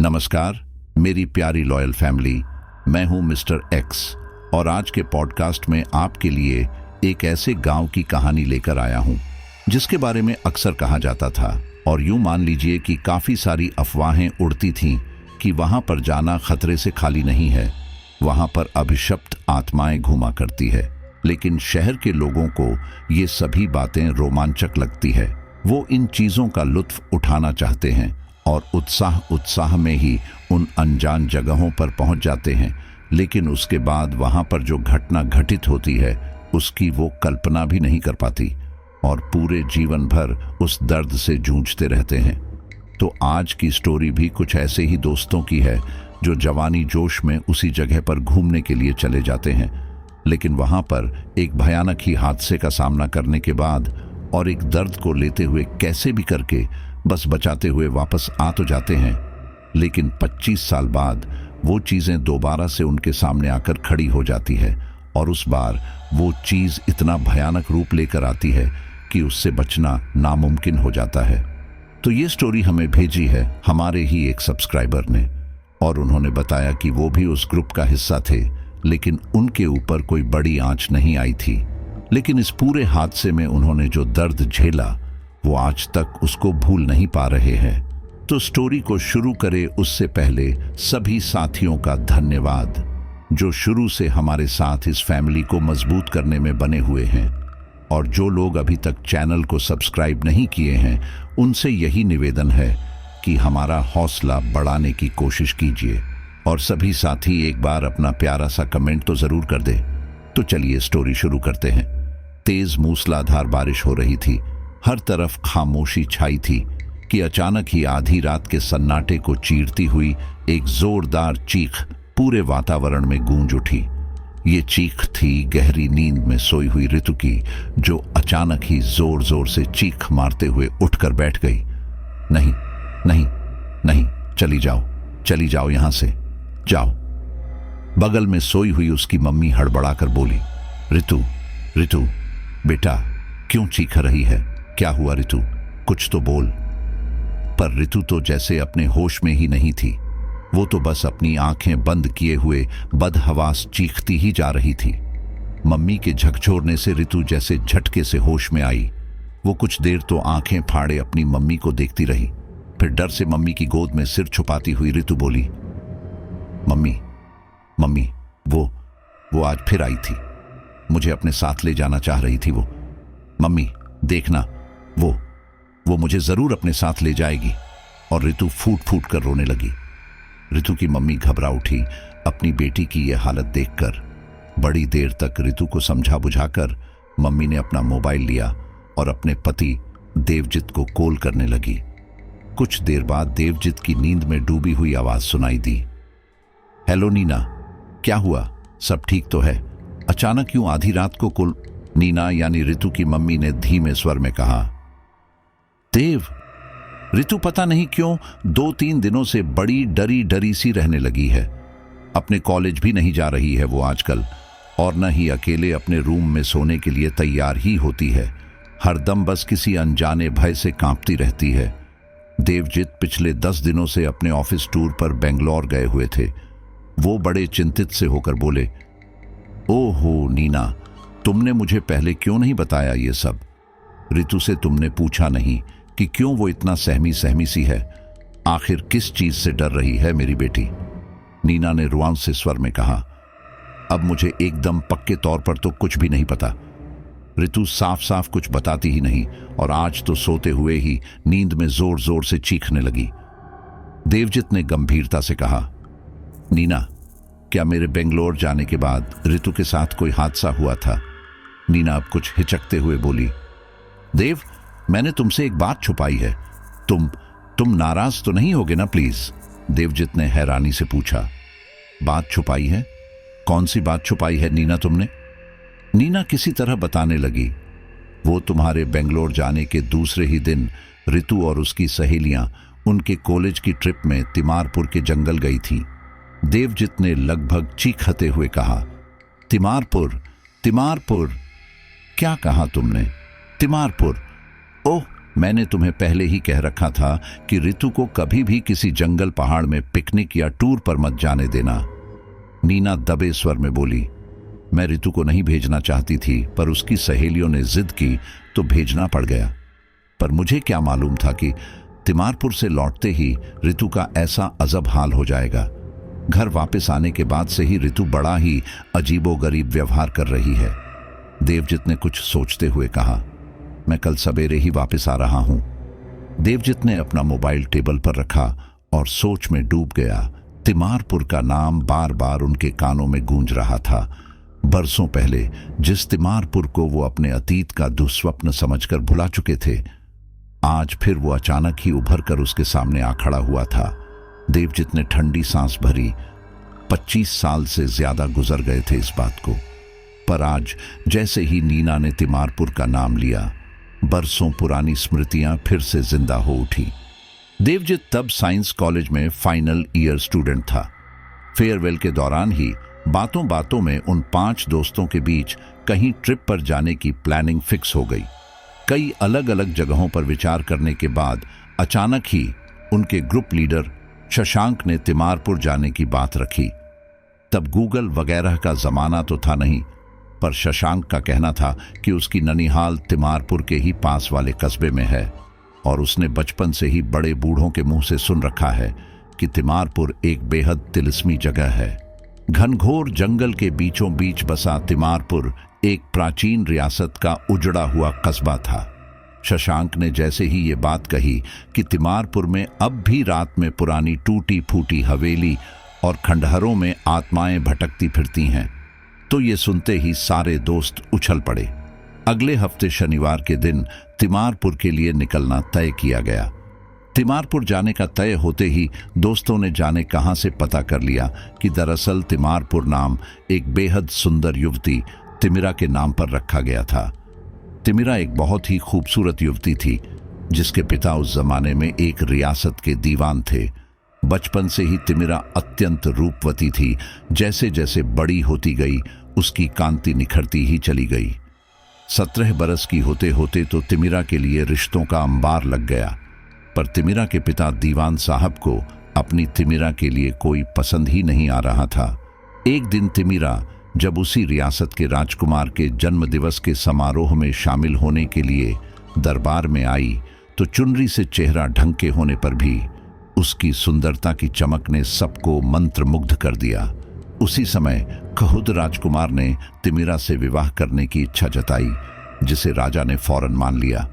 नमस्कार मेरी प्यारी लॉयल फैमिली, मैं हूं मिस्टर एक्स और आज के पॉडकास्ट में आपके लिए एक ऐसे गांव की कहानी लेकर आया हूं जिसके बारे में अक्सर कहा जाता था और यूं मान लीजिए कि काफ़ी सारी अफवाहें उड़ती थीं कि वहां पर जाना खतरे से खाली नहीं है, वहां पर अभिशप्त आत्माएं घूमा करती है। लेकिन शहर के लोगों को ये सभी बातें रोमांचक लगती है। वो इन चीज़ों का लुत्फ उठाना चाहते हैं और उत्साह में ही उन अनजान जगहों पर पहुंच जाते हैं, लेकिन उसके बाद वहां पर जो घटना घटित होती है उसकी वो कल्पना भी नहीं कर पाती और पूरे जीवन भर उस दर्द से जूझते रहते हैं। तो आज की स्टोरी भी कुछ ऐसे ही दोस्तों की है जो जवानी जोश में उसी जगह पर घूमने के लिए चले जाते हैं, लेकिन वहां पर एक भयानक ही हादसे का सामना करने के बाद और एक दर्द को लेते हुए कैसे भी करके बस बचाते हुए वापस आ तो जाते हैं, लेकिन 25 साल बाद वो चीज़ें दोबारा से उनके सामने आकर खड़ी हो जाती है और उस बार वो चीज़ इतना भयानक रूप लेकर आती है कि उससे बचना नामुमकिन हो जाता है। तो ये स्टोरी हमें भेजी है हमारे ही एक सब्सक्राइबर ने और उन्होंने बताया कि वो भी उस ग्रुप का हिस्सा थे, लेकिन उनके ऊपर कोई बड़ी आंच नहीं आई थी, लेकिन इस पूरे हादसे में उन्होंने जो दर्द झेला वो आज तक उसको भूल नहीं पा रहे हैं। तो स्टोरी को शुरू करें उससे पहले सभी साथियों का धन्यवाद जो शुरू से हमारे साथ इस फैमिली को मजबूत करने में बने हुए हैं, और जो लोग अभी तक चैनल को सब्सक्राइब नहीं किए हैं उनसे यही निवेदन है कि हमारा हौसला बढ़ाने की कोशिश कीजिए और सभी साथी एक बार अपना प्यारा सा कमेंट तो जरूर कर दे। तो चलिए स्टोरी शुरू करते हैं। तेज मूसलाधार बारिश हो रही थी, हर तरफ खामोशी छाई थी कि अचानक ही आधी रात के सन्नाटे को चीरती हुई एक जोरदार चीख पूरे वातावरण में गूंज उठी। ये चीख थी गहरी नींद में सोई हुई ऋतु की, जो अचानक ही जोर जोर से चीख मारते हुए उठकर बैठ गई। नहीं नहीं नहीं, चली जाओ यहां से, जाओ। बगल में सोई हुई उसकी मम्मी हड़बड़ाकर बोली, ऋतु बेटा क्यों चीख रही है? क्या हुआ ऋतु, कुछ तो बोल। पर ऋतु तो जैसे अपने होश में ही नहीं थी, वो तो बस अपनी आंखें बंद किए हुए बदहवास चीखती ही जा रही थी। मम्मी के झकझोरने से ऋतु जैसे झटके से होश में आई। वो कुछ देर तो आंखें फाड़े अपनी मम्मी को देखती रही, फिर डर से मम्मी की गोद में सिर छुपाती हुई ऋतु बोली, मम्मी वो आज फिर आई थी, मुझे अपने साथ ले जाना चाह रही थी। वो मम्मी देखना, वो मुझे जरूर अपने साथ ले जाएगी। और ऋतु फूट फूट कर रोने लगी। ऋतु की मम्मी घबरा उठी अपनी बेटी की यह हालत देखकर। बड़ी देर तक ऋतु को समझा बुझाकर मम्मी ने अपना मोबाइल लिया और अपने पति देवजित को कॉल करने लगी। कुछ देर बाद देवजित की नींद में डूबी हुई आवाज सुनाई दी, हेलो नीना, क्या हुआ, सब ठीक तो है? अचानक यूं आधी रात को कॉल? नीना यानी ऋतु की मम्मी ने धीमे स्वर में कहा। देव, ऋतु पता नहीं क्यों 2-3 दिनों से बड़ी डरी सी रहने लगी है। अपने कॉलेज भी नहीं जा रही है वो आजकल, और न ही अकेले अपने रूम में सोने के लिए तैयार ही होती है। हरदम बस किसी अनजाने भय से कांपती रहती है। देवजित पिछले 10 दिनों से अपने ऑफिस टूर पर बेंगलोर गए हुए थे। वो बड़े चिंतित से होकर बोले, ओहो नीना, तुमने मुझे पहले क्यों नहीं बताया ये सब? ऋतु से तुमने पूछा नहीं कि क्यों वो इतना सहमी सी है? आखिर किस चीज से डर रही है मेरी बेटी? नीना ने रुआन से स्वर में कहा, अब मुझे एकदम पक्के तौर पर तो कुछ भी नहीं पता। ऋतु साफ कुछ बताती ही नहीं और आज तो सोते हुए ही नींद में जोर जोर से चीखने लगी। देवजित ने गंभीरता से कहा, नीना, क्या मेरे बेंगलोर जाने के बाद ऋतु के साथ कोई हादसा हुआ था? नीना अब कुछ हिचकते हुए बोली, देव, मैंने तुमसे एक बात छुपाई है, तुम नाराज तो नहीं होगे ना प्लीज? देवजित ने हैरानी से पूछा। बात छुपाई है? कौन सी बात छुपाई है नीना तुमने? नीना किसी तरह बताने लगी, वो तुम्हारे बेंगलोर जाने के दूसरे ही दिन ऋतु और उसकी सहेलियां उनके कॉलेज की ट्रिप में तिमारपुर के जंगल गई थी। देवजित ने लगभग चीखते हुए कहा, तिमारपुर, क्या कहा तुमने? तिमारपुर? ओह, मैंने तुम्हें पहले ही कह रखा था कि रितु को कभी भी किसी जंगल पहाड़ में पिकनिक या टूर पर मत जाने देना। नीना दबे स्वर में बोली। मैं रितु को नहीं भेजना चाहती थी, पर उसकी सहेलियों ने जिद की तो भेजना पड़ गया। पर मुझे क्या मालूम था कि तिमारपुर से लौटते ही रितु का ऐसा अजब हाल हो जाएगा। घर वापस आने के बाद से ही रितु बड़ा ही अजीबोगरीब व्यवहार कर रही है। देवजित ने कुछ सोचते हुए कहा, मैं कल सवेरे ही वापस आ रहा हूं। देवजित ने अपना मोबाइल टेबल पर रखा और सोच में डूब गया। तिमारपुर का नाम बार बार उनके कानों में गूंज रहा था। बरसों पहले जिस तिमारपुर को वो अपने अतीत का दुस्वप्न समझकर भुला चुके थे, आज फिर वो अचानक ही उभर कर उसके सामने आ खड़ा हुआ था। देवजित ने ठंडी सांस भरी। 25 साल से ज्यादा गुजर गए थे इस बात को, पर आज जैसे ही नीना ने तिमारपुर का नाम लिया, बरसों पुरानी स्मृतियां फिर से जिंदा हो उठी। देवजित तब साइंस कॉलेज में फाइनल ईयर स्टूडेंट था। फेयरवेल के दौरान ही बातों बातों में उन 5 दोस्तों के बीच कहीं ट्रिप पर जाने की प्लानिंग फिक्स हो गई। कई अलग अलग जगहों पर विचार करने के बाद अचानक ही उनके ग्रुप लीडर शशांक ने तिमारपुर जाने की बात रखी। तब गूगल वगैरह का जमाना तो था नहीं, पर शशांक का कहना था कि उसकी ननिहाल तिमारपुर के ही पास वाले कस्बे में है और उसने बचपन से ही बड़े बूढ़ों के मुंह से सुन रखा है कि तिमारपुर एक बेहद तिलिस्मी जगह है। घनघोर जंगल के बीचों बीच बसा तिमारपुर एक प्राचीन रियासत का उजड़ा हुआ कस्बा था। शशांक ने जैसे ही ये बात कही कि तिमारपुर में अब भी रात में पुरानी टूटी फूटी हवेली और खंडहरों में आत्माएं भटकती फिरती हैं, तो ये सुनते ही सारे दोस्त उछल पड़े। अगले हफ्ते शनिवार के दिन तिमारपुर के लिए निकलना तय किया गया। तिमारपुर जाने का तय होते ही दोस्तों ने जाने कहां से पता कर लिया कि दरअसल तिमारपुर नाम एक बेहद सुंदर युवती तिमिरा के नाम पर रखा गया था। तिमिरा एक बहुत ही खूबसूरत युवती थी, जिसके पिता उस जमाने में एक रियासत के दीवान थे। बचपन से ही तिमिरा अत्यंत रूपवती थी। जैसे जैसे बड़ी होती गई, उसकी कांति निखरती ही चली गई। 17 बरस की होते होते तो तिमिरा के लिए रिश्तों का अंबार लग गया, पर तिमिरा के पिता दीवान साहब को अपनी तिमिरा के लिए कोई पसंद ही नहीं आ रहा था। एक दिन तिमिरा जब उसी रियासत के राजकुमार के जन्मदिवस के समारोह में शामिल होने के लिए दरबार में आई, तो चुनरी से चेहरा ढंग के होने पर भी उसकी सुंदरता की चमक ने सबको मंत्रमुग्ध कर दिया। उसी समय खुद राजकुमार ने तिमिरा से विवाह करने की इच्छा जताई, जिसे राजा ने फौरन मान लिया।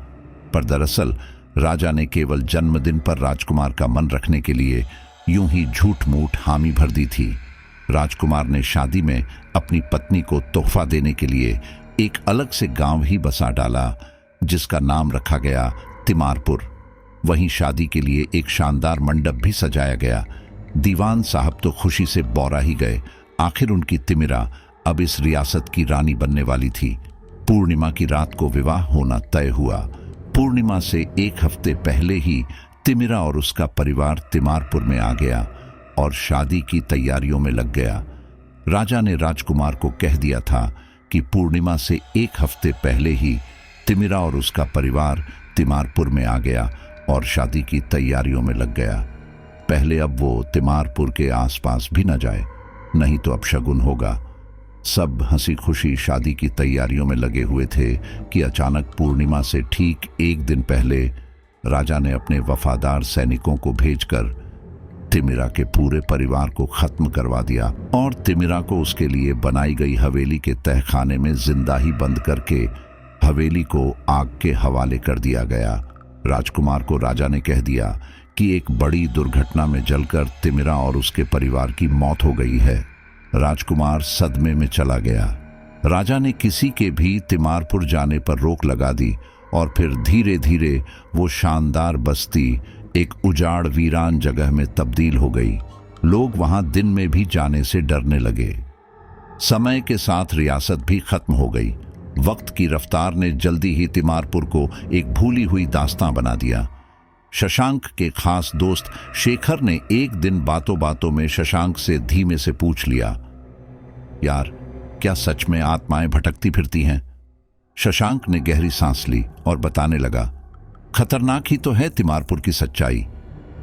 पर दरअसल राजा ने केवल जन्मदिन पर राजकुमार का मन रखने के लिए यूं ही झूठ मूठ हामी भर दी थी। राजकुमार ने शादी में अपनी पत्नी को तोहफा देने के लिए एक अलग से गांव ही बसा डाला, जिसका नाम रखा गया तिमारपुर। वहीं शादी के लिए एक शानदार मंडप भी सजाया गया। दीवान साहब तो खुशी से बौरा ही गए। आखिर उनकी तिमिरा अब इस रियासत की रानी बनने वाली थी। पूर्णिमा की रात को विवाह होना तय हुआ। पूर्णिमा से एक हफ्ते पहले ही तिमिरा और उसका परिवार तिमारपुर में आ गया और शादी की तैयारियों में लग गया। राजा ने राजकुमार को कह दिया था कि पूर्णिमा से एक हफ्ते पहले ही तिमिरा और उसका परिवार तिमारपुर में आ गया और शादी की तैयारियों में लग गया। पहले अब वो तिमारपुर के आसपास भी न जाए, नहीं तो अपशगुन होगा। सब हंसी खुशी शादी की तैयारियों में लगे हुए थे कि अचानक पूर्णिमा से ठीक एक दिन पहले राजा ने अपने वफादार सैनिकों को भेजकर तिमिरा के पूरे परिवार को खत्म करवा दिया और तिमिरा को उसके लिए बनाई गई हवेली के तहखाने में जिंदा ही बंद करके हवेली को आग के हवाले कर दिया गया। राजकुमार को राजा ने कह दिया कि एक बड़ी दुर्घटना में जलकर तिमिरा और उसके परिवार की मौत हो गई है। राजकुमार सदमे में चला गया। राजा ने किसी के भी तिमारपुर जाने पर रोक लगा दी और फिर धीरे धीरे वो शानदार बस्ती एक उजाड़ वीरान जगह में तब्दील हो गई। लोग वहां दिन में भी जाने से डरने लगे। समय के साथ रियासत भी खत्म हो गई। वक्त की रफ्तार ने जल्दी ही तिमारपुर को एक भूली हुई दास्तां बना दिया। शशांक के खास दोस्त शेखर ने एक दिन बातों बातों में शशांक से धीमे से पूछ लिया, यार क्या सच में आत्माएं भटकती फिरती हैं? शशांक ने गहरी सांस ली और बताने लगा, खतरनाक ही तो है तिमारपुर की सच्चाई।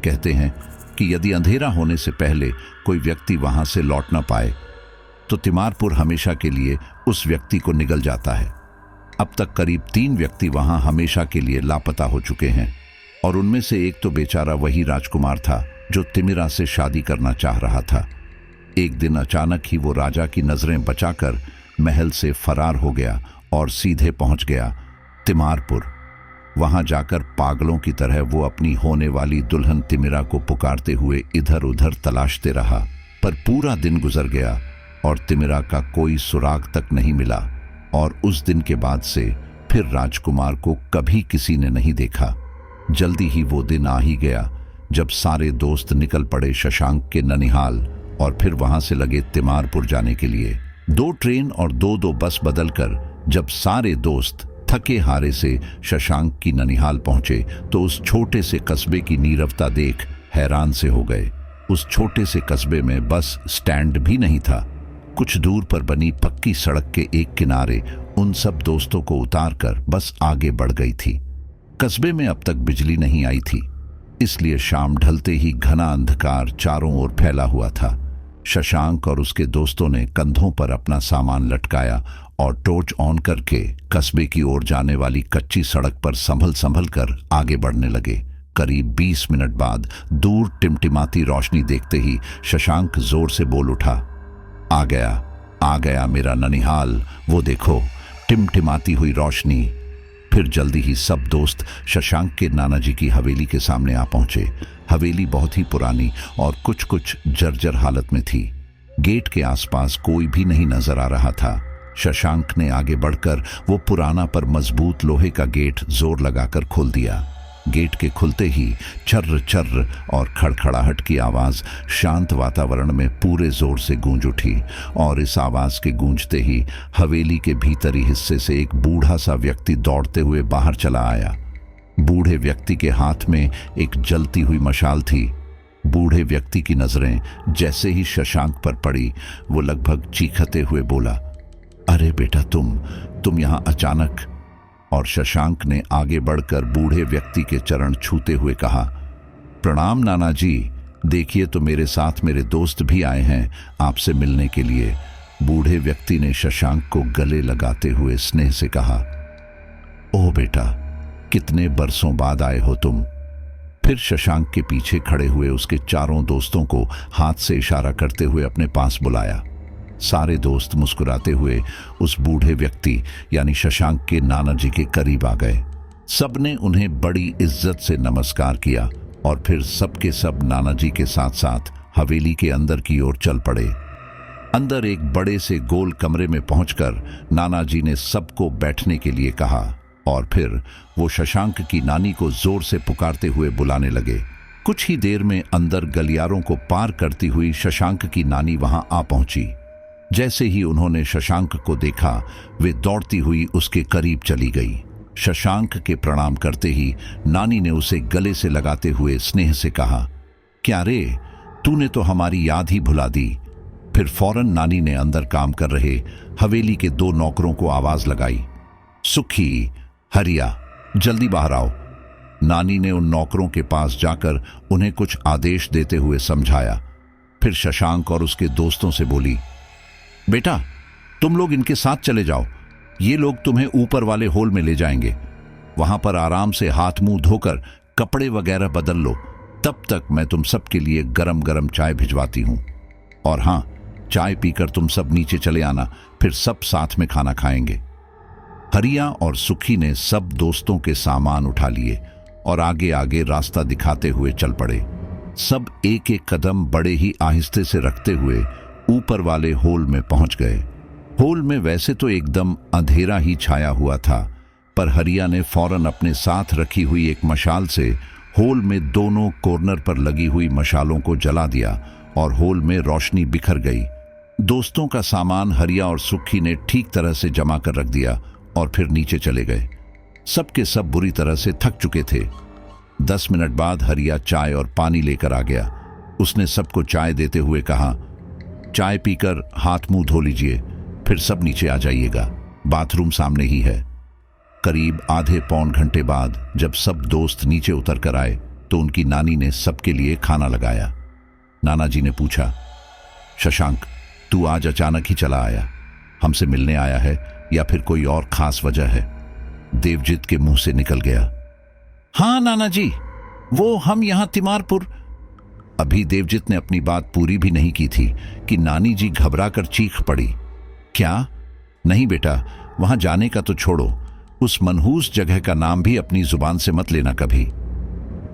कहते हैं कि यदि अंधेरा होने से पहले कोई व्यक्ति वहां से लौट ना पाए तो तिमारपुर हमेशा के लिए उस व्यक्ति को निगल जाता है। अब तक करीब 3 व्यक्ति वहां हमेशा के लिए लापता हो चुके हैं और उनमें से एक तो बेचारा वही राजकुमार था जो तिमिरा से शादी करना चाह रहा था। एक दिन अचानक ही वो राजा की नजरें बचाकर महल से फरार हो गया और सीधे पहुंच गया तिमारपुर। वहां जाकर पागलों की तरह वो अपनी होने वाली दुल्हन तिमिरा को पुकारते हुए इधर उधर तलाशते रहा, पर पूरा दिन गुजर गया और तिमिरा का कोई सुराग तक नहीं मिला। और उस दिन के बाद से फिर राजकुमार को कभी किसी ने नहीं देखा। जल्दी ही वो दिन आ ही गया जब सारे दोस्त निकल पड़े शशांक के ननिहाल और फिर वहां से लगे तिमारपुर जाने के लिए। 2 ट्रेन और 2 बस बदलकर जब सारे दोस्त थके हारे से शशांक की ननिहाल पहुंचे तो उस छोटे से कस्बे की नीरवता देख हैरान से हो गए। उस छोटे से कस्बे में बस स्टैंड भी नहीं था। कुछ दूर पर बनी पक्की सड़क के एक किनारे उन सब दोस्तों को उतारकर बस आगे बढ़ गई थी। कस्बे में अब तक बिजली नहीं आई थी, इसलिए शाम ढलते ही घना अंधकार चारों ओर फैला हुआ था। शशांक और उसके दोस्तों ने कंधों पर अपना सामान लटकाया और टॉर्च ऑन करके कस्बे की ओर जाने वाली कच्ची सड़क पर संभल संभल कर आगे बढ़ने लगे। करीब 20 मिनट बाद दूर टिमटिमाती रोशनी देखते ही शशांक जोर से बोल उठा, आ गया मेरा ननिहाल, वो देखो टिमटिमाती हुई रोशनी। फिर जल्दी ही सब दोस्त शशांक के नाना जी की हवेली के सामने आ पहुंचे। हवेली बहुत ही पुरानी और कुछ जर्जर हालत में थी। गेट के आसपास कोई भी नहीं नजर आ रहा था। शशांक ने आगे बढ़कर वो पुराना पर मजबूत लोहे का गेट जोर लगाकर खोल दिया। गेट के खुलते ही चर्र चर्र और खड़खड़ाहट की आवाज शांत वातावरण में पूरे जोर से गूंज उठी और इस आवाज के गूंजते ही हवेली के भीतरी हिस्से से एक बूढ़ा सा व्यक्ति दौड़ते हुए बाहर चला आया। बूढ़े व्यक्ति के हाथ में एक जलती हुई मशाल थी। बूढ़े व्यक्ति की नजरें जैसे ही शशांक पर पड़ी वो लगभग चीखते हुए बोला, अरे बेटा तुम यहाँ अचानक। और शशांक ने आगे बढ़कर बूढ़े व्यक्ति के चरण छूते हुए कहा, प्रणाम नाना जी, देखिए तो मेरे साथ मेरे दोस्त भी आए हैं आपसे मिलने के लिए। बूढ़े व्यक्ति ने शशांक को गले लगाते हुए स्नेह से कहा, ओह बेटा, कितने बरसों बाद आए हो तुम। फिर शशांक के पीछे खड़े हुए उसके चारों दोस्तों को हाथ से इशारा करते हुए अपने पास बुलाया। सारे दोस्त मुस्कुराते हुए उस बूढ़े व्यक्ति यानी शशांक के नाना जी के करीब आ गए। सबने उन्हें बड़ी इज्जत से नमस्कार किया और फिर सबके सब नाना जी के साथ साथ हवेली के अंदर की ओर चल पड़े। अंदर एक बड़े से गोल कमरे में पहुंचकर नाना जी ने सबको बैठने के लिए कहा और फिर वो शशांक की नानी को जोर से पुकारते हुए बुलाने लगे। कुछ ही देर में अंदर गलियारों को पार करती हुई शशांक की नानी वहां आ पहुंची। जैसे ही उन्होंने शशांक को देखा वे दौड़ती हुई उसके करीब चली गई। शशांक के प्रणाम करते ही नानी ने उसे गले से लगाते हुए स्नेह से कहा, क्या रे, तूने तो हमारी याद ही भुला दी। फिर फौरन नानी ने अंदर काम कर रहे हवेली के 2 नौकरों को आवाज लगाई, सुखी, हरिया, जल्दी बाहर आओ। नानी ने उन नौकरों के पास जाकर उन्हें कुछ आदेश देते हुए समझाया। फिर शशांक और उसके दोस्तों से बोली, बेटा तुम लोग इनके साथ चले जाओ, ये लोग तुम्हें ऊपर वाले हॉल में ले जाएंगे। वहां पर आराम से हाथ मुंह धोकर कपड़े वगैरह बदल लो, तब तक मैं तुम सबके लिए गरम गरम चाय भिजवाती हूं। और हां, चाय पीकर तुम सब नीचे चले आना, फिर सब साथ में खाना खाएंगे। हरिया और सुखी ने सब दोस्तों के सामान उठा लिए और आगे आगे रास्ता दिखाते हुए चल पड़े। सब एक एक कदम बड़े ही आहिस्ते से रखते हुए ऊपर वाले हॉल में पहुंच गए। हॉल में वैसे तो एकदम अंधेरा ही छाया हुआ था, पर हरिया ने फौरन अपने साथ रखी हुई एक मशाल से हॉल में दोनों कॉर्नर पर लगी हुई मशालों को जला दिया और हॉल में रोशनी बिखर गई। दोस्तों का सामान हरिया और सुखी ने ठीक तरह से जमा कर रख दिया और फिर नीचे चले गए। सबके सब बुरी तरह से थक चुके थे। 10 मिनट बाद हरिया चाय और पानी लेकर आ गया। उसने सबको चाय देते हुए कहा, चाय पीकर हाथ मुंह धो लीजिए, फिर सब नीचे आ जाइएगा, बाथरूम सामने ही है। करीब आधे पौन घंटे बाद जब सब दोस्त नीचे उतर कर आए तो उनकी नानी ने सबके लिए खाना लगाया। नाना जी ने पूछा, शशांक, तू आज अचानक ही चला आया? हमसे मिलने आया है या फिर कोई और खास वजह है? देवजित के मुंह से निकल गया, हाँ नाना जी, वो हम यहां तिमारपुर। अभी देवजित ने अपनी बात पूरी भी नहीं की थी कि नानी जी घबरा कर चीख पड़ी, क्या? नहीं बेटा, वहां जाने का तो छोड़ो, उस मनहूस जगह का नाम भी अपनी जुबान से मत लेना कभी।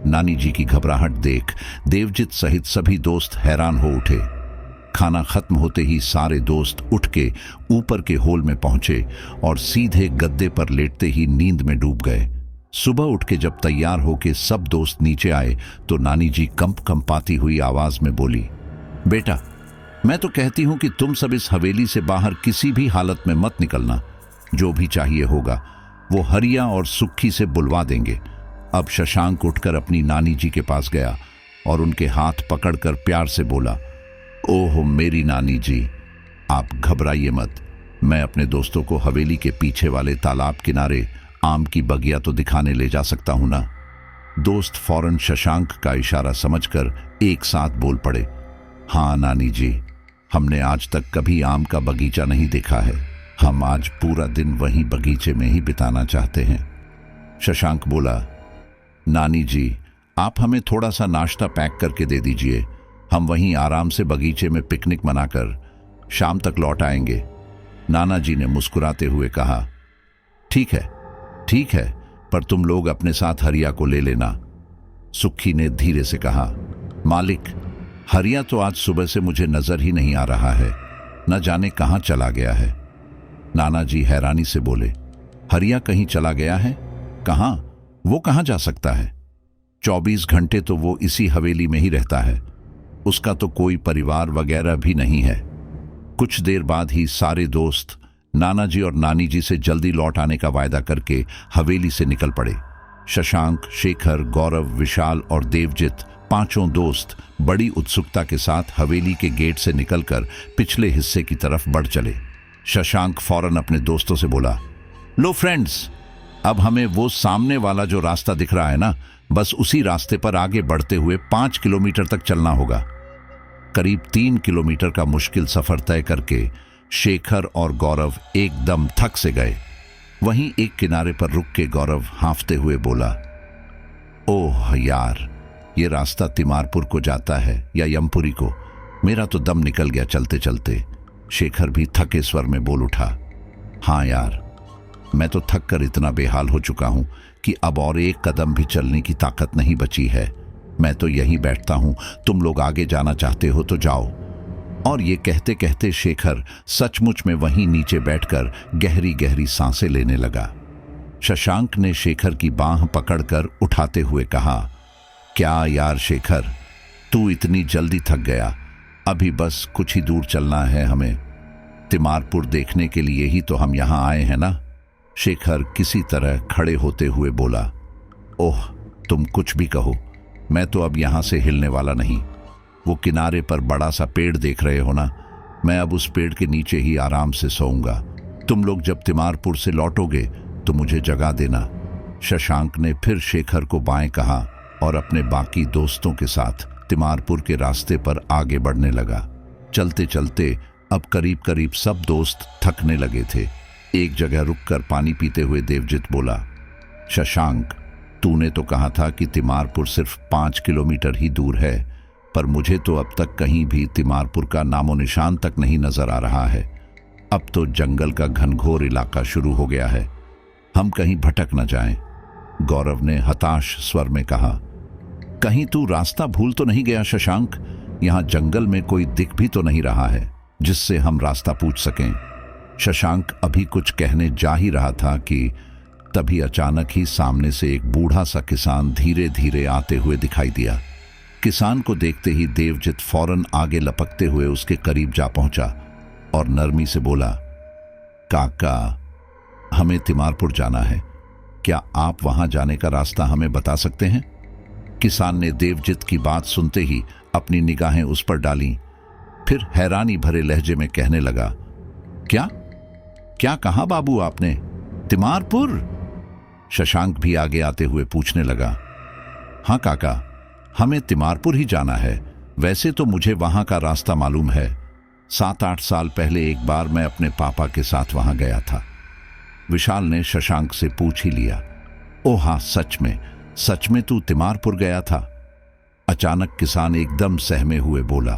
नानी जी की घबराहट देख देवजित सहित सभी दोस्त हैरान हो उठे। खाना खत्म होते ही सारे दोस्त उठ के ऊपर के हॉल में पहुंचे और सीधे गद्दे पर लेटते ही नींद में डूब गए। सुबह उठ के जब तैयार होके सब दोस्त नीचे आए तो नानी जी कंपाती हुई आवाज में बोली, बेटा, मैं तो कहती हूं कि तुम सब इस हवेली से बाहर किसी भी हालत में मत निकलना। जो भी चाहिए होगा वो हरिया और सुक्खी से बुलवा देंगे। अब शशांक उठकर अपनी नानी जी के पास गया और उनके हाथ पकड़कर प्यार से बोला, ओह मेरी नानी जी, आप घबराइए मत, मैं अपने दोस्तों को हवेली के पीछे वाले तालाब किनारे आम की बगिया तो दिखाने ले जा सकता हूं ना। दोस्त फौरन शशांक का इशारा समझकर एक साथ बोल पड़े, हाँ नानी जी, हमने आज तक कभी आम का बगीचा नहीं देखा है, हम आज पूरा दिन वहीं बगीचे में ही बिताना चाहते हैं। शशांक बोला, नानी जी, आप हमें थोड़ा सा नाश्ता पैक करके दे दीजिए, हम वहीं आराम से बगीचे में पिकनिक मनाकर शाम तक लौट आएंगे। नाना जी ने मुस्कुराते हुए कहा, ठीक है, पर तुम लोग अपने साथ हरिया को ले लेना। सुक्खी ने धीरे से कहा, मालिक, हरिया तो आज सुबह से मुझे नजर ही नहीं आ रहा है, न जाने कहां चला गया है। नाना जी हैरानी से बोले, हरिया कहीं चला गया है? कहां? वो कहां जा सकता है? 24 घंटे तो वो इसी हवेली में ही रहता है, उसका तो कोई परिवार वगैरह भी नहीं है। कुछ देर बाद ही सारे दोस्त नाना जी और नानी जी से जल्दी लौट आने का वायदा करके हवेली से निकल पड़े। शशांक, शेखर, गौरव, विशाल और देवजित पांचों दोस्त बड़ी उत्सुकता के साथ हवेली के गेट से निकलकर पिछले हिस्से की तरफ बढ़ चले। शशांक फौरन अपने दोस्तों से बोला, लो फ्रेंड्स, अब हमें वो सामने वाला जो रास्ता दिख रहा है ना, बस उसी रास्ते पर आगे बढ़ते हुए 5 किलोमीटर तक चलना होगा। करीब 3 किलोमीटर का मुश्किल सफर तय करके शेखर और गौरव एकदम थक से गए। वहीं एक किनारे पर रुक के गौरव हांफते हुए बोला, ओह यार, ये रास्ता तिमारपुर को जाता है या यमपुरी को? मेरा तो दम निकल गया चलते चलते। शेखर भी थके स्वर में बोल उठा, हाँ यार, मैं तो थक कर इतना बेहाल हो चुका हूं कि अब और एक कदम भी चलने की ताकत नहीं बची है। मैं तो यहीं बैठता हूं, तुम लोग आगे जाना चाहते हो तो जाओ। और ये कहते कहते शेखर सचमुच में वहीं नीचे बैठकर गहरी गहरी सांसें लेने लगा। शशांक ने शेखर की बांह पकड़कर उठाते हुए कहा, क्या यार शेखर, तू इतनी जल्दी थक गया? अभी बस कुछ ही दूर चलना है हमें। तिमारपुर देखने के लिए ही तो हम यहां आए हैं ना। शेखर किसी तरह खड़े होते हुए बोला, ओह तुम कुछ भी कहो, मैं तो अब यहां से हिलने वाला नहीं। वो किनारे पर बड़ा सा पेड़ देख रहे हो ना, मैं अब उस पेड़ के नीचे ही आराम से सोऊंगा। तुम लोग जब तिमारपुर से लौटोगे तो मुझे जगा देना। शशांक ने फिर शेखर को बाएं कहा और अपने बाकी दोस्तों के साथ तिमारपुर के रास्ते पर आगे बढ़ने लगा। चलते चलते अब करीब करीब सब दोस्त थकने लगे थे। एक जगह रुककर पानी पीते हुए देवजित बोला, शशांक, तूने तो कहा था कि तिमारपुर सिर्फ 5 किलोमीटर ही दूर है, पर मुझे तो अब तक कहीं भी तिमारपुर का नामो निशान तक नहीं नजर आ रहा है। अब तो जंगल का घनघोर इलाका शुरू हो गया है, हम कहीं भटक न जाएं। गौरव ने हताश स्वर में कहा, कहीं तू रास्ता भूल तो नहीं गया शशांक? यहां जंगल में कोई दिख भी तो नहीं रहा है जिससे हम रास्ता पूछ सकें। शशांक अभी कुछ कहने जा ही रहा था कि तभी अचानक ही सामने से एक बूढ़ा सा किसान धीरे धीरे आते हुए दिखाई दिया। किसान को देखते ही देवजित फौरन आगे लपकते हुए उसके करीब जा पहुंचा और नरमी से बोला, काका, हमें तिमारपुर जाना है, क्या आप वहां जाने का रास्ता हमें बता सकते हैं? किसान ने देवजित की बात सुनते ही अपनी निगाहें उस पर डाली, फिर हैरानी भरे लहजे में कहने लगा, क्या क्या कहा बाबू आपने? तिमारपुर? शशांक भी आगे आते हुए पूछने लगा, हाँ काका, हमें तिमारपुर ही जाना है। वैसे तो मुझे वहां का रास्ता मालूम है। 7-8 साल पहले एक बार मैं अपने पापा के साथ वहां गया था। विशाल ने शशांक से पूछ ही लिया, ओ हाँ, सच में तू तिमारपुर गया था? अचानक किसान एकदम सहमे हुए बोला,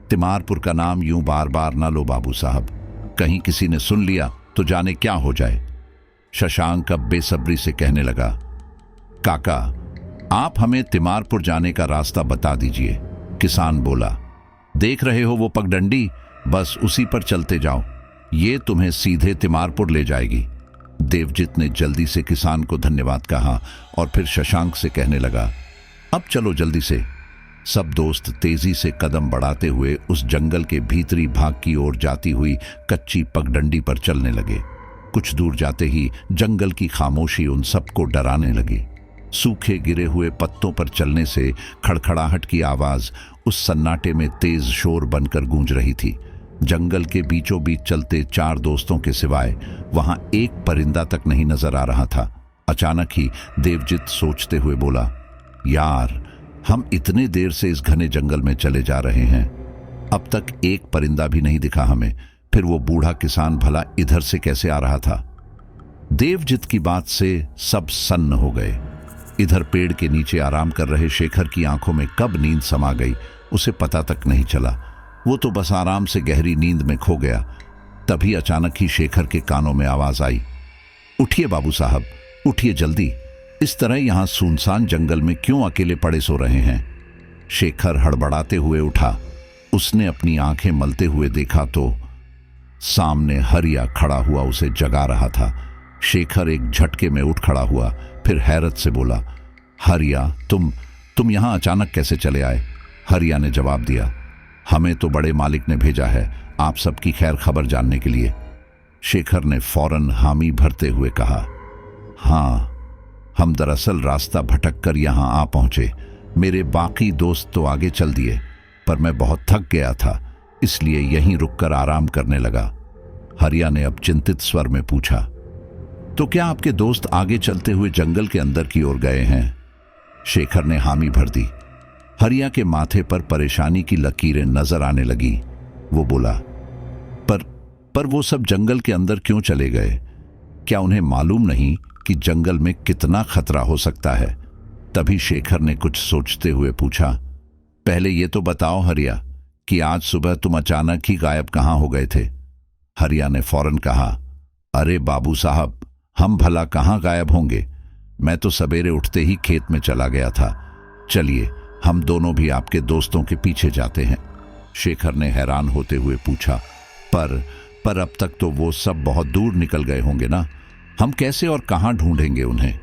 तिमारपुर का नाम यूं बार बार ना लो बाबू साहब, कहीं किसी ने सुन लिया तो जाने क्या हो जाए। शशांक अब बेसब्री से कहने लगा, काका, आप हमें तिमारपुर जाने का रास्ता बता दीजिए। किसान बोला, देख रहे हो वो पगडंडी, बस उसी पर चलते जाओ, ये तुम्हें सीधे तिमारपुर ले जाएगी। देवजित ने जल्दी से किसान को धन्यवाद कहा और फिर शशांक से कहने लगा, अब चलो जल्दी से। सब दोस्त तेजी से कदम बढ़ाते हुए उस जंगल के भीतरी भाग की ओर जाती हुई कच्ची पगडंडी पर चलने लगे। कुछ दूर जाते ही जंगल की खामोशी उन सबको डराने लगी। सूखे गिरे हुए पत्तों पर चलने से खड़खड़ाहट की आवाज उस सन्नाटे में तेज शोर बनकर गूंज रही थी। जंगल के बीचों बीच चलते 4 दोस्तों के सिवाय वहां एक परिंदा तक नहीं नजर आ रहा था। अचानक ही देवजित सोचते हुए बोला, यार, हम इतने देर से इस घने जंगल में चले जा रहे हैं, अब तक एक परिंदा भी नहीं दिखा हमें, फिर वो बूढ़ा किसान भला इधर से कैसे आ रहा था? देवजित की बात से सब सन्न हो गए। इधर पेड़ के नीचे आराम कर रहे शेखर की आंखों में कब नींद समा गई उसे पता तक नहीं चला। वो तो बस आराम से गहरी नींद में खो गया। तभी अचानक ही शेखर के कानों में आवाज आई, उठिए बाबू साहब, उठिए जल्दी, इस तरह यहां सुनसान जंगल में क्यों अकेले पड़े सो रहे हैं? शेखर हड़बड़ाते हुए उठा। उसने अपनी आंखें मलते हुए देखा तो सामने हरिया खड़ा हुआ उसे जगा रहा था। शेखर एक झटके में उठ खड़ा हुआ, फिर हैरत से बोला, हरिया, तुम यहां अचानक कैसे चले आए? हरिया ने जवाब दिया, हमें तो बड़े मालिक ने भेजा है आप सबकी खैर खबर जानने के लिए। शेखर ने फौरन हामी भरते हुए कहा, हाँ, हम दरअसल रास्ता भटक कर यहां आ पहुंचे। मेरे बाकी दोस्त तो आगे चल दिए, पर मैं बहुत थक गया था, इसलिए यहीं रुककर आराम करने लगा। हरिया ने अब चिंतित स्वर में पूछा, तो क्या आपके दोस्त आगे चलते हुए जंगल के अंदर की ओर गए हैं? शेखर ने हामी भर दी। हरिया के माथे पर परेशानी की लकीरें नजर आने लगी। वो बोला, पर वो सब जंगल के अंदर क्यों चले गए? क्या उन्हें मालूम नहीं कि जंगल में कितना खतरा हो सकता है? तभी शेखर ने कुछ सोचते हुए पूछा, पहले ये तो बताओ हरिया कि आज सुबह तुम अचानक ही गायब कहां हो गए थे? हरिया ने फौरन कहा, अरे बाबू साहब, हम भला कहां गायब होंगे? मैं तो सवेरे उठते ही खेत में चला गया था। चलिए हम दोनों भी आपके दोस्तों के पीछे जाते हैं। शेखर ने हैरान होते हुए पूछा, पर अब तक तो वो सब बहुत दूर निकल गए होंगे ना, हम कैसे और कहां ढूंढेंगे उन्हें?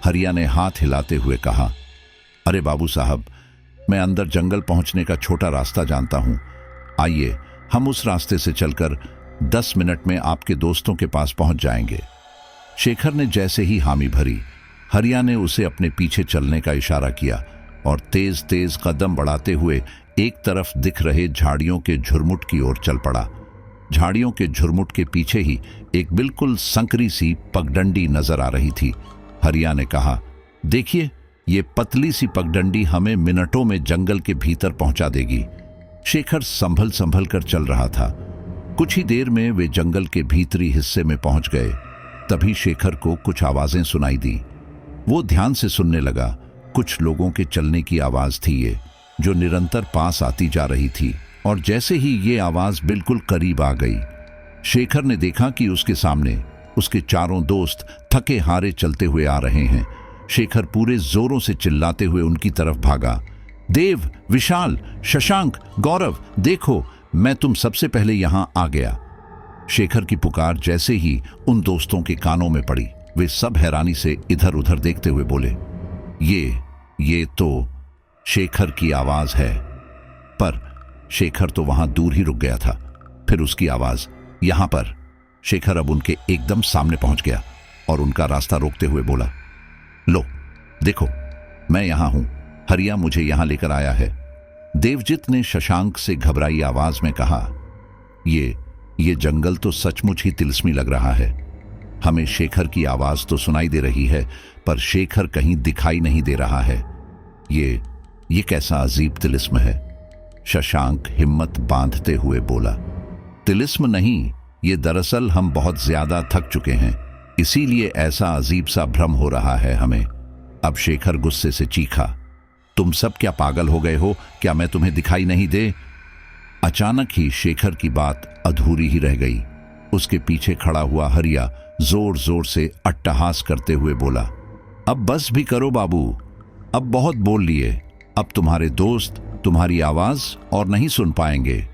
हरिया ने हाथ हिलाते हुए कहा, अरे बाबू साहब, मैं अंदर जंगल पहुंचने का छोटा रास्ता जानता हूं, आइए हम उस रास्ते से चलकर 10 मिनट में आपके दोस्तों के पास पहुंच जाएंगे। शेखर ने जैसे ही हामी भरी, हरिया ने उसे अपने पीछे चलने का इशारा किया और तेज तेज कदम बढ़ाते हुए एक तरफ दिख रहे झाड़ियों के झुरमुट की ओर चल पड़ा। झाड़ियों के झुरमुट के पीछे ही एक बिल्कुल संकरी सी पगडंडी नजर आ रही थी। हरिया ने कहा, देखिए, ये पतली सी पगडंडी हमें मिनटों में जंगल के भीतर पहुंचा देगी। शेखर संभल संभल कर चल रहा था। कुछ ही देर में वे जंगल के भीतरी हिस्से में पहुंच गए। तभी शेखर को कुछ आवाजें सुनाई दी। वो ध्यान से सुनने लगा। कुछ लोगों के चलने की आवाज थी ये, जो निरंतर पास आती जा रही थी, और जैसे ही ये आवाज बिल्कुल करीब आ गई, शेखर ने देखा कि उसके सामने उसके चारों दोस्त थके हारे चलते हुए आ रहे हैं। शेखर पूरे जोरों से चिल्लाते हुए उनकी तरफ भागा, देव, विशाल, शशांक, गौरव, देखो, मैं तुम सबसे पहले यहां आ गया। शेखर की पुकार जैसे ही उन दोस्तों के कानों में पड़ी, वे सब हैरानी से इधर उधर देखते हुए बोले, ये तो शेखर की आवाज है। पर शेखर तो वहां दूर ही रुक गया था। फिर उसकी आवाज यहां पर। शेखर अब उनके एकदम सामने पहुंच गया और उनका रास्ता रोकते हुए बोला, लो देखो, मैं यहां हूं, हरिया मुझे यहां लेकर आया है। देवजित ने शशांक से घबराई आवाज में कहा, ये जंगल तो सचमुच ही तिलस्मी लग रहा है। हमें शेखर की आवाज तो सुनाई दे रही है, पर शेखर कहीं दिखाई नहीं दे रहा है। ये कैसा अजीब तिलिस्म है? शशांक हिम्मत बांधते हुए बोला। तिलिस्म नहीं, ये दरअसल हम बहुत ज्यादा थक चुके हैं, इसीलिए ऐसा अजीब सा भ्रम हो रहा है हमें। अब शेखर गुस्से से चीखा, तुम सब क्या पागल हो गए हो? क्या मैं तुम्हें दिखाई नहीं दे? अचानक ही शेखर की बात अधूरी ही रह गई। उसके पीछे खड़ा हुआ हरिया जोर जोर से अट्टहास करते हुए बोला, अब बस भी करो बाबू, अब बहुत बोल लिए। अब तुम्हारे दोस्त तुम्हारी आवाज और नहीं सुन पाएंगे।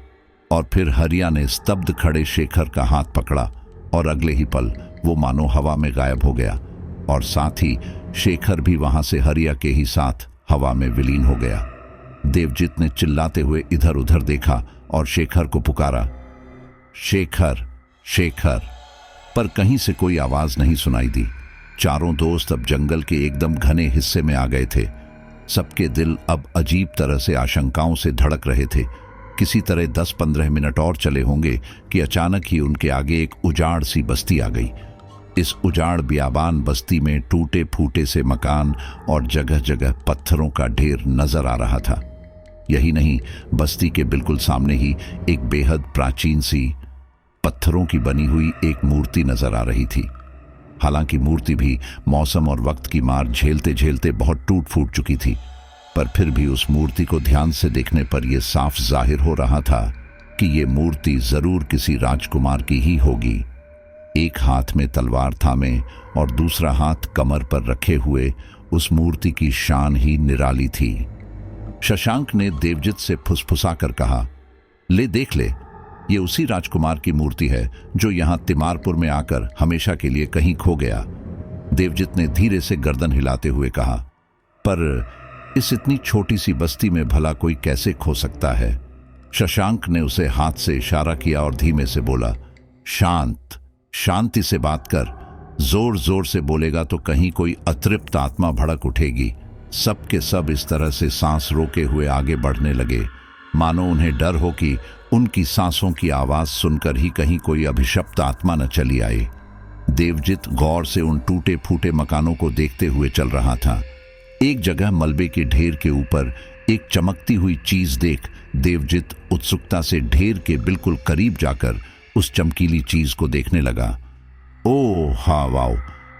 और फिर हरिया ने स्तब्ध खड़े शेखर का हाथ पकड़ा और अगले ही पल वो मानो हवा में गायब हो गया, और साथ ही शेखर भी वहां से हरिया के ही साथ हवा में विलीन हो गया। देवजित ने चिल्लाते हुए इधर उधर देखा और शेखर को पुकारा, शेखर शेखर, पर कहीं से कोई आवाज नहीं सुनाई दी। चारों दोस्त अब जंगल के एकदम घने हिस्से में आ गए थे। सबके दिल अब अजीब तरह से आशंकाओं से धड़क रहे थे। किसी तरह 10-15 मिनट और चले होंगे कि अचानक ही उनके आगे एक उजाड़ सी बस्ती आ गई। इस उजाड़ बियाबान बस्ती में टूटे फूटे से मकान और जगह जगह पत्थरों का ढेर नजर आ रहा था। यही नहीं, बस्ती के बिल्कुल सामने ही एक बेहद प्राचीन सी पत्थरों की बनी हुई एक मूर्ति नजर आ रही थी। हालांकि मूर्ति भी मौसम और वक्त की मार झेलते झेलते बहुत टूट फूट चुकी थी, पर फिर भी उस मूर्ति को ध्यान से देखने पर यह साफ जाहिर हो रहा था कि यह मूर्ति जरूर किसी राजकुमार की ही होगी। एक हाथ में तलवार थामे और दूसरा हाथ कमर पर रखे हुए उस मूर्ति की शान ही निराली थी। शशांक ने देवजित से फुसफुसाकर कहा, ले देख ले, ये उसी राजकुमार की मूर्ति है जो यहां तिमारपुर में आकर हमेशा के लिए कहीं खो गया। देवजित ने धीरे से गर्दन हिलाते हुए कहा, पर इस इतनी छोटी सी बस्ती में भला कोई कैसे खो सकता है? शशांक ने उसे हाथ से इशारा किया और धीमे से बोला, शांत, शांति से बात कर। जोर जोर से बोलेगा तो कहीं कोई अतृप्त आत्मा भड़क उठेगी। सब के सब इस तरह से सांस रोके हुए आगे बढ़ने लगे, मानो उन्हें डर हो कि उनकी सांसों की आवाज सुनकर ही कहीं कोई अभिशप्त आत्मा न चली आए। देवजित गौर से उन टूटे फूटे मकानों को देखते हुए चल रहा था। एक जगह मलबे के ढेर के ऊपर एक चमकती हुई चीज देख देवजित उत्सुकता से ढेर के बिल्कुल करीब जाकर उस चमकीली चीज को देखने लगा। ओह हाँ, वाओ,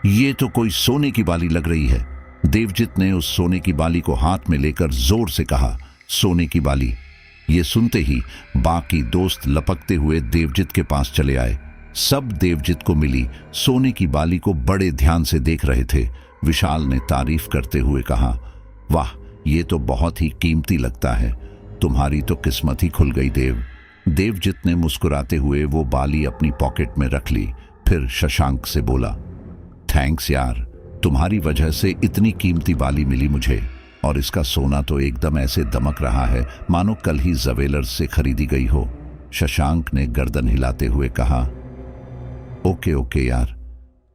ये तो कोई सोने की बाली लग रही है। देवजित ने उस सोने की बाली को हाथ में लेकर जोर से कहा, सोने की बाली। ये सुनते ही बाकी दोस्त लपकते हुए देवजित के पास चले आए। सब देवजित को मिली सोने की बाली को बड़े ध्यान से देख रहे थे। विशाल ने तारीफ करते हुए कहा, वाह, ये तो बहुत ही कीमती लगता है। तुम्हारी तो किस्मत ही खुल गई देव। देवजित ने मुस्कुराते हुए वो बाली अपनी पॉकेट में रख ली। फिर शशांक से बोला, थैंक्स यार, तुम्हारी वजह से इतनी कीमती बाली मिली मुझे, और इसका सोना तो एकदम ऐसे दमक रहा है मानो कल ही ज्वेलर्स से खरीदी गई हो। शशांक ने गर्दन हिलाते हुए कहा, ओके ओके यार,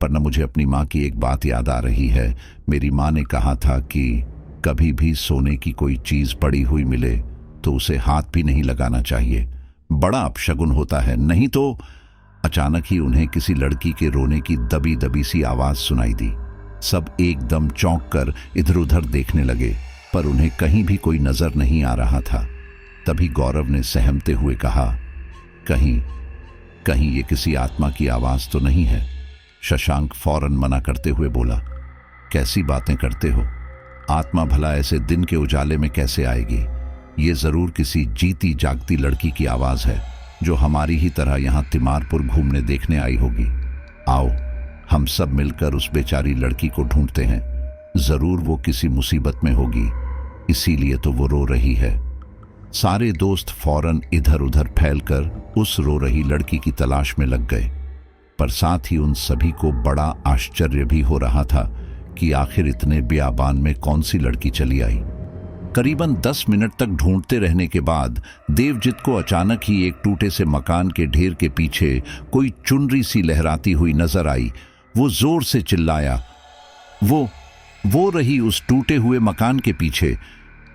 पर न मुझे अपनी माँ की एक बात याद आ रही है। मेरी माँ ने कहा था कि कभी भी सोने की कोई चीज पड़ी हुई मिले तो उसे हाथ भी नहीं लगाना चाहिए, बड़ा अपशगुन होता है। नहीं तो अचानक ही उन्हें किसी लड़की के रोने की दबी दबी सी आवाज सुनाई दी। सब एकदम चौंक कर इधर उधर देखने लगे, पर उन्हें कहीं भी कोई नजर नहीं आ रहा था। तभी गौरव ने सहमते हुए कहा, कहीं कहीं ये किसी आत्मा की आवाज तो नहीं है? शशांक फौरन मना करते हुए बोला, कैसी बातें करते हो? आत्मा भला ऐसे दिन के उजाले में कैसे आएगी? ये जरूर किसी जीती जागती लड़की की आवाज है जो हमारी ही तरह यहां तिमारपुर घूमने देखने आई होगी। आओ हम सब मिलकर उस बेचारी लड़की को ढूंढते हैं। जरूर वो किसी मुसीबत में होगी, इसीलिए तो वो रो रही है। सारे दोस्त फौरन इधर उधर फैलकर उस रो रही लड़की की तलाश में लग गए, पर साथ ही उन सभी को बड़ा आश्चर्य भी हो रहा था कि आखिर इतने बियाबान में कौन सी लड़की चली आई। करीबन 10 मिनट तक ढूंढते रहने के बाद देवजित को अचानक ही एक टूटे से मकान के ढेर के पीछे कोई चुनरी सी लहराती हुई नजर आई। वो जोर से चिल्लाया, वो रही उस टूटे हुए मकान के पीछे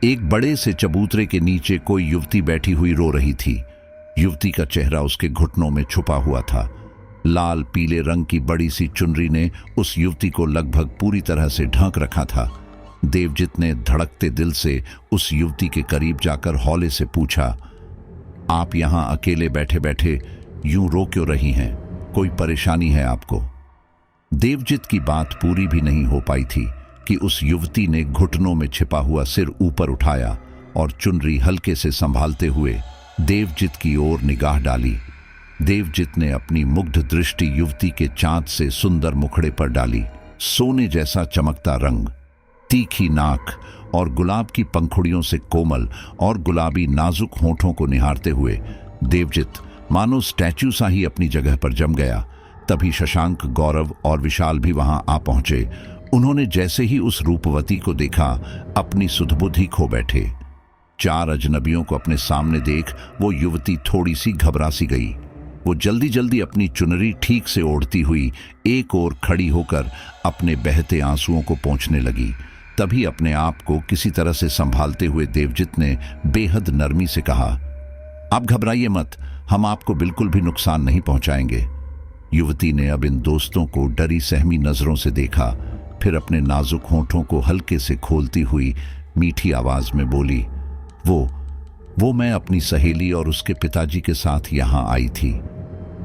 एक बड़े से चबूतरे के नीचे कोई युवती बैठी हुई रो रही थी। युवती का चेहरा उसके घुटनों में छुपा हुआ था। लाल पीले रंग की बड़ी सी चुनरी ने उस युवती को लगभग पूरी तरह से ढक रखा था। देवजित ने धड़कते दिल से उस युवती के करीब जाकर हौले से पूछा, आप यहां अकेले बैठे बैठे यूं रो क्यों रही हैं? कोई परेशानी है आपको? देवजित की बात पूरी भी नहीं हो पाई थी कि उस युवती ने घुटनों में छिपा हुआ सिर ऊपर उठाया और चुनरी हल्के से संभालते हुए देवजित की ओर निगाह डाली। देवजित ने अपनी मुग्ध दृष्टि युवती के चाँद से सुंदर मुखड़े पर डाली। सोने जैसा चमकता रंग, तीखी नाक और गुलाब की पंखुड़ियों से कोमल और गुलाबी नाजुक होठों को निहारते हुए देवजित मानो स्टैच्यू सा ही अपनी जगह पर जम गया। तभी शशांक, गौरव और विशाल भी वहां आ पहुंचे। उन्होंने जैसे ही उस रूपवती को देखा, अपनी सुधबुद्धि खो बैठे। चार अजनबियों को अपने सामने देख वो युवती थोड़ी सी घबरा सी गई। वो जल्दी जल्दी अपनी चुनरी ठीक से ओढ़ती हुई एक ओर खड़ी होकर अपने बहते आंसुओं को पोंछने लगी। तभी अपने आप को किसी तरह से संभालते हुए देवजित ने बेहद नरमी से कहा, आप घबराइए मत, हम आपको बिल्कुल भी नुकसान नहीं पहुंचाएंगे। युवती ने अब इन दोस्तों को डरी सहमी नजरों से देखा, फिर अपने नाजुक होठों को हल्के से खोलती हुई मीठी आवाज में बोली, वो मैं अपनी सहेली और उसके पिताजी के साथ यहां आई थी।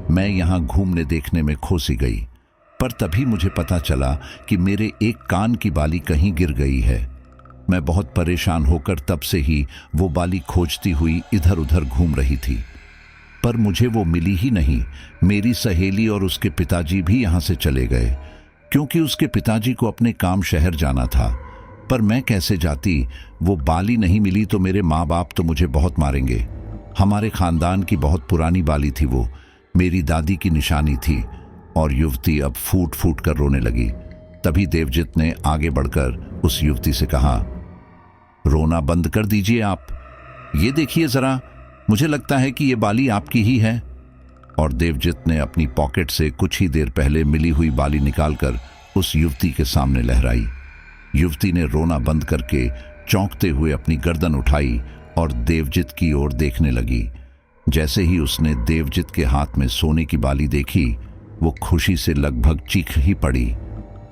मैं यहां घूमने देखने में खो सी गई, पर तभी मुझे पता चला कि मेरे एक कान की बाली कहीं गिर गई है। मैं बहुत परेशान होकर तब से ही वो बाली खोजती हुई इधर उधर घूम रही थी, पर मुझे वो मिली ही नहीं। मेरी सहेली और उसके पिताजी भी यहां से चले गए, क्योंकि उसके पिताजी को अपने काम शहर जाना था। पर मैं कैसे जाती? वो बाली नहीं मिली तो मेरे माँ बाप तो मुझे बहुत मारेंगे। हमारे खानदान की बहुत पुरानी बाली थी वो, मेरी दादी की निशानी थी। और युवती अब फूट फूट कर रोने लगी। तभी देवजित ने आगे बढ़कर उस युवती से कहा, रोना बंद कर दीजिए आप। ये देखिए जरा, मुझे लगता है कि ये बाली आपकी ही है। और देवजित ने अपनी पॉकेट से कुछ ही देर पहले मिली हुई बाली निकालकर उस युवती के सामने लहराई। युवती ने रोना बंद करके चौंकते हुए अपनी गर्दन उठाई और देवजित की ओर देखने लगी। जैसे ही उसने देवजित के हाथ में सोने की बाली देखी, वो खुशी से लगभग चीख ही पड़ी।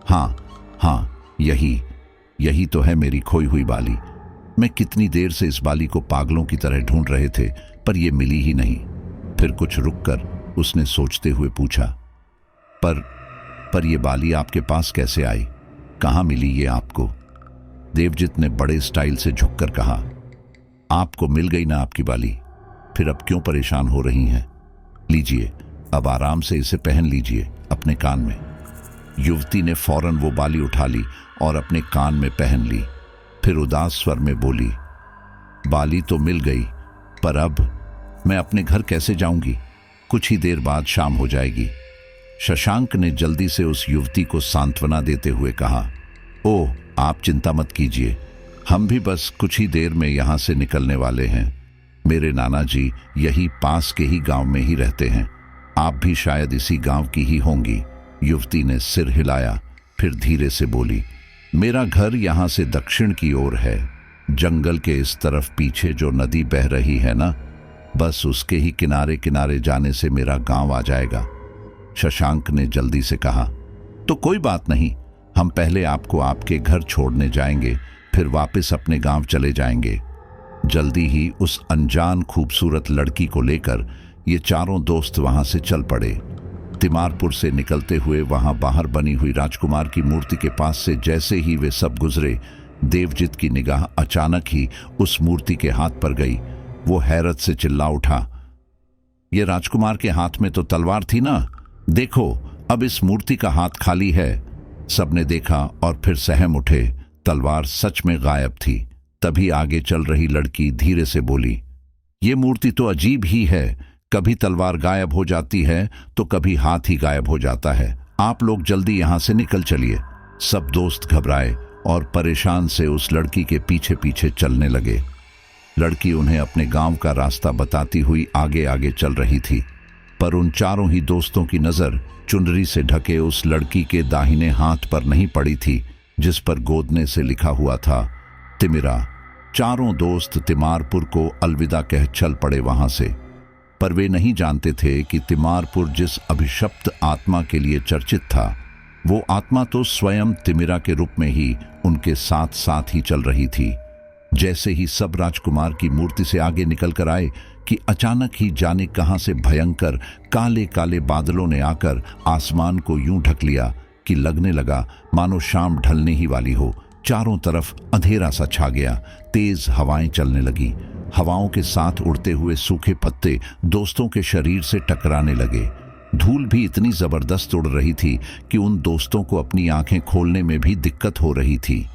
हाँ, यही तो है मेरी खोई हुई बाली। मैं कितनी देर से इस बाली को पागलों की तरह ढूंढ रहे थे, पर यह मिली ही नहीं। फिर कुछ रुककर उसने सोचते हुए पूछा, पर यह बाली आपके पास कैसे आई? कहाँ मिली ये आपको? देवजित ने बड़े स्टाइल से झुककर कहा, आपको मिल गई ना आपकी बाली, फिर अब क्यों परेशान हो रही हैं? लीजिए, अब आराम से इसे पहन लीजिए अपने कान में। युवती ने फौरन वो बाली उठा ली और अपने कान में पहन ली। फिर उदास स्वर में बोली, बाली तो मिल गई, पर अब मैं अपने घर कैसे जाऊंगी? कुछ ही देर बाद शाम हो जाएगी। शशांक ने जल्दी से उस युवती को सांत्वना देते हुए कहा, ओह, आप चिंता मत कीजिए, हम भी बस कुछ ही देर में यहां से निकलने वाले हैं। मेरे नाना जी यही पास के ही गांव में ही रहते हैं। आप भी शायद इसी गांव की ही होंगी। युवती ने सिर हिलाया, फिर धीरे से बोली, मेरा घर यहां से दक्षिण की ओर है। जंगल के इस तरफ पीछे जो नदी बह रही है ना, बस उसके ही किनारे किनारे जाने से मेरा गांव आ जाएगा। शशांक ने जल्दी से कहा, तो कोई बात नहीं, हम पहले आपको आपके घर छोड़ने जाएंगे, फिर वापस अपने गांव चले जाएंगे। जल्दी ही उस अनजान खूबसूरत लड़की को लेकर ये चारों दोस्त वहां से चल पड़े। तिमारपुर से निकलते हुए वहां बाहर बनी हुई राजकुमार की मूर्ति के पास से जैसे ही वे सब गुजरे, देवजित की निगाह अचानक ही उस मूर्ति के हाथ पर गई। वो हैरत से चिल्ला उठा, ये राजकुमार के हाथ में तो तलवार थी ना, देखो अब इस मूर्ति का हाथ खाली है। सबने देखा और फिर सहम उठे, तलवार सच में गायब थी। तभी आगे चल रही लड़की धीरे से बोली, ये मूर्ति तो अजीब ही है, कभी तलवार गायब हो जाती है तो कभी हाथ ही गायब हो जाता है। आप लोग जल्दी यहां से निकल चलिए। सब दोस्त घबराए और परेशान से उस लड़की के पीछे पीछे चलने लगे। लड़की उन्हें अपने गांव का रास्ता बताती हुई आगे आगे चल रही थी, पर उन चारों ही दोस्तों की नजर चुनरी से ढके उस लड़की के दाहिने हाथ पर नहीं पड़ी थी, जिस पर गोदने से लिखा हुआ था तिमिरा। चारों दोस्त तिमारपुर को अलविदा कह चल पड़े वहां से। पर वे नहीं जानते थे कि तिमारपुर जिस अभिशप्त आत्मा के लिए चर्चित था, वो आत्मा तो स्वयं तिमिरा के रूप में ही उनके साथ साथ ही चल रही थी। जैसे ही सब राजकुमार की मूर्ति से आगे निकल कर आए कि अचानक ही जाने कहां से भयंकर काले काले बादलों ने आकर आसमान को यूं ढक लिया कि लगने लगा मानो शाम ढलने ही वाली हो। चारों तरफ अंधेरा सा छा गया, तेज हवाएं चलने लगी। हवाओं के साथ उड़ते हुए सूखे पत्ते दोस्तों के शरीर से टकराने लगे। धूल भी इतनी जबरदस्त उड़ रही थी कि उन दोस्तों को अपनी आंखें खोलने में भी दिक्कत हो रही थी।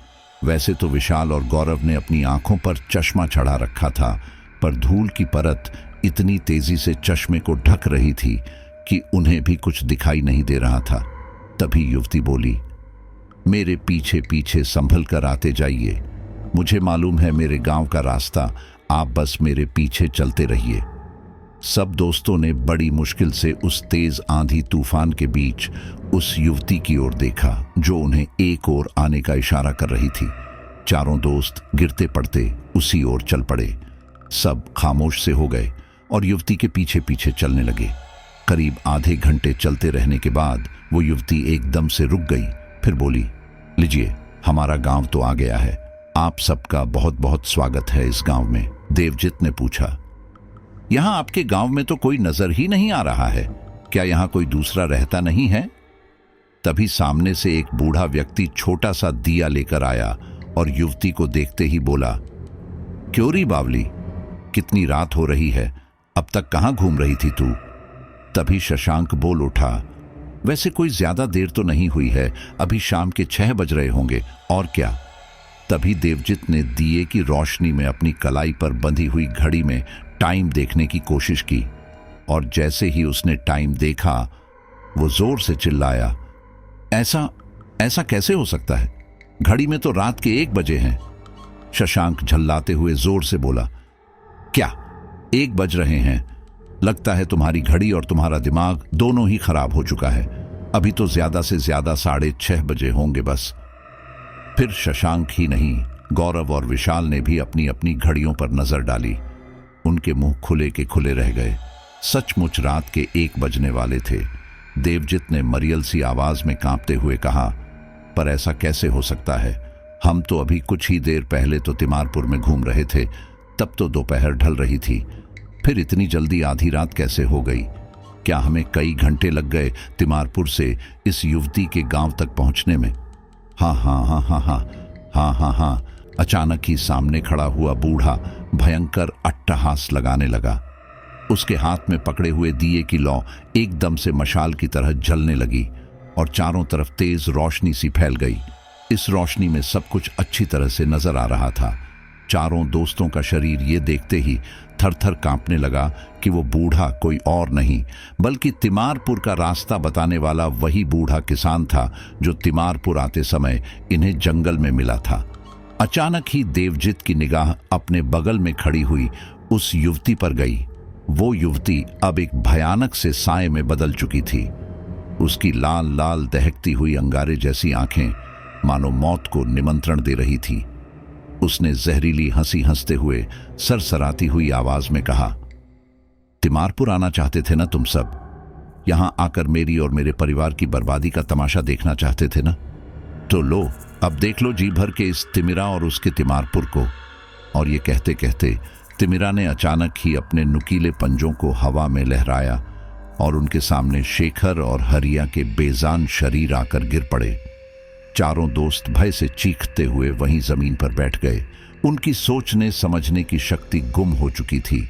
वैसे तो विशाल और गौरव ने अपनी आंखों पर चश्मा चढ़ा रखा था, पर धूल की परत इतनी तेजी से चश्मे को ढक रही थी कि उन्हें भी कुछ दिखाई नहीं दे रहा था। तभी युवती बोली, मेरे पीछे पीछे संभल कर आते जाइए। मुझे मालूम है मेरे गांव का रास्ता, आप बस मेरे पीछे चलते रहिए। सब दोस्तों ने बड़ी मुश्किल से उस तेज आंधी तूफान के बीच उस युवती की ओर देखा जो उन्हें एक ओर आने का इशारा कर रही थी। चारों दोस्त गिरते पड़ते उसी ओर चल पड़े। सब खामोश से हो गए और युवती के पीछे पीछे चलने लगे। करीब आधे घंटे चलते रहने के बाद वो युवती एकदम से रुक गई, फिर बोली, लीजिए, हमारा गांव तो आ गया है। आप सबका बहुत बहुत स्वागत है इस गांव में। देवजित ने पूछा, यहां आपके गांव में तो कोई नजर ही नहीं आ रहा है, क्या यहां कोई दूसरा रहता नहीं है? तभी सामने से एक बूढ़ा व्यक्ति छोटा सा दिया लेकर आया और युवती को देखते ही बोला, क्यों री बावली, कितनी रात हो रही है, अब तक कहां घूम रही थी तू? तभी शशांक बोल उठा, वैसे कोई ज्यादा देर तो नहीं हुई है, अभी शाम के 6 बज रहे होंगे, और क्या? तभी देवजित ने दिए की रोशनी में अपनी कलाई पर बंधी हुई घड़ी में टाइम देखने की कोशिश की, और जैसे ही उसने टाइम देखा वो जोर से चिल्लाया, ऐसा कैसे हो सकता है? घड़ी में तो रात के 1 बजे हैं। शशांक झल्लाते हुए जोर से बोला, क्या 1 बज रहे हैं? लगता है तुम्हारी घड़ी और तुम्हारा दिमाग दोनों ही खराब हो चुका है। अभी तो ज्यादा से ज्यादा 6:30 बजे होंगे बस। फिर शशांक ही नहीं, गौरव और विशाल ने भी अपनी अपनी घड़ियों पर नजर डाली। उनके मुंह खुले के खुले रह गए। सचमुच रात के 1 बजने वाले थे। देवजित ने मरियल सी आवाज में कांपते हुए कहा, पर ऐसा कैसे हो सकता है? हम तो अभी कुछ ही देर पहले तो तिमारपुर में घूम रहे थे, तब तो दोपहर ढल रही थी, फिर इतनी जल्दी आधी रात कैसे हो गई? क्या हमें कई घंटे लग गए तिमारपुर से इस युवती के गांव तक पहुंचने में? हाँ हाँ हाँ हाँ हाँ हाँ हाँ हाँ। अचानक ही सामने खड़ा हुआ बूढ़ा भयंकर अट्टहास लगाने लगा। उसके हाथ में पकड़े हुए दिए की लौ एकदम से मशाल की तरह जलने लगी और चारों तरफ तेज रोशनी सी फैल गई। इस रोशनी में सब कुछ अच्छी तरह से नजर आ रहा था। चारों दोस्तों का शरीर ये देखते ही थर-थर कांपने लगा कि वो बूढ़ा कोई और नहीं बल्कि तिमारपुर का रास्ता बताने वाला वही बूढ़ा किसान था जो तिमारपुर आते समय इन्हें जंगल में मिला था। अचानक ही देवजित की निगाह अपने बगल में खड़ी हुई उस युवती पर गई। वो युवती अब एक भयानक से साए में बदल चुकी थी। उसकी लाल लाल दहकती हुई अंगारे जैसी आंखें मानो मौत को निमंत्रण दे रही थी। उसने जहरीली हंसी हंसते हुए सरसराती हुई आवाज में कहा, तिमारपुर आना चाहते थे ना तुम सब? यहां आकर मेरी और मेरे परिवार की बर्बादी का तमाशा देखना चाहते थे ना? तो लो, अब देख लो जी भर के इस तिमिरा और उसके तिमारपुर को। और ये कहते कहते तिमिरा ने अचानक ही अपने नुकीले पंजों को हवा में लहराया और उनके सामने शेखर और हरिया के बेजान शरीर आकर गिर पड़े। चारों दोस्त भय से चीखते हुए वहीं जमीन पर बैठ गए। उनकी सोचने समझने की शक्ति गुम हो चुकी थी।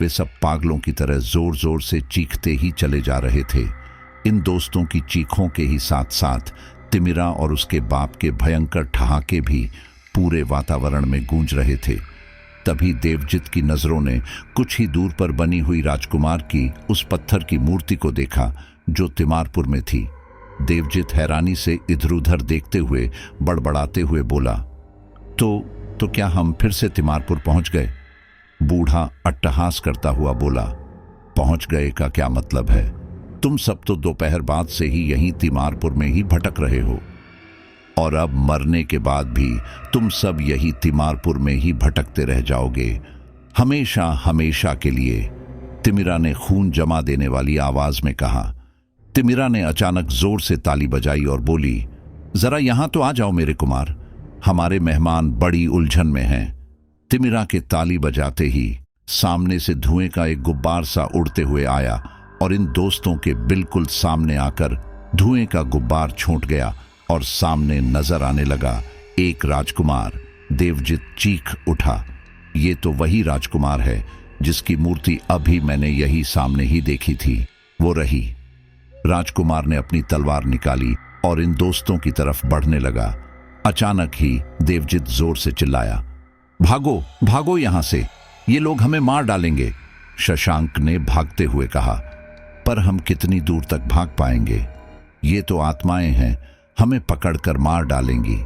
वे सब पागलों की तरह जोर जोर से चीखते ही चले जा रहे थे। इन दोस्तों की चीखों के ही साथ साथ तिमिरा और उसके बाप के भयंकर ठहाके भी पूरे वातावरण में गूंज रहे थे। तभी देवजित की नजरों ने कुछ ही दूर पर बनी हुई राजकुमार की उस पत्थर की मूर्ति को देखा जो तिमारपुर में थी। देवजित हैरानी से इधर उधर देखते हुए बड़बड़ाते हुए बोला, तो क्या हम फिर से तिमारपुर पहुंच गए? बूढ़ा अट्टहास करता हुआ बोला, पहुंच गए का क्या मतलब है? तुम सब तो दोपहर बाद से ही यहीं तिमारपुर में ही भटक रहे हो और अब मरने के बाद भी तुम सब यही तिमारपुर में ही भटकते रह जाओगे, हमेशा हमेशा के लिए। तिमिरा ने खून जमा देने वाली आवाज में कहा। तिमिरा ने अचानक जोर से ताली बजाई और बोली, जरा यहां तो आ जाओ मेरे कुमार, हमारे मेहमान बड़ी उलझन में हैं। तिमिरा के ताली बजाते ही सामने से धुएं का एक गुब्बार सा उड़ते हुए आया और इन दोस्तों के बिल्कुल सामने आकर धुएं का गुब्बार छोड़ गया और सामने नजर आने लगा एक राजकुमार। देवजित चीख उठा, ये तो वही राजकुमार है जिसकी मूर्ति अभी मैंने यही सामने ही देखी थी, वो रही। राजकुमार ने अपनी तलवार निकाली और इन दोस्तों की तरफ बढ़ने लगा। अचानक ही देवजित जोर से चिल्लाया, भागो भागो यहां से, ये लोग हमें मार डालेंगे। शशांक ने भागते हुए कहा, पर हम कितनी दूर तक भाग पाएंगे, ये तो आत्माएं हैं, हमें पकड़कर मार डालेंगी।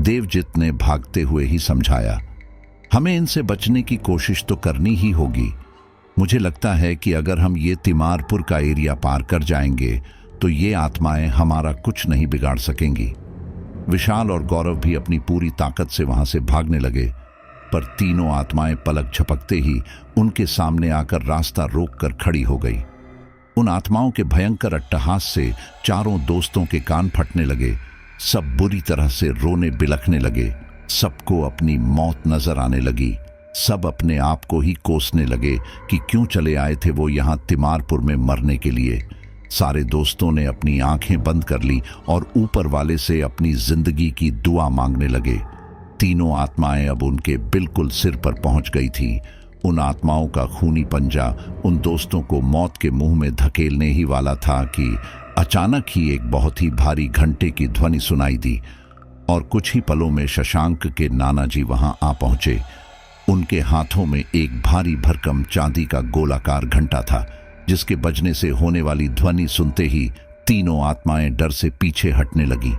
देवजित ने भागते हुए ही समझाया, हमें इनसे बचने की कोशिश तो करनी ही होगी। मुझे लगता है कि अगर हम ये तिमारपुर का एरिया पार कर जाएंगे तो ये आत्माएं हमारा कुछ नहीं बिगाड़ सकेंगी। विशाल और गौरव भी अपनी पूरी ताकत से वहां से भागने लगे, पर तीनों आत्माएं पलक झपकते ही उनके सामने आकर रास्ता रोककर खड़ी हो गई। उन आत्माओं के भयंकर अट्टहास से चारों दोस्तों के कान फटने लगे। सब बुरी तरह से रोने बिलखने लगे। सबको अपनी मौत नजर आने लगी। सब अपने आप को ही कोसने लगे कि क्यों चले आए थे वो यहाँ तिमारपुर में मरने के लिए। सारे दोस्तों ने अपनी आंखें बंद कर ली और ऊपर वाले से अपनी जिंदगी की दुआ मांगने लगे। तीनों आत्माएं अब उनके बिल्कुल सिर पर पहुंच गई थी। उन आत्माओं का खूनी पंजा उन दोस्तों को मौत के मुंह में धकेलने ही वाला था कि अचानक ही एक बहुत ही भारी घंटे की ध्वनि सुनाई दी और कुछ ही पलों में शशांक के नाना जी वहां आ पहुंचे। उनके हाथों में एक भारी भरकम चांदी का गोलाकार घंटा था, जिसके बजने से होने वाली ध्वनि सुनते ही तीनों आत्माएं डर से पीछे हटने लगी।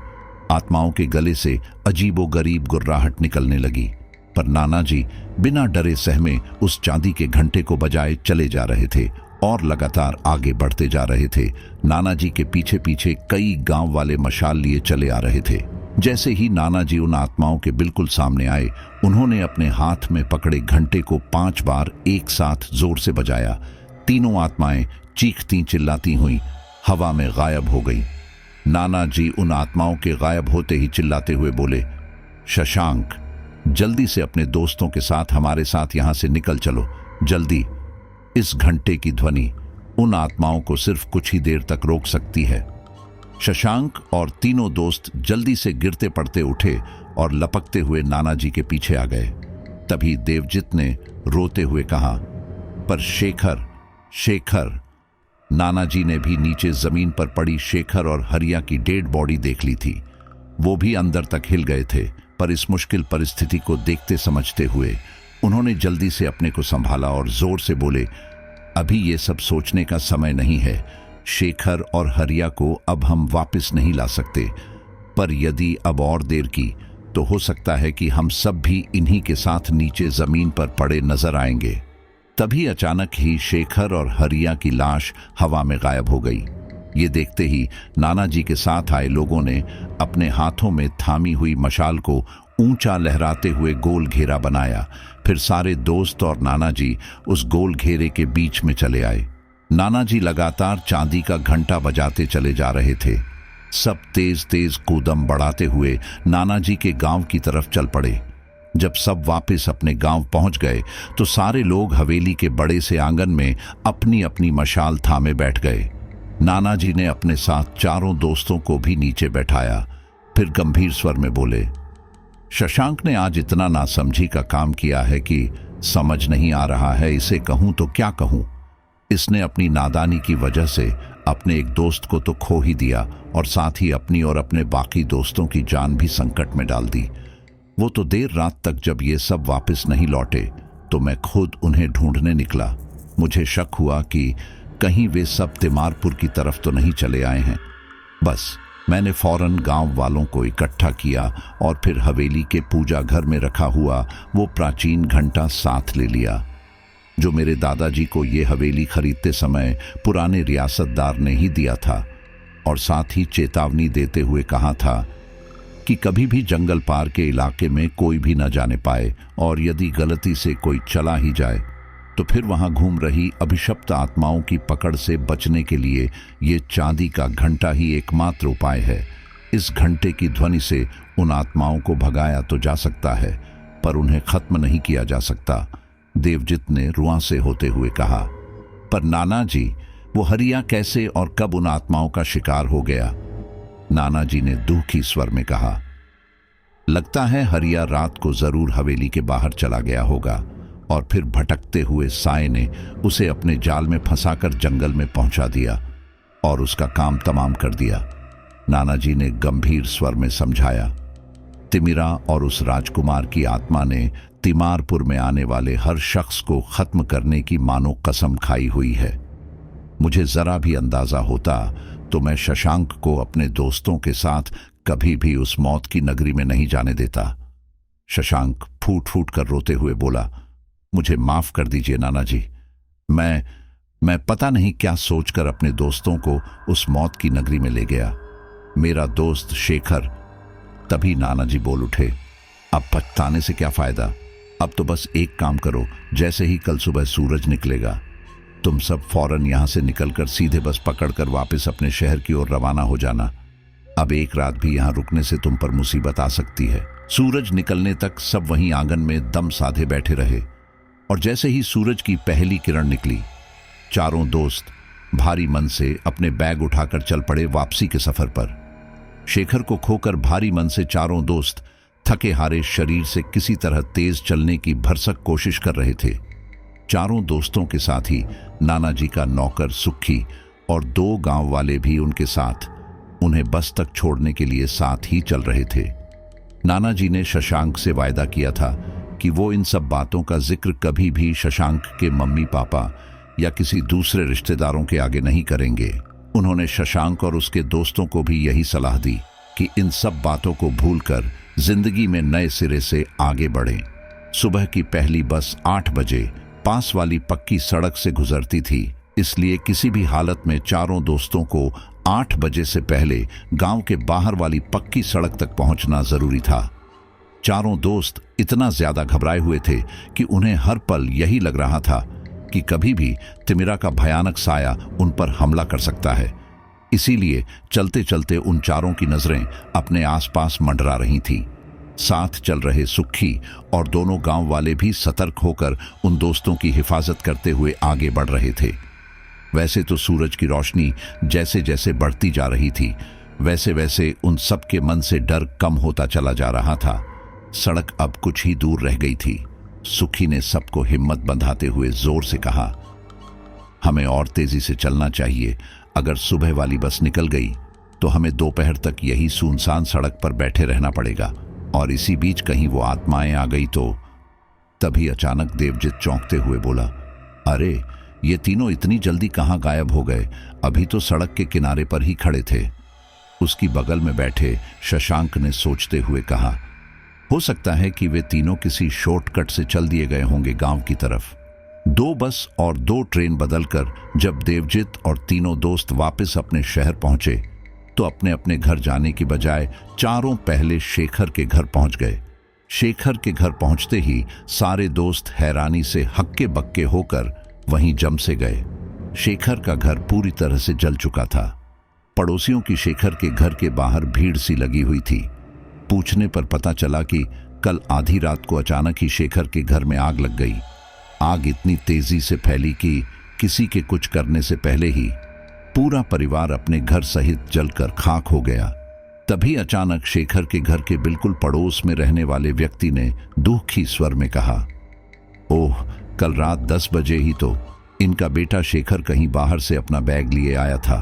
आत्माओं के गले से अजीबोगरीब गुर्राहट निकलने लगी, पर नाना जी बिना डरे सहमे उस चांदी के घंटे को बजाए चले जा रहे थे और लगातार आगे बढ़ते जा रहे थे। नाना जी के पीछे पीछे कई गांव वाले मशाल लिए चले आ रहे थे। जैसे ही नाना जी उन आत्माओं के बिल्कुल सामने आए, उन्होंने अपने हाथ में पकड़े घंटे को 5 बार एक साथ जोर से बजाया। तीनों आत्माएं चीखती चिल्लाती हुई हवा में गायब हो गई। नाना जी उन आत्माओं के गायब होते ही चिल्लाते हुए बोले, शशांक, जल्दी से अपने दोस्तों के साथ हमारे साथ यहां से निकल चलो, जल्दी। इस घंटे की ध्वनि उन आत्माओं को सिर्फ कुछ ही देर तक रोक सकती है। शशांक और तीनों दोस्त जल्दी से गिरते पड़ते उठे और लपकते हुए नाना जी के पीछे आ गए। तभी देवजित ने रोते हुए कहा, पर शेखर, शेखर। नाना जी ने भी नीचे जमीन पर पड़ी शेखर और हरिया की डेड बॉडी देख ली थी। वो भी अंदर तक हिल गए थे, पर इस मुश्किल परिस्थिति को देखते समझते हुए उन्होंने जल्दी से अपने को संभाला और जोर से बोले, अभी ये सब सोचने का समय नहीं है। शेखर और हरिया को अब हम वापस नहीं ला सकते, पर यदि अब और देर की तो हो सकता है कि हम सब भी इन्हीं के साथ नीचे जमीन पर पड़े नजर आएंगे। तभी अचानक ही शेखर और हरिया की लाश हवा में गायब हो गई। ये देखते ही नाना जी के साथ आए लोगों ने अपने हाथों में थामी हुई मशाल को ऊंचा लहराते हुए गोल घेरा बनाया। फिर सारे दोस्त और नाना जी उस गोल घेरे के बीच में चले आए। नाना जी लगातार चांदी का घंटा बजाते चले जा रहे थे। सब तेज तेज कूदम बढ़ाते हुए नाना जी के गांव की तरफ चल पड़े। जब सब वापस अपने गांव पहुंच गए तो सारे लोग हवेली के बड़े से आंगन में अपनी अपनी मशाल थामे बैठ गए। नाना जी ने अपने साथ चारों दोस्तों को भी नीचे बैठाया। फिर गंभीर स्वर में बोले, शशांक ने आज इतना नासमझी का काम किया है कि समझ नहीं आ रहा है इसे कहूं तो क्या कहूं। इसने अपनी नादानी की वजह से अपने एक दोस्त को तो खो ही दिया और साथ ही अपनी और अपने बाकी दोस्तों की जान भी संकट में डाल दी। वो तो देर रात तक जब ये सब वापस नहीं लौटे तो मैं खुद उन्हें ढूंढने निकला। मुझे शक हुआ कि कहीं वे सब तिमारपुर की तरफ तो नहीं चले आए हैं। बस मैंने फौरन गांव वालों को इकट्ठा किया और फिर हवेली के पूजा घर में रखा हुआ वो प्राचीन घंटा साथ ले लिया, जो मेरे दादाजी को ये हवेली खरीदते समय पुराने रियासतदार ने ही दिया था, और साथ ही चेतावनी देते हुए कहा था कि कभी भी जंगल पार के इलाके में कोई भी न जाने पाए, और यदि गलती से कोई चला ही जाए तो फिर वहां घूम रही अभिशप्त आत्माओं की पकड़ से बचने के लिए ये चांदी का घंटा ही एकमात्र उपाय है। इस घंटे की ध्वनि से उन आत्माओं को भगाया तो जा सकता है, पर उन्हें खत्म नहीं किया जा सकता। देवजित ने रुआं से होते हुए कहा। पर नाना जी, वो हरिया कैसे और कब उन आत्माओं का शिकार हो गया? नाना जी ने दुखी स्वर में कहा। लगता है हरिया रात को जरूर हवेली के बाहर चला गया होगा और फिर भटकते हुए साए ने उसे अपने जाल में फंसाकर जंगल में पहुंचा दिया और उसका काम तमाम कर दिया। नाना जी ने गंभीर स्वर में समझाया। तिमिरा और उस राजकुमार की आत्मा ने तिमारपुर में आने वाले हर शख्स को खत्म करने की मानो कसम खाई हुई है। मुझे जरा भी अंदाजा होता तो मैं शशांक को अपने दोस्तों के साथ कभी भी उस मौत की नगरी में नहीं जाने देता। शशांक फूट फूट कर रोते हुए बोला, मुझे माफ कर दीजिए नाना जी। मैं पता नहीं क्या सोचकर अपने दोस्तों को उस मौत की नगरी में ले गया। मेरा दोस्त शेखर। तभी नाना जी बोल उठे, अब पछताने से क्या फायदा? अब तो बस एक काम करो, जैसे ही कल सुबह सूरज निकलेगा तुम सब फौरन यहां से निकलकर सीधे बस पकड़कर वापस अपने शहर की ओर रवाना हो जाना। अब एक रात भी यहां रुकने से तुम पर मुसीबत आ सकती है। सूरज निकलने तक सब वहीं आंगन में दम साधे बैठे रहे और जैसे ही सूरज की पहली किरण निकली, चारों दोस्त भारी मन से अपने बैग उठाकर चल पड़े वापसी के सफर पर। शेखर को खोकर भारी मन से चारों दोस्त थके हारे शरीर से किसी तरह तेज चलने की भरसक कोशिश कर रहे थे। चारों दोस्तों के साथ ही नाना जी का नौकर सुखी और 2 गांव वाले भी उनके साथ उन्हें बस तक छोड़ने के लिए साथ ही चल रहे थे। नाना जी ने शशांक से वायदा किया था कि वो इन सब बातों का जिक्र कभी भी शशांक के मम्मी पापा या किसी दूसरे रिश्तेदारों के आगे नहीं करेंगे। उन्होंने शशांक और उसके दोस्तों को भी यही सलाह दी कि इन सब बातों को भूलकर जिंदगी में नए सिरे से आगे बढ़ें। सुबह की पहली बस 8 बजे पास वाली पक्की सड़क से गुजरती थी, इसलिए किसी भी हालत में चारों दोस्तों को 8 बजे से पहले गांव के बाहर वाली पक्की सड़क तक पहुंचना जरूरी था। चारों दोस्त इतना ज्यादा घबराए हुए थे कि उन्हें हर पल यही लग रहा था कि कभी भी तिमिरा का भयानक साया उन पर हमला कर सकता है। इसीलिए चलते चलते उन चारों की नजरें अपने आसपास मंडरा रही थीं। साथ चल रहे सुखी और दोनों गांव वाले भी सतर्क होकर उन दोस्तों की हिफाजत करते हुए आगे बढ़ रहे थे। वैसे तो सूरज की रोशनी जैसे जैसे बढ़ती जा रही थी, वैसे वैसे उन सब के मन से डर कम होता चला जा रहा था। सड़क अब कुछ ही दूर रह गई थी। सुखी ने सबको हिम्मत बंधाते हुए जोर से कहा, हमें और तेजी से चलना चाहिए। अगर सुबह वाली बस निकल गई तो हमें दोपहर तक यही सुनसान सड़क पर बैठे रहना पड़ेगा, और इसी बीच कहीं वो आत्माएं आ गई तो। तभी अचानक देवजित चौंकते हुए बोला, अरे ये तीनों इतनी जल्दी कहां गायब हो गए? अभी तो सड़क के किनारे पर ही खड़े थे। उसकी बगल में बैठे शशांक ने सोचते हुए कहा, हो सकता है कि वे तीनों किसी शॉर्टकट से चल दिए गए होंगे गांव की तरफ। 2 बस और 2 ट्रेन बदलकर जब देवजित और तीनों दोस्त वापस अपने शहर पहुंचे तो अपने अपने घर जाने की बजाय चारों पहले शेखर के घर पहुंच गए। शेखर के घर पहुंचते ही सारे दोस्त हैरानी से हक्के बक्के होकर वहीं जम से गए। शेखर का घर पूरी तरह से जल चुका था। पड़ोसियों की शेखर के घर के बाहर भीड़ सी लगी हुई थी। पूछने पर पता चला कि कल आधी रात को अचानक ही शेखर के घर में आग लग गई। आग इतनी तेजी से फैली कि किसी के कुछ करने से पहले ही पूरा परिवार अपने घर सहित जलकर खाक हो गया। तभी अचानक शेखर के घर के बिल्कुल पड़ोस में रहने वाले व्यक्ति ने दुखी स्वर में कहा, ओह, कल रात 10 बजे ही तो इनका बेटा शेखर कहीं बाहर से अपना बैग लिए आया था।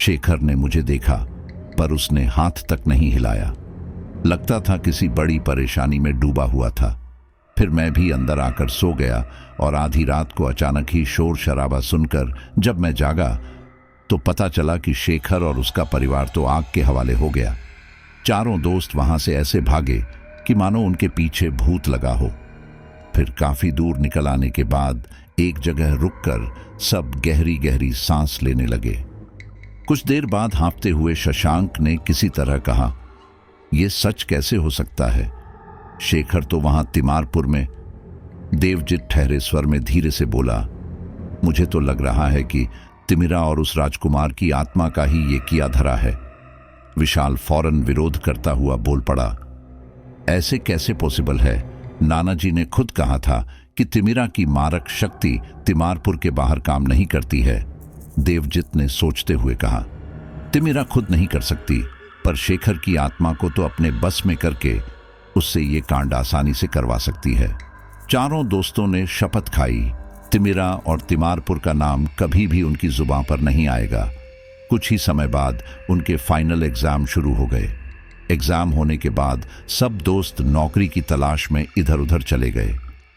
शेखर ने मुझे देखा पर उसने हाथ तक नहीं हिलाया। लगता था किसी बड़ी परेशानी में डूबा हुआ था। फिर मैं भी अंदर आकर सो गया और आधी रात को अचानक ही शोर शराबा सुनकर जब मैं जागा तो पता चला कि शेखर और उसका परिवार तो आग के हवाले हो गया। चारों दोस्त वहां से ऐसे भागे कि मानो उनके पीछे भूत लगा हो। फिर काफी दूर निकल आने के बाद एक जगह रुककर सब गहरी गहरी सांस लेने लगे। कुछ देर बाद हाँफते हुए शशांक ने किसी तरह कहा, यह सच कैसे हो सकता है? शेखर तो वहां तिमारपुर में। देवजित ठहरे स्वर में धीरे से बोला, मुझे तो लग रहा है कि तिमिरा और उस राजकुमार की आत्मा का ही ये किया धरा है। विशाल फौरन विरोध करता हुआ बोल पड़ा, ऐसे कैसे पॉसिबल है? नाना जी ने खुद कहा था कि तिमिरा की मारक शक्ति तिमारपुर के बाहर काम नहीं करती है। देवजित ने सोचते हुए कहा, तिमिरा खुद नहीं कर सकती, पर शेखर की आत्मा को तो अपने बस में करके उससे ये कांड आसानी से करवा सकती है। चारों दोस्तों ने शपथ खाई, तिमिरा और तिमारपुर का नाम कभी भी उनकी जुबान पर नहीं आएगा। कुछ ही समय बाद उनके फाइनल एग्जाम शुरू हो गए। एग्जाम होने के बाद सब दोस्त नौकरी की तलाश में इधर उधर चले गए।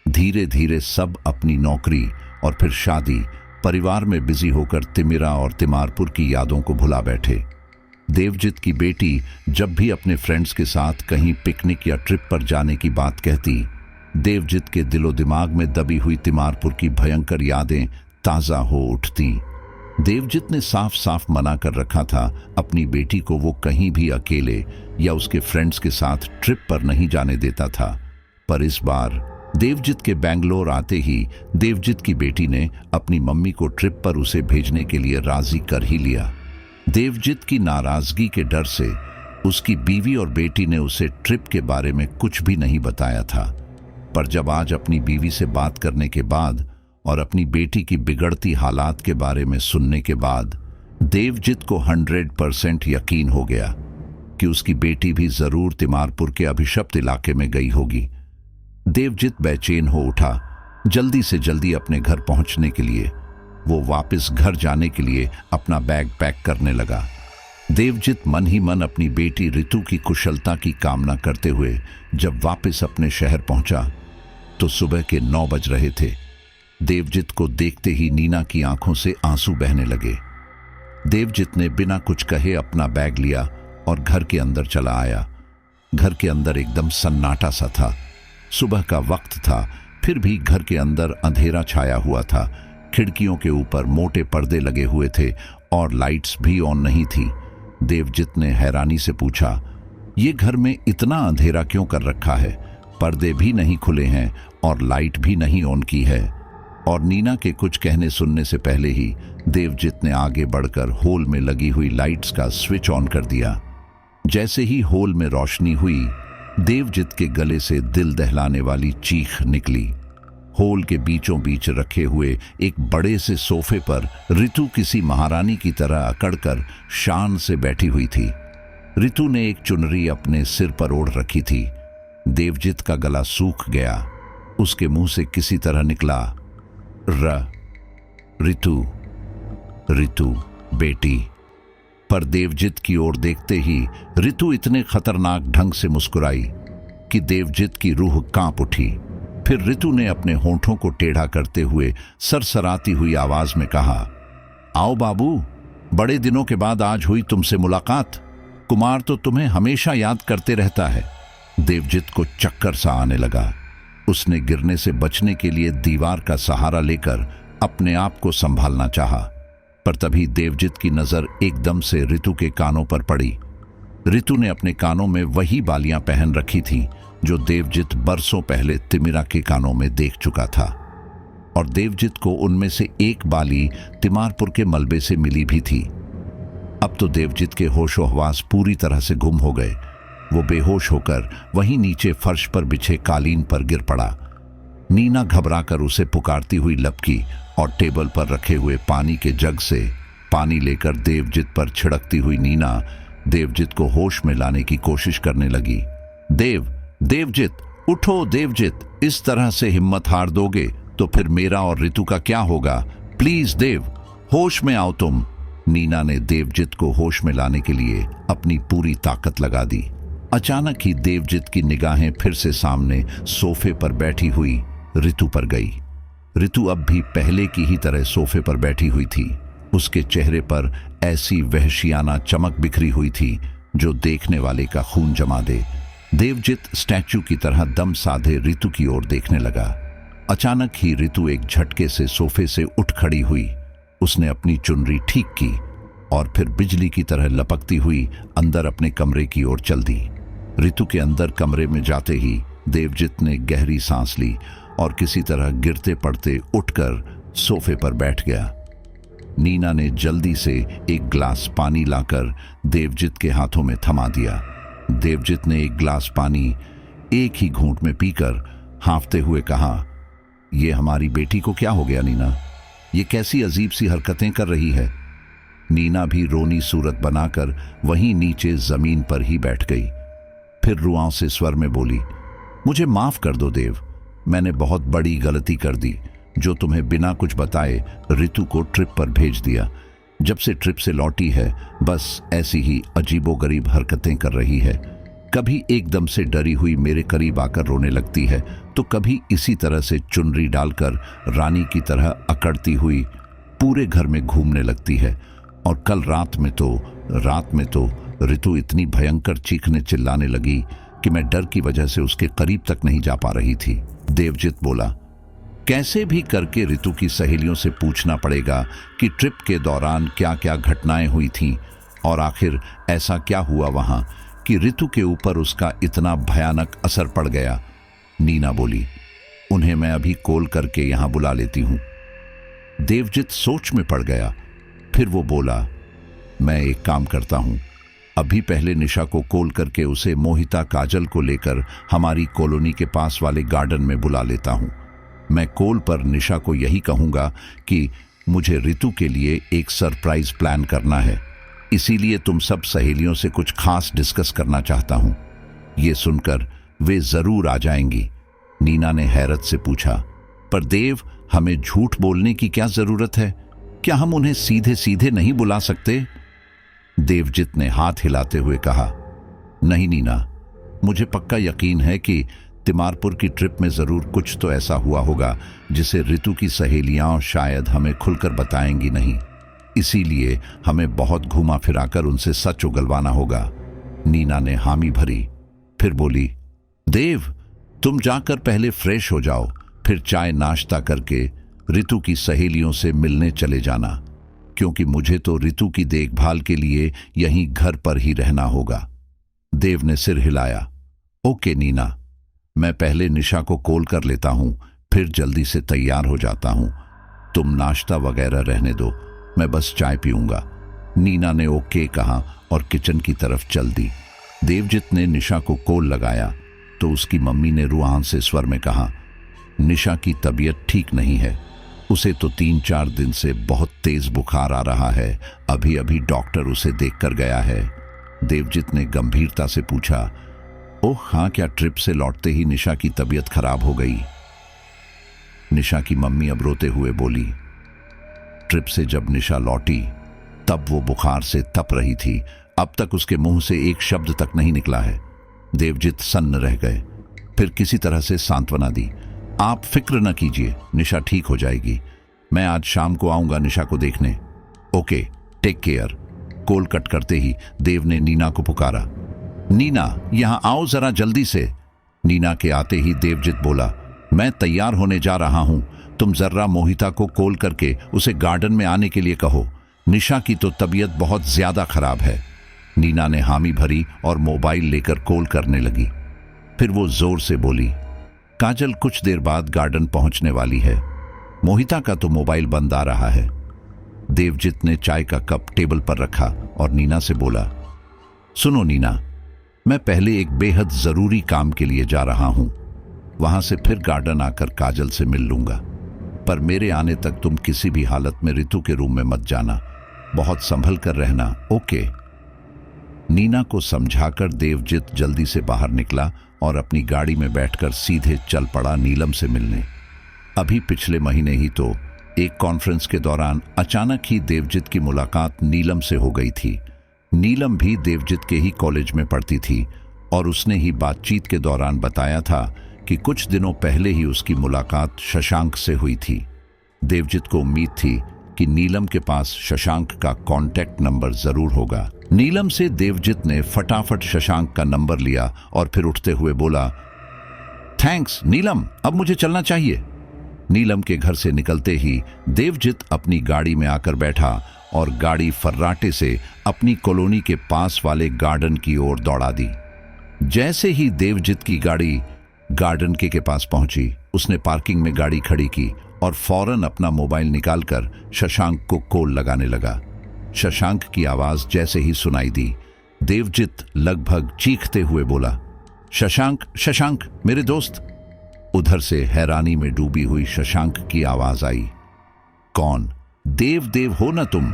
धीरे धीरे सब अपनी नौकरी और फिर शादी, परिवार में बिजी होकर तिमिरा और तिमारपुर की यादों को भुला बैठे। देवजित की बेटी जब भी अपने फ्रेंड्स के साथ कहीं पिकनिक या ट्रिप पर जाने की बात कहती, देवजित के दिलो दिमाग में दबी हुई तिमारपुर की भयंकर यादें ताजा हो उठती। देवजित ने साफ साफ मना कर रखा था अपनी बेटी को वो कहीं भी अकेले या उसके फ्रेंड्स के साथ ट्रिप पर नहीं जाने देता था। पर इस बार देवजित के बेंगलोर आते ही देवजित की बेटी ने अपनी मम्मी को ट्रिप पर उसे भेजने के लिए राजी कर ही लिया। देवजित की नाराजगी के डर से उसकी बीवी और बेटी ने उसे ट्रिप के बारे में कुछ भी नहीं बताया था। पर जब आज अपनी बीवी से बात करने के बाद और अपनी बेटी की बिगड़ती हालात के बारे में सुनने के बाद देवजित को 100% यकीन हो गया कि उसकी बेटी भी जरूर तिमारपुर के अभिशप्त इलाके में गई होगी। देवजित बेचैन हो उठा। जल्दी से जल्दी अपने घर पहुंचने के लिए वो वापस घर जाने के लिए अपना बैग पैक करने लगा। देवजित मन ही मन अपनी बेटी ऋतु की कुशलता की कामना करते हुए जब वापस अपने शहर पहुंचा तो सुबह के 9 बज रहे थे। देवजित को देखते ही नीना की आंखों से आंसू बहने लगे। देवजित ने बिना कुछ कहे अपना बैग लिया और घर के अंदर चला आया। घर के अंदर एकदम सन्नाटा सा था। सुबह का वक्त था, फिर भी घर के अंदर अंधेरा छाया हुआ था। खिड़कियों के ऊपर मोटे पर्दे लगे हुए थे और लाइट्स भी ऑन नहीं थी। देवजित ने हैरानी से पूछा, ये घर में इतना अंधेरा क्यों कर रखा है? पर्दे भी नहीं खुले हैं और लाइट भी नहीं ऑन की है। और नीना के कुछ कहने सुनने से पहले ही देवजित ने आगे बढ़कर हॉल में लगी हुई लाइट्स का स्विच ऑन कर दिया। जैसे ही हॉल में रोशनी हुई, देवजित के गले से दिल दहलाने वाली चीख निकली। हॉल के बीचों बीच रखे हुए एक बड़े से सोफे पर ऋतु किसी महारानी की तरह अकड़कर शान से बैठी हुई थी। ऋतु ने एक चुनरी अपने सिर पर ओढ़ रखी थी। देवजित का गला सूख गया। उसके मुंह से किसी तरह निकला, ऋतु, ऋतु बेटी। पर देवजित की ओर देखते ही ऋतु इतने खतरनाक ढंग से मुस्कुराई कि देवजित की रूह कांप उठी। फिर ऋतु ने अपने होंठों को टेढ़ा करते हुए सरसराती हुई आवाज में कहा, आओ बाबू, बड़े दिनों के बाद आज हुई तुमसे मुलाकात। कुमार तो तुम्हें हमेशा याद करते रहता है। देवजित को चक्कर सा आने लगा। उसने गिरने से बचने के लिए दीवार का सहारा लेकर अपने आप को संभालना चाहा, पर तभी देवजित की नजर एकदम से ऋतु के कानों पर पड़ी। ऋतु ने अपने कानों में वही बालियां पहन रखी थी जो देवजित बरसों पहले तिमिरा के कानों में देख चुका था। और देवजित को उनमें से एक बाली तिमारपुर के मलबे से मिली भी थी। अब तो देवजित के होशो हवास पूरी तरह से गुम हो गए। वो बेहोश होकर वहीं नीचे फर्श पर बिछे कालीन पर गिर पड़ा। नीना घबराकर उसे पुकारती हुई लपकी और टेबल पर रखे हुए पानी के जग से पानी लेकर देवजित पर छिड़कती हुई नीना देवजित को होश में लाने की कोशिश करने लगी। देवजित उठो देवजित, इस तरह से हिम्मत हार दोगे तो फिर मेरा और ऋतु का क्या होगा? प्लीज देव, होश में आओ तुम। नीना ने देवजित को होश में लाने के लिए अपनी पूरी ताकत लगा दी। अचानक ही देवजित की निगाहें फिर से सामने सोफे पर बैठी हुई ऋतु पर गई। ऋतु अब भी पहले की ही तरह सोफे पर बैठी हुई थी। उसके चेहरे पर ऐसी वहशियाना चमक बिखरी हुई थी जो देखने वाले का खून जमा दे। देवजित स्टैचू की तरह दम साधे ऋतु की ओर देखने लगा। अचानक ही ऋतु एक झटके से सोफे से उठ खड़ी हुई। उसने अपनी चुनरी ठीक की और फिर बिजली की तरह लपकती हुई अंदर अपने कमरे की ओर चल दी। ऋतु के अंदर कमरे में जाते ही देवजित ने गहरी सांस ली और किसी तरह गिरते पड़ते उठकर सोफे पर बैठ गया। नीना ने जल्दी से एक ग्लास पानी लाकर देवजित के हाथों में थमा दिया। देवजित ने एक ग्लास पानी एक ही घूंट में पीकर हांफते हुए कहा, "ये हमारी बेटी को क्या हो गया नीना? ये कैसी अजीब सी हरकतें कर रही है?" नीना भी रोनी सूरत बनाकर वहीं नीचे जमीन पर ही बैठ गई। फिर रुआं से स्वर में बोली, "मुझे माफ कर दो देव, मैंने बहुत बड़ी गलती कर दी जो तुम्हें बिना कुछ बताए ऋतु को ट्रिप पर भेज दिया। जब से ट्रिप से लौटी है बस ऐसी ही अजीबोगरीब हरकतें कर रही है। कभी एकदम से डरी हुई मेरे करीब आकर रोने लगती है, तो कभी इसी तरह से चुनरी डालकर रानी की तरह अकड़ती हुई पूरे घर में घूमने लगती है। और कल रात में तो ऋतु इतनी भयंकर चीखने चिल्लाने लगी कि मैं डर की वजह से उसके करीब तक नहीं जा पा रही थी।" देवजित बोला, "कैसे भी करके ऋतु की सहेलियों से पूछना पड़ेगा कि ट्रिप के दौरान क्या क्या घटनाएं हुई थीं और आखिर ऐसा क्या हुआ वहां कि ऋतु के ऊपर उसका इतना भयानक असर पड़ गया।" नीना बोली, "उन्हें मैं अभी कॉल करके यहां बुला लेती हूं।" देवजित सोच में पड़ गया। फिर वो बोला, "मैं एक काम करता हूं, अभी पहले निशा को कॉल करके उसे मोहिता काजल को लेकर हमारी कॉलोनी के पास वाले गार्डन में बुला लेता हूं। मैं कॉल पर निशा को यही कहूंगा कि मुझे ऋतु के लिए एक सरप्राइज प्लान करना है, इसीलिए तुम सब सहेलियों से कुछ खास डिस्कस करना चाहता हूं। ये सुनकर वे जरूर आ जाएंगी।" नीना ने हैरत से पूछा, "पर देव, हमें झूठ बोलने की क्या जरूरत है? क्या हम उन्हें सीधे सीधे नहीं बुला सकते?" देवजित ने हाथ हिलाते हुए कहा, "नहीं नीना, मुझे पक्का यकीन है कि तिमारपुर की ट्रिप में जरूर कुछ तो ऐसा हुआ होगा जिसे ऋतु की सहेलियां शायद हमें खुलकर बताएंगी नहीं। इसीलिए हमें बहुत घुमा फिराकर उनसे सच उगलवाना होगा।" नीना ने हामी भरी। फिर बोली, "देव, तुम जाकर पहले फ्रेश हो जाओ, फिर चाय नाश्ता करके ऋतु की सहेलियों से मिलने चले जाना, क्योंकि मुझे तो ऋतु की देखभाल के लिए यहीं घर पर ही रहना होगा।" देव ने सिर हिलाया। "ओके नीना, मैं पहले निशा को कॉल कर लेता हूं, फिर जल्दी से तैयार हो जाता हूं। तुम नाश्ता वगैरह रहने दो, मैं बस चाय पीऊंगा।" नीना ने ओके कहा और किचन की तरफ चल दी। देवजित ने निशा को कॉल लगाया तो उसकी मम्मी ने रुआन से स्वर में कहा, "निशा की तबीयत ठीक नहीं है, उसे तो 3-4 दिन से बहुत तेज बुखार आ रहा है। अभी अभी डॉक्टर उसे देखकर गया है।" देवजित ने गंभीरता से पूछा, "ओह हाँ, क्या ट्रिप से लौटते ही निशा की तबीयत खराब हो गई?" निशा की मम्मी अब रोते हुए बोली, "ट्रिप से जब निशा लौटी तब वो बुखार से तप रही थी, अब तक उसके मुंह से एक शब्द तक नहीं निकला है।" देवजित सन्न रह गए। फिर किसी तरह से सांत्वना दी, "आप फिक्र न कीजिए, निशा ठीक हो जाएगी। मैं आज शाम को आऊंगा निशा को देखने। Okay, take care." Call cut करते ही देव ने नीना को पुकारा, "नीना, यहां आओ जरा जल्दी से।" नीना के आते ही देवजित बोला, "मैं तैयार होने जा रहा हूं, तुम जर्रा मोहिता को कॉल करके उसे गार्डन में आने के लिए कहो। निशा की तो तबीयत बहुत ज्यादा खराब है।" नीना ने हामी भरी और मोबाइल लेकर कॉल करने लगी। फिर वो जोर से बोली, "काजल कुछ देर बाद गार्डन पहुंचने वाली है। मोहिता का तो मोबाइल बंद आ रहा है।" देवजित ने चाय का कप टेबल पर रखा और नीना से बोला, "सुनो नीना, मैं पहले एक बेहद जरूरी काम के लिए जा रहा हूं, वहां से फिर गार्डन आकर काजल से मिल लूंगा। पर मेरे आने तक तुम किसी भी हालत में ऋतु के रूम में मत जाना, बहुत संभल कर रहना, ओके?" नीना को समझाकर देवजित जल्दी से बाहर निकला और अपनी गाड़ी में बैठकर सीधे चल पड़ा नीलम से मिलने। अभी पिछले महीने ही तो एक कॉन्फ्रेंस के दौरान अचानक ही देवजित की मुलाकात नीलम से हो गई थी। नीलम भी देवजित के ही कॉलेज में पढ़ती थी और उसने ही बातचीत के दौरान बताया था कि कुछ दिनों पहले ही उसकी मुलाकात शशांक से हुई थी। देवजित को उम्मीद थी कि नीलम के पास शशांक का कॉन्टैक्ट नंबर जरूर होगा। नीलम से देवजित ने फटाफट शशांक का नंबर लिया और फिर उठते हुए बोला, "थैंक्स नीलम, अब मुझे चलना चाहिए।" नीलम के घर से निकलते ही देवजित अपनी गाड़ी में आकर बैठा और गाड़ी फर्राटे से अपनी कॉलोनी के पास वाले गार्डन की ओर दौड़ा दी। जैसे ही देवजित की गाड़ी गार्डन के पास पहुंची, उसने पार्किंग में गाड़ी खड़ी की और फौरन अपना मोबाइल निकालकर शशांक को कॉल लगाने लगा। शशांक की आवाज जैसे ही सुनाई दी, देवजित लगभग चीखते हुए बोला, शशांक, शशांक, मेरे दोस्त। उधर से हैरानी में डूबी हुई शशांक की आवाज आई, कौन? देव हो ना तुम?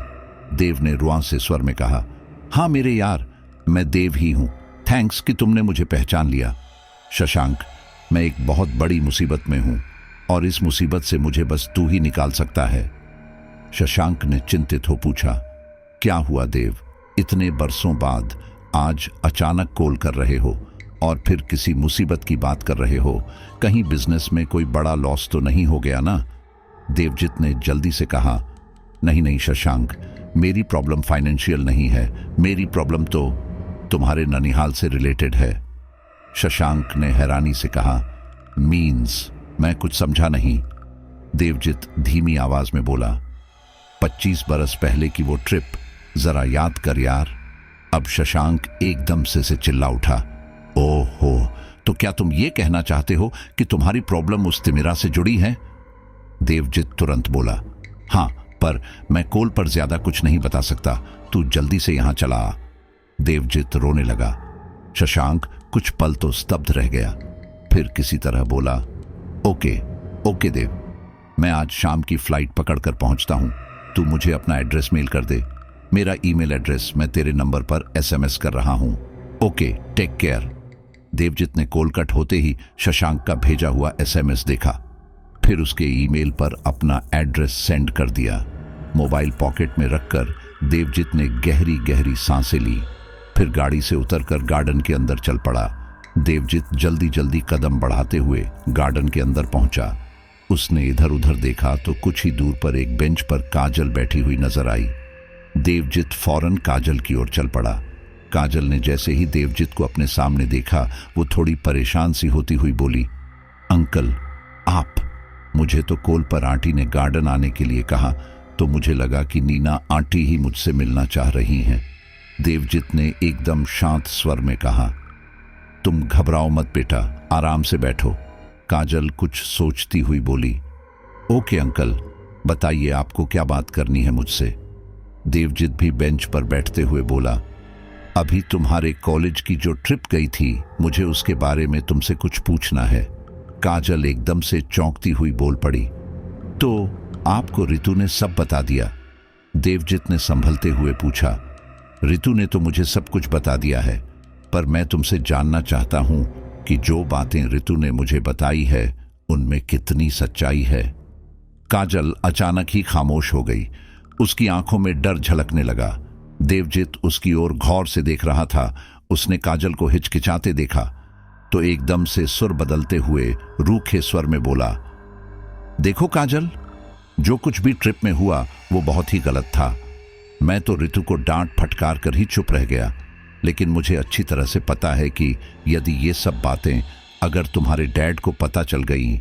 देव ने रुआंसे स्वर में कहा। हाँ मेरे यार, मैं देव ही हूं। थैंक्स कि तुमने मुझे पहचान लिया। शशांक, मैं एक बहुत बड़ी मुसीबत में हूं और इस मुसीबत से मुझे बस तू ही निकाल सकता है। शशांक ने चिंतित हो पूछा, क्या हुआ देव? इतने बरसों बाद आज अचानक कॉल कर रहे हो और फिर किसी मुसीबत की बात कर रहे हो? कहीं बिजनेस में कोई बड़ा लॉस तो नहीं हो गया ना? देवजित ने जल्दी से कहा, नहीं शशांक, मेरी प्रॉब्लम फाइनेंशियल नहीं है, मेरी प्रॉब्लम तो तुम्हारे ननिहाल से रिलेटेड है। शशांक ने हैरानी से कहा, मीन्स? मैं कुछ समझा नहीं। देवजित धीमी आवाज में बोला, 25 बरस पहले की वो ट्रिप जरा याद कर यार। अब शशांक एकदम से चिल्ला उठा, ओहो, तो क्या तुम ये कहना चाहते हो कि तुम्हारी प्रॉब्लम उस तिमिरा से जुड़ी है? देवजित तुरंत बोला, हाँ, पर मैं कॉल पर ज्यादा कुछ नहीं बता सकता, तू जल्दी से यहां चला आ। देवजित रोने लगा। शशांक कुछ पल तो स्तब्ध रह गया, फिर किसी तरह बोला, ओके देव, मैं आज शाम की फ्लाइट पकड़कर पहुंचता हूं। तू मुझे अपना एड्रेस मेल कर दे। मेरा ईमेल एड्रेस मैं तेरे नंबर पर SMS कर रहा हूं। Okay, take care. देवजित ने कॉल कट होते ही शशांक का भेजा हुआ SMS देखा, फिर उसके ईमेल पर अपना एड्रेस सेंड कर दिया। मोबाइल पॉकेट में रखकर देवजित ने गहरी गहरी सांसें ली, फिर गाड़ी से उतरकर गार्डन के अंदर चल पड़ा। देवजित जल्दी जल्दी कदम बढ़ाते हुए गार्डन के अंदर पहुंचा। उसने इधर उधर देखा तो कुछ ही दूर पर एक बेंच पर काजल बैठी हुई नजर आई। देवजित फौरन काजल की ओर चल पड़ा। काजल ने जैसे ही देवजित को अपने सामने देखा, वो थोड़ी परेशान सी होती हुई बोली, अंकल आप? मुझे तो कॉल पर आंटी ने गार्डन आने के लिए कहा, तो मुझे लगा कि नीना आंटी ही मुझसे मिलना चाह रही हैं। देवजित ने एकदम शांत स्वर में कहा, तुम घबराओ मत बेटा, आराम से बैठो। काजल कुछ सोचती हुई बोली, ओके अंकल, बताइए आपको क्या बात करनी है मुझसे। देवजित भी बेंच पर बैठते हुए बोला, अभी तुम्हारे कॉलेज की जो ट्रिप गई थी, मुझे उसके बारे में तुमसे कुछ पूछना है। काजल एकदम से चौंकती हुई बोल पड़ी, तो आपको रितु ने सब बता दिया? देवजित ने संभलते हुए पूछा, रितु ने तो मुझे सब कुछ बता दिया है, पर मैं तुमसे जानना चाहता हूं कि जो बातें रितु ने मुझे बताई है उनमें कितनी सच्चाई है। काजल अचानक ही खामोश हो गई। उसकी आंखों में डर झलकने लगा। देवजित उसकी ओर गौर से देख रहा था। उसने काजल को हिचकिचाते देखा तो एकदम से सुर बदलते हुए रूखे स्वर में बोला, देखो काजल, जो कुछ भी ट्रिप में हुआ वो बहुत ही गलत था। मैं तो रितु को डांट फटकार कर ही चुप रह गया, लेकिन मुझे अच्छी तरह से पता है कि यदि ये सब बातें अगर तुम्हारे डैड को पता चल गई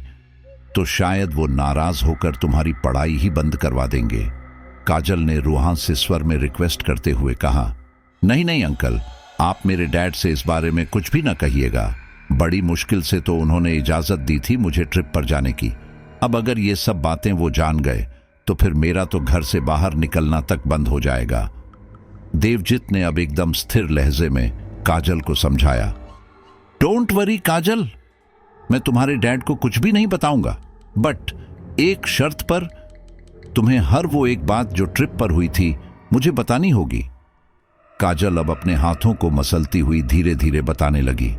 तो शायद वो नाराज होकर तुम्हारी पढ़ाई ही बंद करवा देंगे। काजल ने रूहान से स्वर में रिक्वेस्ट करते हुए कहा, नहीं अंकल, आप मेरे डैड से इस बारे में कुछ भी ना कहिएगा। बड़ी मुश्किल से तो उन्होंने इजाजत दी थी मुझे ट्रिप पर जाने की। अब अगर ये सब बातें वो जान गए तो फिर मेरा तो घर से बाहर निकलना तक बंद हो जाएगा। देवजित ने अब एकदम स्थिर लहजे में काजल को समझाया, डोंट वरी काजल, मैं तुम्हारे डैड को कुछ भी नहीं बताऊंगा, बट एक शर्त पर, तुम्हें हर वो एक बात जो ट्रिप पर हुई थी मुझे बतानी होगी। काजल अब अपने हाथों को मसलती हुई धीरे धीरे बताने लगी,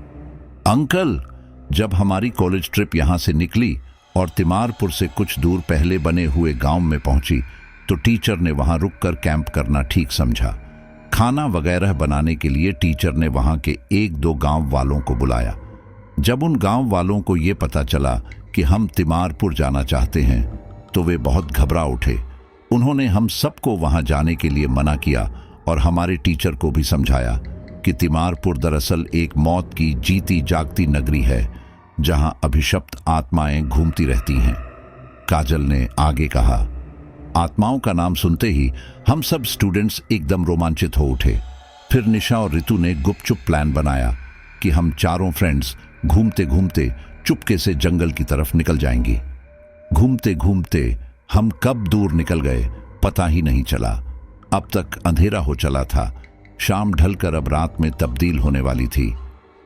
अंकल, जब हमारी कॉलेज ट्रिप यहां से निकली और तिमारपुर से कुछ दूर पहले बने हुए गांव में पहुंची तो टीचर ने वहां रुककर कैंप करना ठीक समझा। खाना वगैरह बनाने के लिए टीचर ने वहां के 1-2 गांव वालों को बुलाया। जब उन गांव वालों को ये पता चला कि हम तिमारपुर जाना चाहते हैं तो वे बहुत घबरा उठे। उन्होंने हम सबको वहां जाने के लिए मना किया और हमारे टीचर को भी समझाया कि तिमारपुर दरअसल एक मौत की जीती जागती नगरी है जहां अभिशप्त आत्माएं घूमती रहती हैं। काजल ने आगे कहा, आत्माओं का नाम सुनते ही हम सब स्टूडेंट्स एकदम रोमांचित हो उठे। फिर निशा और रितु ने गुपचुप प्लान बनाया कि हम चारों फ्रेंड्स घूमते घूमते चुपके से जंगल की तरफ निकल जाएंगी। घूमते घूमते हम कब दूर निकल गए पता ही नहीं चला। अब तक अंधेरा हो चला था। शाम ढलकर अब रात में तब्दील होने वाली थी।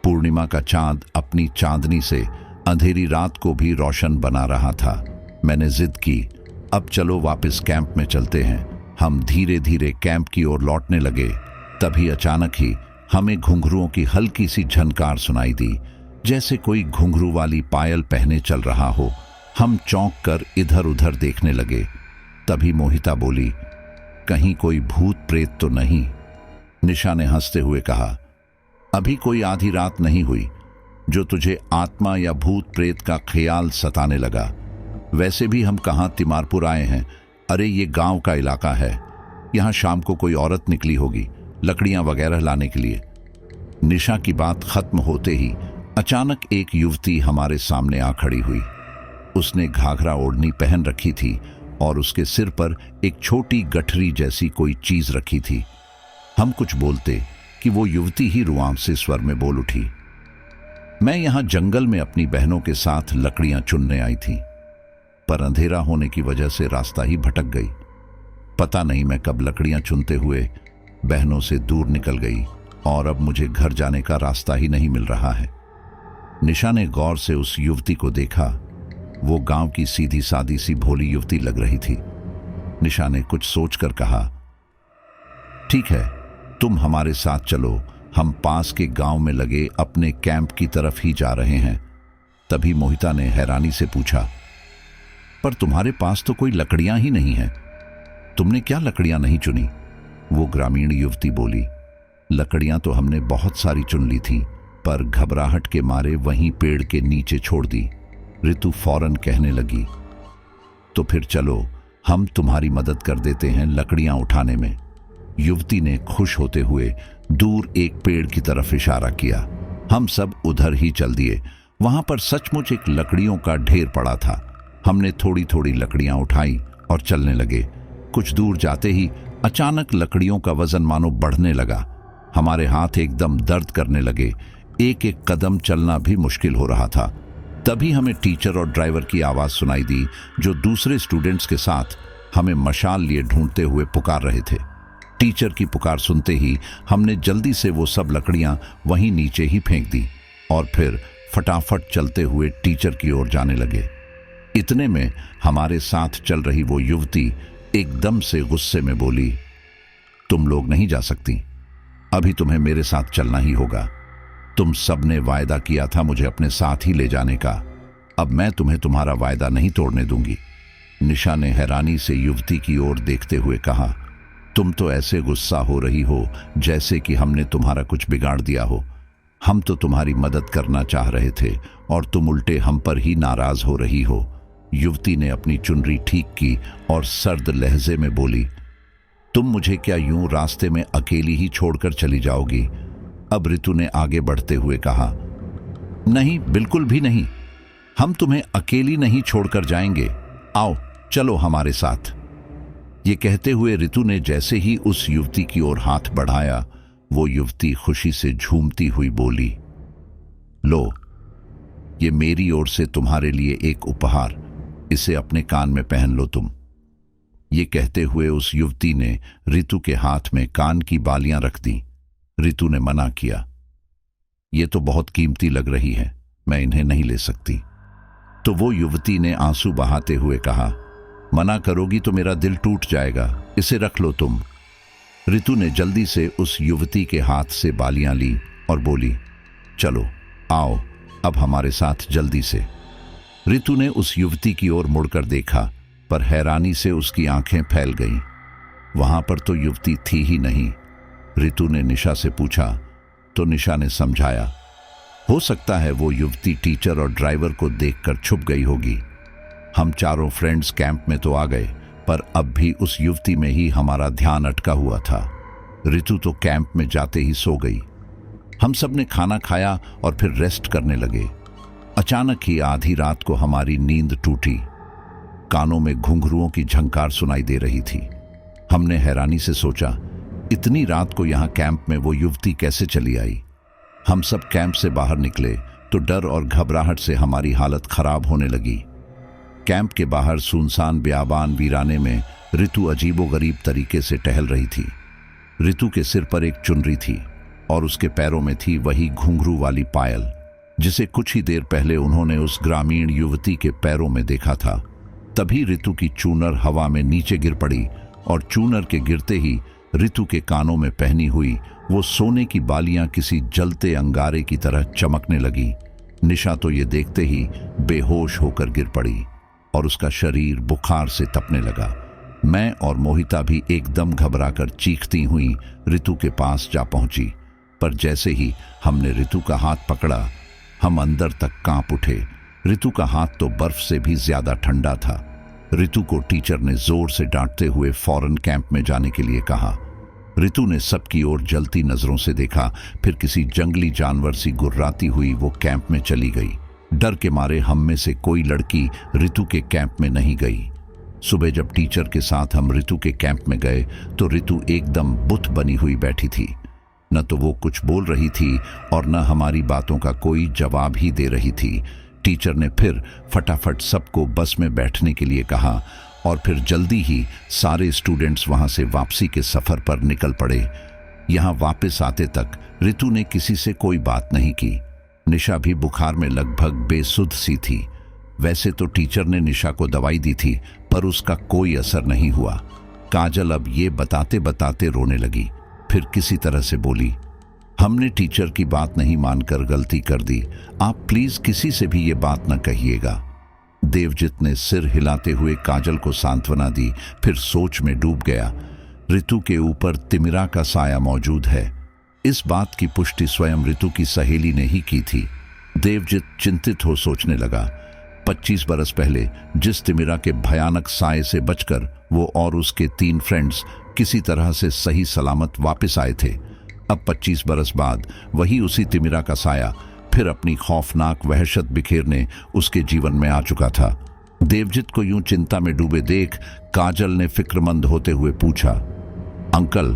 पूर्णिमा का चांद अपनी चांदनी से अंधेरी रात को भी रोशन बना रहा था। मैंने जिद की, अब चलो वापस कैंप में चलते हैं। हम धीरे धीरे कैंप की ओर लौटने लगे। तभी अचानक ही हमें घुंघरुओं की हल्की सी झनकार सुनाई दी, जैसे कोई घुंघरू वाली पायल पहने चल रहा हो। हम चौंक कर इधर उधर देखने लगे। तभी मोहिता बोली, कहीं कोई भूत प्रेत तो नहीं? निशा ने हंसते हुए कहा, अभी कोई आधी रात नहीं हुई जो तुझे आत्मा या भूत प्रेत का ख्याल सताने लगा। वैसे भी हम कहाँ तिमारपुर आए हैं। अरे ये गांव का इलाका है। यहाँ शाम को कोई औरत निकली होगी लकड़ियां वगैरह लाने के लिए। निशा की बात खत्म होते ही अचानक एक युवती हमारे सामने आ खड़ी हुई। उसने घाघरा ओढ़नी पहन रखी थी और उसके सिर पर एक छोटी गठरी जैसी कोई चीज रखी थी। हम कुछ बोलते कि वो युवती ही रुआंस से स्वर में बोल उठी, मैं यहाँ जंगल में अपनी बहनों के साथ लकड़ियां चुनने आई थी, पर अंधेरा होने की वजह से रास्ता ही भटक गई। पता नहीं मैं कब लकड़ियां चुनते हुए बहनों से दूर निकल गई और अब मुझे घर जाने का रास्ता ही नहीं मिल रहा है। निशा ने गौर से उस युवती को देखा। वो गांव की सीधी सादी सी भोली युवती लग रही थी। निशा ने कुछ सोचकर कहा, ठीक है, तुम हमारे साथ चलो। हम पास के गांव में लगे अपने कैंप की तरफ ही जा रहे हैं। तभी मोहिता ने हैरानी से पूछा, पर तुम्हारे पास तो कोई लकड़ियां ही नहीं है, तुमने क्या लकड़ियां नहीं चुनी? वो ग्रामीण युवती बोली, लकड़ियां तो हमने बहुत सारी चुन ली थी, पर घबराहट के मारे वहीं पेड़ के नीचे छोड़ दी। ऋतु फौरन कहने लगी, तो फिर चलो, हम तुम्हारी मदद कर देते हैं लकड़ियां उठाने में। युवती ने खुश होते हुए दूर एक पेड़ की तरफ इशारा किया। हम सब उधर ही चल दिए। वहां पर सचमुच एक लकड़ियों का ढेर पड़ा था। हमने थोड़ी थोड़ी लकड़ियां उठाई और चलने लगे। कुछ दूर जाते ही अचानक लकड़ियों का वजन मानो बढ़ने लगा। हमारे हाथ एकदम दर्द करने लगे। एक एक कदम चलना भी मुश्किल हो रहा था। तभी हमें टीचर और ड्राइवर की आवाज सुनाई दी, जो दूसरे स्टूडेंट्स के साथ हमें मशाल लिए ढूंढते हुए पुकार रहे थे। टीचर की पुकार सुनते ही हमने जल्दी से वो सब लकड़ियां वहीं नीचे ही फेंक दी और फिर फटाफट चलते हुए टीचर की ओर जाने लगे। इतने में हमारे साथ चल रही वो युवती एकदम से गुस्से में बोली, तुम लोग नहीं जा सकती, अभी तुम्हें मेरे साथ चलना ही होगा। तुम सबने वायदा किया था मुझे अपने साथ ही ले जाने का। अब मैं तुम्हें तुम्हारा वायदा नहीं तोड़ने दूंगी। निशा ने हैरानी से युवती की ओर देखते हुए कहा, तुम तो ऐसे गुस्सा हो रही हो जैसे कि हमने तुम्हारा कुछ बिगाड़ दिया हो। हम तो तुम्हारी मदद करना चाह रहे थे और तुम उल्टे हम पर ही नाराज हो रही हो। युवती ने अपनी चुनरी ठीक की और सर्द लहजे में बोली, तुम मुझे क्या यूं रास्ते में अकेली ही छोड़कर चली जाओगी? अब ऋतु ने आगे बढ़ते हुए कहा, नहीं, बिल्कुल भी नहीं, हम तुम्हें अकेली नहीं छोड़कर जाएंगे। आओ चलो हमारे साथ। ये कहते हुए ऋतु ने जैसे ही उस युवती की ओर हाथ बढ़ाया, वो युवती खुशी से झूमती हुई बोली, लो, ये मेरी ओर से तुम्हारे लिए एक उपहार, इसे अपने कान में पहन लो तुम। ये कहते हुए उस युवती ने ऋतु के हाथ में कान की बालियां रख दी। ऋतु ने मना किया, ये तो बहुत कीमती लग रही है, मैं इन्हें नहीं ले सकती। तो वो युवती ने आंसू बहाते हुए कहा, मना करोगी तो मेरा दिल टूट जाएगा, इसे रख लो तुम। ऋतु ने जल्दी से उस युवती के हाथ से बालियां ली और बोली, चलो आओ अब हमारे साथ जल्दी से। ऋतु ने उस युवती की ओर मुड़कर देखा, पर हैरानी से उसकी आंखें फैल गईं। वहां पर तो युवती थी ही नहीं। ऋतु ने निशा से पूछा, तो निशा ने समझाया, हो सकता है वो युवती टीचर और ड्राइवर को देखकर छुप गई होगी। हम चारों फ्रेंड्स कैंप में तो आ गए, पर अब भी उस युवती में ही हमारा ध्यान अटका हुआ था। ऋतु तो कैंप में जाते ही सो गई। हम सब ने खाना खाया और फिर रेस्ट करने लगे। अचानक ही आधी रात को हमारी नींद टूटी। कानों में घुंघरुओं की झंकार सुनाई दे रही थी। हमने हैरानी से सोचा, इतनी रात को यहाँ कैंप में वो युवती कैसे चली आई? हम सब कैंप से बाहर निकले तो डर और घबराहट से हमारी हालत खराब होने लगी। कैंप के बाहर सुनसान बियाबान वीराने में ऋतु अजीबोगरीब तरीके से टहल रही थी। ऋतु के सिर पर एक चुनरी थी और उसके पैरों में थी वही घुंघरू वाली पायल जिसे कुछ ही देर पहले उन्होंने उस ग्रामीण युवती के पैरों में देखा था। तभी ऋतु की चूनर हवा में नीचे गिर पड़ी और चूनर के गिरते ही ऋतु के कानों में पहनी हुई वो सोने की बालियां किसी जलते अंगारे की तरह चमकने लगी। निशा तो ये देखते ही बेहोश होकर गिर पड़ी और उसका शरीर बुखार से तपने लगा। मैं और मोहिता भी एकदम घबराकर चीखती हुई ऋतु के पास जा पहुंची, पर जैसे ही हमने ऋतु का हाथ पकड़ा हम अंदर तक कांप उठे। ऋतु का हाथ तो बर्फ से भी ज्यादा ठंडा था। ऋतु को टीचर ने जोर से डांटते हुए फौरन कैंप में जाने के लिए कहा। ऋतु ने सबकी ओर जलती नजरों से देखा, फिर किसी जंगली जानवर सी गुर्राती हुई वो कैंप में चली गई। डर के मारे हम में से कोई लड़की ऋतु के कैंप में नहीं गई। सुबह जब टीचर के साथ हम ऋतु के कैंप में गए तो ऋतु एकदम बुत बनी हुई बैठी थी। न तो वो कुछ बोल रही थी और न हमारी बातों का कोई जवाब ही दे रही थी। टीचर ने फिर फटाफट सबको बस में बैठने के लिए कहा और फिर जल्दी ही सारे स्टूडेंट्स वहां से वापसी के सफर पर निकल पड़े। यहाँ वापस आते तक ऋतु ने किसी से कोई बात नहीं की। निशा भी बुखार में लगभग बेसुध सी थी। वैसे तो टीचर ने निशा को दवाई दी थी पर उसका कोई असर नहीं हुआ। काजल अब ये बताते बताते रोने लगी, फिर किसी तरह से बोली, हमने टीचर की बात नहीं मानकर गलती कर दी, आप प्लीज किसी से भी ये बात न कहिएगा। देवजित ने सिर हिलाते हुए काजल को सांत्वना दी, फिर सोच में डूब गया। ऋतु के ऊपर तिमिरा का साया मौजूद है। इस बात की पुष्टि स्वयं ऋतु की सहेली ने ही की थी। देवजित चिंतित हो सोचने लगा, 25 बरस पहले जिस तिमिरा के भयानक साए से बचकर वो और उसके 3 फ्रेंड्स किसी तरह से सही सलामत वापस आए थे, अब 25 बरस बाद वही उसी तिमिरा का साया फिर अपनी खौफनाक वहशत बिखेरने उसके जीवन में आ चुका था। देवजित को यूं चिंता में डूबे देख काजल ने फिक्रमंद होते हुए पूछा, अंकल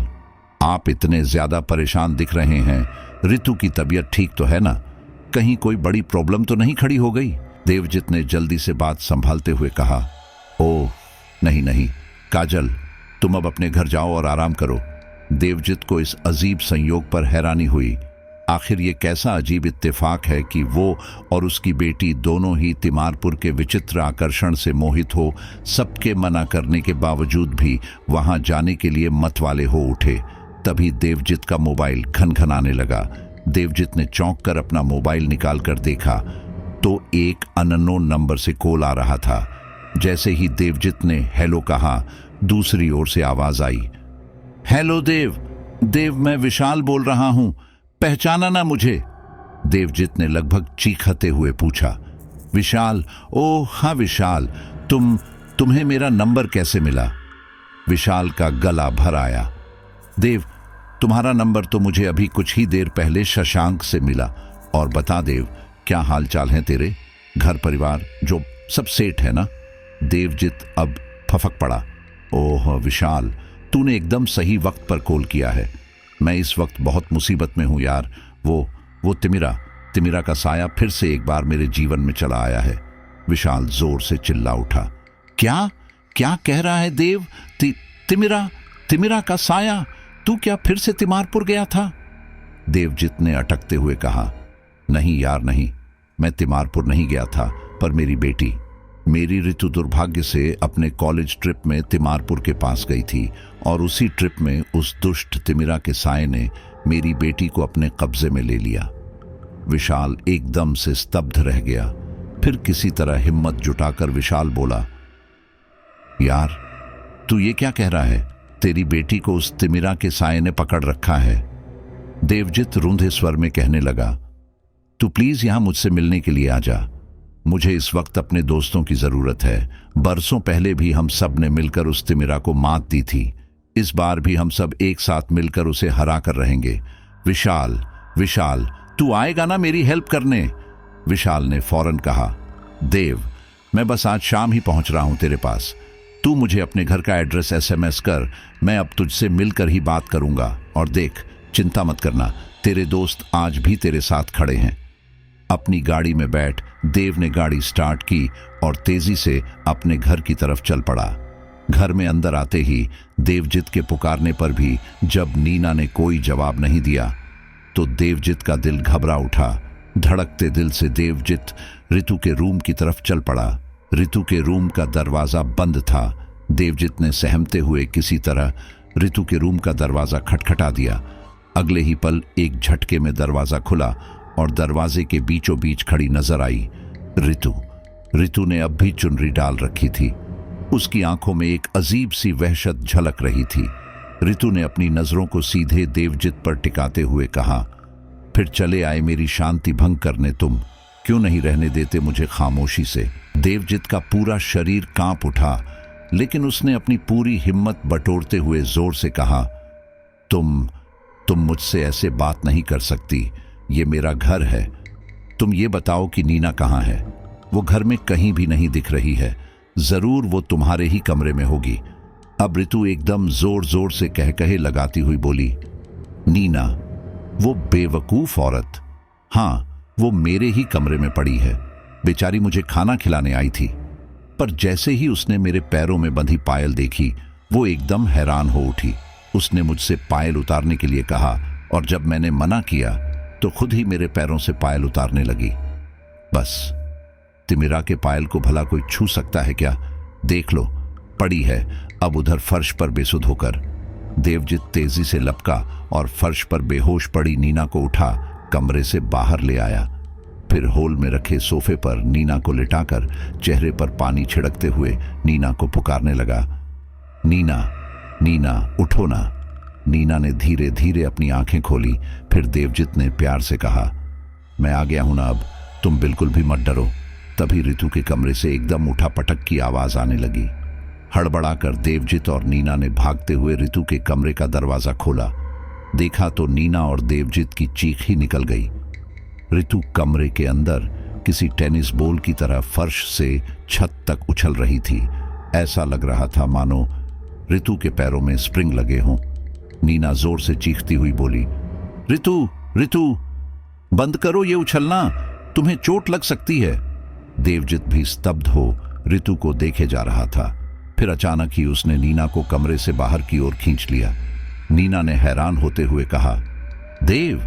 आप इतने ज्यादा परेशान दिख रहे हैं, ऋतु की तबीयत ठीक तो है ना? कहीं कोई बड़ी प्रॉब्लम तो नहीं खड़ी हो गई? देवजित ने जल्दी से बात संभालते हुए कहा, ओह नहीं नहीं काजल, तुम अब अपने घर जाओ और आराम करो। देवजित को इस अजीब संयोग पर हैरानी हुई। आखिर ये कैसा अजीब इत्तेफाक है कि वो और उसकी बेटी दोनों ही तिमारपुर के विचित्र आकर्षण से मोहित हो सबके मना करने के बावजूद भी वहां जाने के लिए मतवाले हो उठे। तभी देवजित का मोबाइल खनखनाने लगा। देवजित ने चौंक कर अपना मोबाइल निकाल कर देखा तो एक अननोन नंबर से कॉल आ रहा था। जैसे ही देवजित ने हेलो कहा, दूसरी ओर से आवाज आई, हेलो देव, मैं विशाल बोल रहा हूं, पहचाना ना मुझे? देवजित ने लगभग चीखते हुए पूछा। विशाल? ओह हाँ विशाल, तुम्हें मेरा नंबर कैसे मिला? विशाल का गला भर आया। देव, तुम्हारा नंबर तो मुझे अभी कुछ ही देर पहले शशांक से मिला। और बता देव, क्या हाल चाल है तेरे? घर परिवार जो सब सेठ है ना? देवजित अब फफक पड़ा। ओह विशाल, तूने एकदम सही वक्त पर कॉल किया है। मैं इस वक्त बहुत मुसीबत में हूं यार। वो तिमिरा का साया फिर से एक बार मेरे जीवन में चला आया है। विशाल जोर से चिल्ला उठा। क्या कह रहा है देव? तिमिरा का साया? तू क्या फिर से तिमारपुर गया था? देवजित ने अटकते हुए कहा, नहीं यार नहीं, मैं तिमारपुर नहीं गया था, पर मेरी ऋतु दुर्भाग्य से अपने कॉलेज ट्रिप में तिमारपुर के पास गई थी और उसी ट्रिप में उस दुष्ट तिमिरा के साये ने मेरी बेटी को अपने कब्जे में ले लिया। विशाल एकदम से स्तब्ध रह गया। फिर किसी तरह हिम्मत जुटाकर विशाल बोला, यार तू ये क्या कह रहा है? तेरी बेटी को उस तिमिरा के साये ने पकड़ रखा है। देवजित रूंधे स्वर में कहने लगा, तू प्लीज यहां मुझसे मिलने के लिए आ जा। मुझे इस वक्त अपने दोस्तों की जरूरत है। बरसों पहले भी हम सब ने मिलकर उस तिमिरा को मात दी थी। इस बार भी हम सब एक साथ मिलकर उसे हरा कर रहेंगे। विशाल, तू आएगा ना मेरी हेल्प करने? विशाल ने फौरन कहा, देव, मैं बस आज शाम ही पहुंच रहा हूं तेरे पास। तू मुझे अपने घर का एड्रेस SMS कर, मैं अब तुझसे मिलकर ही बात करूंगा। और देख, चिंता मत करना, तेरे दोस्त आज भी तेरे साथ खड़े हैं। अपनी गाड़ी में बैठ देव ने गाड़ी स्टार्ट की और तेजी से अपने घर की तरफ चल पड़ा। घर में अंदर आते ही देवजित के पुकारने पर भी जब नीना ने कोई जवाब नहीं दिया तो देवजित का दिल घबरा उठा। धड़कते दिल से देवजित ऋतु के रूम की तरफ चल पड़ा। ऋतु के रूम का दरवाजा बंद था। देवजित ने सहमते हुए किसी तरह ऋतु के रूम का दरवाजा खटखटा दिया। अगले ही पल एक झटके में दरवाजा खुला और दरवाजे के बीचों बीच खड़ी नजर आई ऋतु। ऋतु ने अब भी चुनरी डाल रखी थी। उसकी आंखों में एक अजीब सी वहशत झलक रही थी। ऋतु ने अपनी नजरों को सीधे देवजित पर टिकाते हुए कहा, फिर चले आए मेरी शांति भंग करने, तुम क्यों नहीं रहने देते मुझे खामोशी से। देवजित का पूरा शरीर कांप उठा, लेकिन उसने अपनी पूरी हिम्मत बटोरते हुए जोर से कहा, तुम मुझसे ऐसे बात नहीं कर सकती, ये मेरा घर है। तुम ये बताओ कि नीना कहाँ है? वो घर में कहीं भी नहीं दिख रही है। जरूर वो तुम्हारे ही कमरे में होगी। अब ऋतु एकदम जोर जोर से कहे लगाती हुई बोली, नीना? वो बेवकूफ औरत? हाँ, वो मेरे ही कमरे में पड़ी है। बेचारी मुझे खाना खिलाने आई थी, पर जैसे ही उसने मेरे पैरों में बंधी पायल देखी वो एकदम हैरान हो उठी। उसने मुझसे पायल उतारने के लिए कहा और जब मैंने मना किया तो खुद ही मेरे पैरों से पायल उतारने लगी। बस तिमिरा के पायल को भला कोई छू सकता है क्या? देख लो, पड़ी है अब उधर फर्श पर बेसुध होकर। देवजित तेजी से लपका और फर्श पर बेहोश पड़ी नीना को उठा कमरे से बाहर ले आया। फिर हॉल में रखे सोफे पर नीना को लिटाकर चेहरे पर पानी छिड़कते हुए नीना को पुकारने लगा, नीना, नीना उठो ना। नीना ने धीरे धीरे अपनी आंखें खोली। फिर देवजित ने प्यार से कहा, मैं आ गया हूं ना, अब तुम बिल्कुल भी मत डरो। तभी ऋतु के कमरे से एकदम उठा पटक की आवाज आने लगी। हड़बड़ाकर देवजित और नीना ने भागते हुए ऋतु के कमरे का दरवाजा खोला। देखा तो नीना और देवजित की चीख ही निकल गई। ऋतु कमरे के अंदर किसी टेनिस बॉल की तरह फर्श से छत तक उछल रही थी। ऐसा लग रहा था मानो ऋतु के पैरों में स्प्रिंग लगे हों। नीना जोर से चीखती हुई बोली, ऋतु, ऋतु बंद करो ये उछलना, तुम्हें चोट लग सकती है। देवजित भी स्तब्ध हो ऋतु को देखे जा रहा था। फिर अचानक ही उसने नीना को कमरे से बाहर की ओर खींच लिया। नीना ने हैरान होते हुए कहा, देव,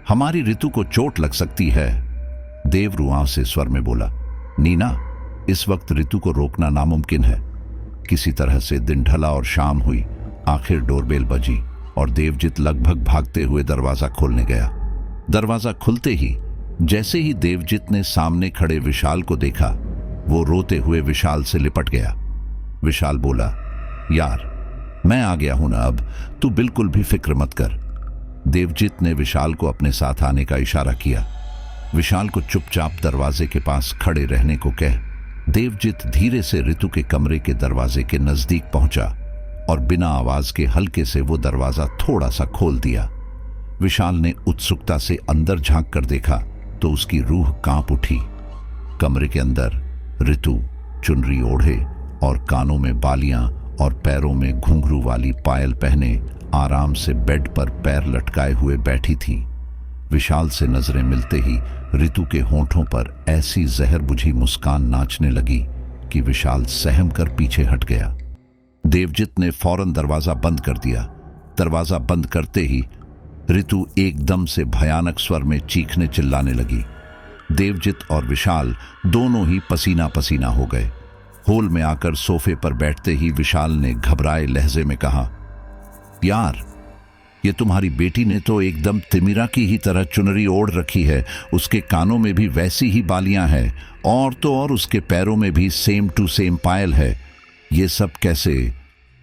हमारी ऋतु को चोट लग सकती है। देव रुआंसे स्वर में बोला, नीना, इस वक्त ऋतु को रोकना नामुमकिन है। किसी तरह से दिन ढला और शाम हुई। आखिर डोरबेल बजी और देवजित लगभग भागते हुए दरवाजा खोलने गया। दरवाजा खुलते ही जैसे ही देवजित ने सामने खड़े विशाल को देखा, वो रोते हुए विशाल से लिपट गया। विशाल बोला, यार, मैं आ गया हूं ना, अब तू बिल्कुल भी फिक्र मत कर। देवजित ने विशाल को अपने साथ आने का इशारा किया। विशाल को चुपचाप दरवाजे के पास खड़े रहने को कह देवजित धीरे से ऋतु के कमरे के दरवाजे के नजदीक पहुंचा और बिना आवाज के हल्के से वो दरवाजा थोड़ा सा खोल दिया। विशाल ने उत्सुकता से अंदर झांक कर देखा तो उसकी रूह कांप उठी। कमरे के अंदर ऋतु चुनरी ओढ़े और कानों में बालियां और पैरों में घुंघरू वाली पायल पहने आराम से बेड पर पैर लटकाए हुए बैठी थी। विशाल से नजरें मिलते ही ऋतु के होंठों पर ऐसी जहर बुझी मुस्कान नाचने लगी कि विशाल सहम कर पीछे हट गया। देवजित ने फौरन दरवाजा बंद कर दिया। दरवाजा बंद करते ही ऋतु एकदम से भयानक स्वर में चीखने चिल्लाने लगी। देवजित और विशाल दोनों ही पसीना पसीना हो गए। हॉल में आकर सोफे पर बैठते ही विशाल ने घबराए लहजे में कहा, यार, ये तुम्हारी बेटी ने तो एकदम तिमिरा की ही तरह चुनरी ओढ़ रखी है। उसके कानों में भी वैसी ही बालियां हैं और तो और उसके पैरों में भी सेम टू सेम पायल है। ये सब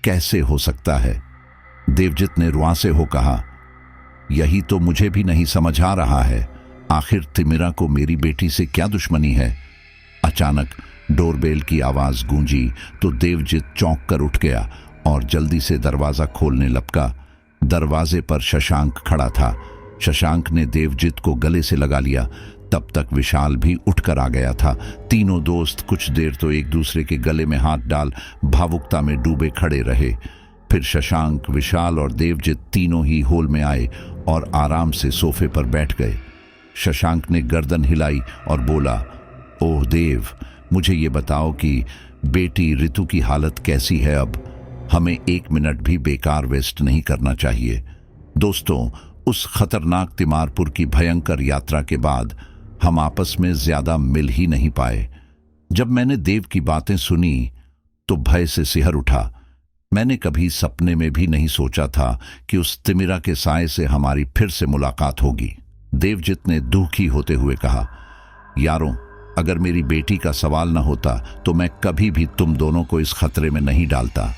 कैसे हो सकता है? देवजित ने रुआंसे हो कहा, यही तो मुझे भी नहीं समझ आ रहा है। आखिर तिमिरा को मेरी बेटी से क्या दुश्मनी है? अचानक डोरबेल की आवाज गूंजी तो देवजित चौंक कर उठ गया और जल्दी से दरवाजा खोलने लपका। दरवाजे पर शशांक खड़ा था। शशांक ने देवजित को गले से लगा लिया। तब तक विशाल भी उठकर आ गया था। तीनों दोस्त कुछ देर तो एक दूसरे के गले में हाथ डाल भावुकता में डूबे खड़े रहे। फिर शशांक, विशाल और देवजित तीनों ही हॉल में आए और आराम से सोफे पर बैठ गए। शशांक ने गर्दन हिलाई और बोला, ओह देव, मुझे ये बताओ कि बेटी ऋतु की हालत कैसी है अब। हमें 1 मिनट भी बेकार वेस्ट नहीं करना चाहिए। दोस्तों, उस खतरनाक तिमारपुर की भयंकर यात्रा के बाद हम आपस में ज्यादा मिल ही नहीं पाए। जब मैंने देव की बातें सुनी तो भय से सिहर उठा। मैंने कभी सपने में भी नहीं सोचा था कि उस तिमिरा के साए से हमारी फिर से मुलाकात होगी। देवजित ने दुखी होते हुए कहा, यारों, अगर मेरी बेटी का सवाल न होता तो मैं कभी भी तुम दोनों को इस खतरे में नहीं डालता।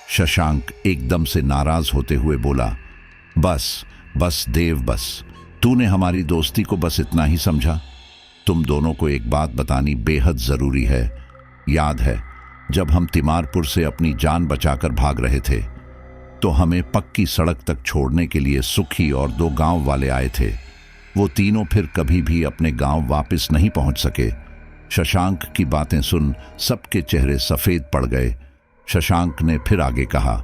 शशांक एकदम से नाराज होते हुए बोला, बस बस देव, बस तूने हमारी दोस्ती को बस इतना ही समझा। तुम दोनों को एक बात बतानी बेहद जरूरी है। याद है जब हम तिमारपुर से अपनी जान बचाकर भाग रहे थे तो हमें पक्की सड़क तक छोड़ने के लिए सुखी और 2 गांव वाले आए थे। वो तीनों फिर कभी भी अपने गांव वापस नहीं पहुंच सके। शशांक की बातें सुन सबके चेहरे सफेद पड़ गए। शशांक ने फिर आगे कहा,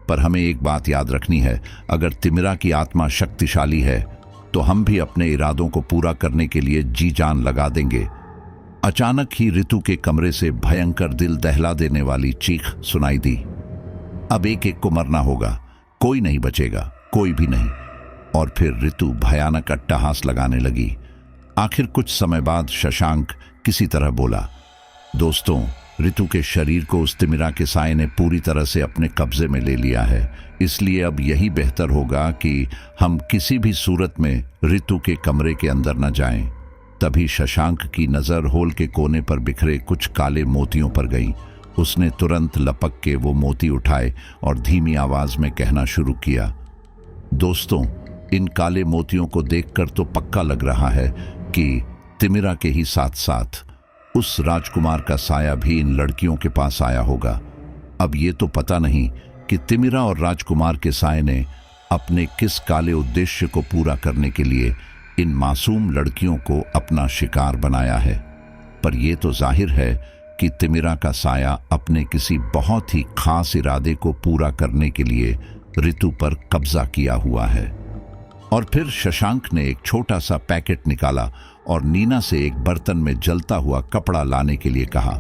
पर हमें एक बात याद रखनी है, अगर तिमिरा की आत्मा शक्तिशाली है तो हम भी अपने इरादों को पूरा करने के लिए जी जान लगा देंगे। अचानक ही ऋतु के कमरे से भयंकर दिल दहला देने वाली चीख सुनाई दी। अब एक एक को मरना होगा, कोई नहीं बचेगा, कोई भी नहीं। और फिर ऋतु भयानक अट्टहास लगाने लगी। आखिर कुछ समय बाद शशांक किसी तरह बोला, दोस्तों, ऋतु के शरीर को उस तिमिरा के साए ने पूरी तरह से अपने कब्जे में ले लिया है, इसलिए अब यही बेहतर होगा कि हम किसी भी सूरत में ऋतु के कमरे के अंदर न जाएं। तभी शशांक की नजर होल के कोने पर बिखरे कुछ काले मोतियों पर गई। उसने तुरंत लपक के वो मोती उठाए और धीमी आवाज में कहना शुरू किया, दोस्तों, इन काले मोतियों को देखकर तो पक्का लग रहा है कि तिमिरा के ही साथ साथ उस राजकुमार का साया भी इन लड़कियों के पास आया होगा। अब ये तो पता नहीं कि तिमिरा और राजकुमार के साए ने अपने किस काले उद्देश्य को पूरा करने के लिए इन मासूम लड़कियों को अपना शिकार बनाया है, पर यह तो जाहिर है कि तिमिरा का साया अपने किसी बहुत ही खास इरादे को पूरा करने के लिए ऋतु पर कब्जा किया हुआ है। और फिर शशांक ने एक छोटा सा पैकेट निकाला और नीना से एक बर्तन में जलता हुआ कपड़ा लाने के लिए कहा।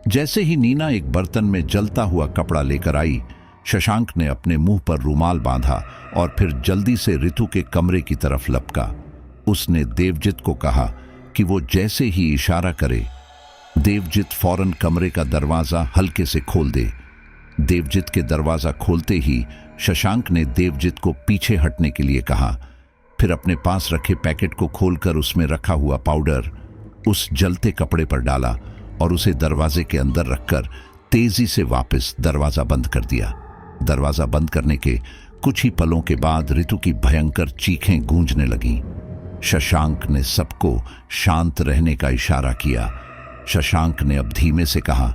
जैसे ही नीना एक बर्तन में जलता हुआ कपड़ा लेकर आई, शशांक ने अपने मुंह पर रुमाल बांधा और फिर जल्दी से ऋतु के कमरे की तरफ लपका। उसने देवजित को कहा कि वो जैसे ही इशारा करे, देवजित फौरन कमरे का दरवाजा हल्के से खोल दे। देवजित के दरवाजा खोलते ही शशांक ने देवजित को पीछे हटने के लिए कहा। फिर अपने पास रखे पैकेट को खोलकर उसमें रखा हुआ पाउडर उस जलते कपड़े पर डाला और उसे दरवाजे के अंदर रखकर तेजी से वापस दरवाजा बंद कर दिया। दरवाजा बंद करने के कुछ ही पलों के बाद ऋतु की भयंकर चीखें गूंजने लगीं। शशांक ने सबको शांत रहने का इशारा किया। शशांक ने अब धीमे से कहा,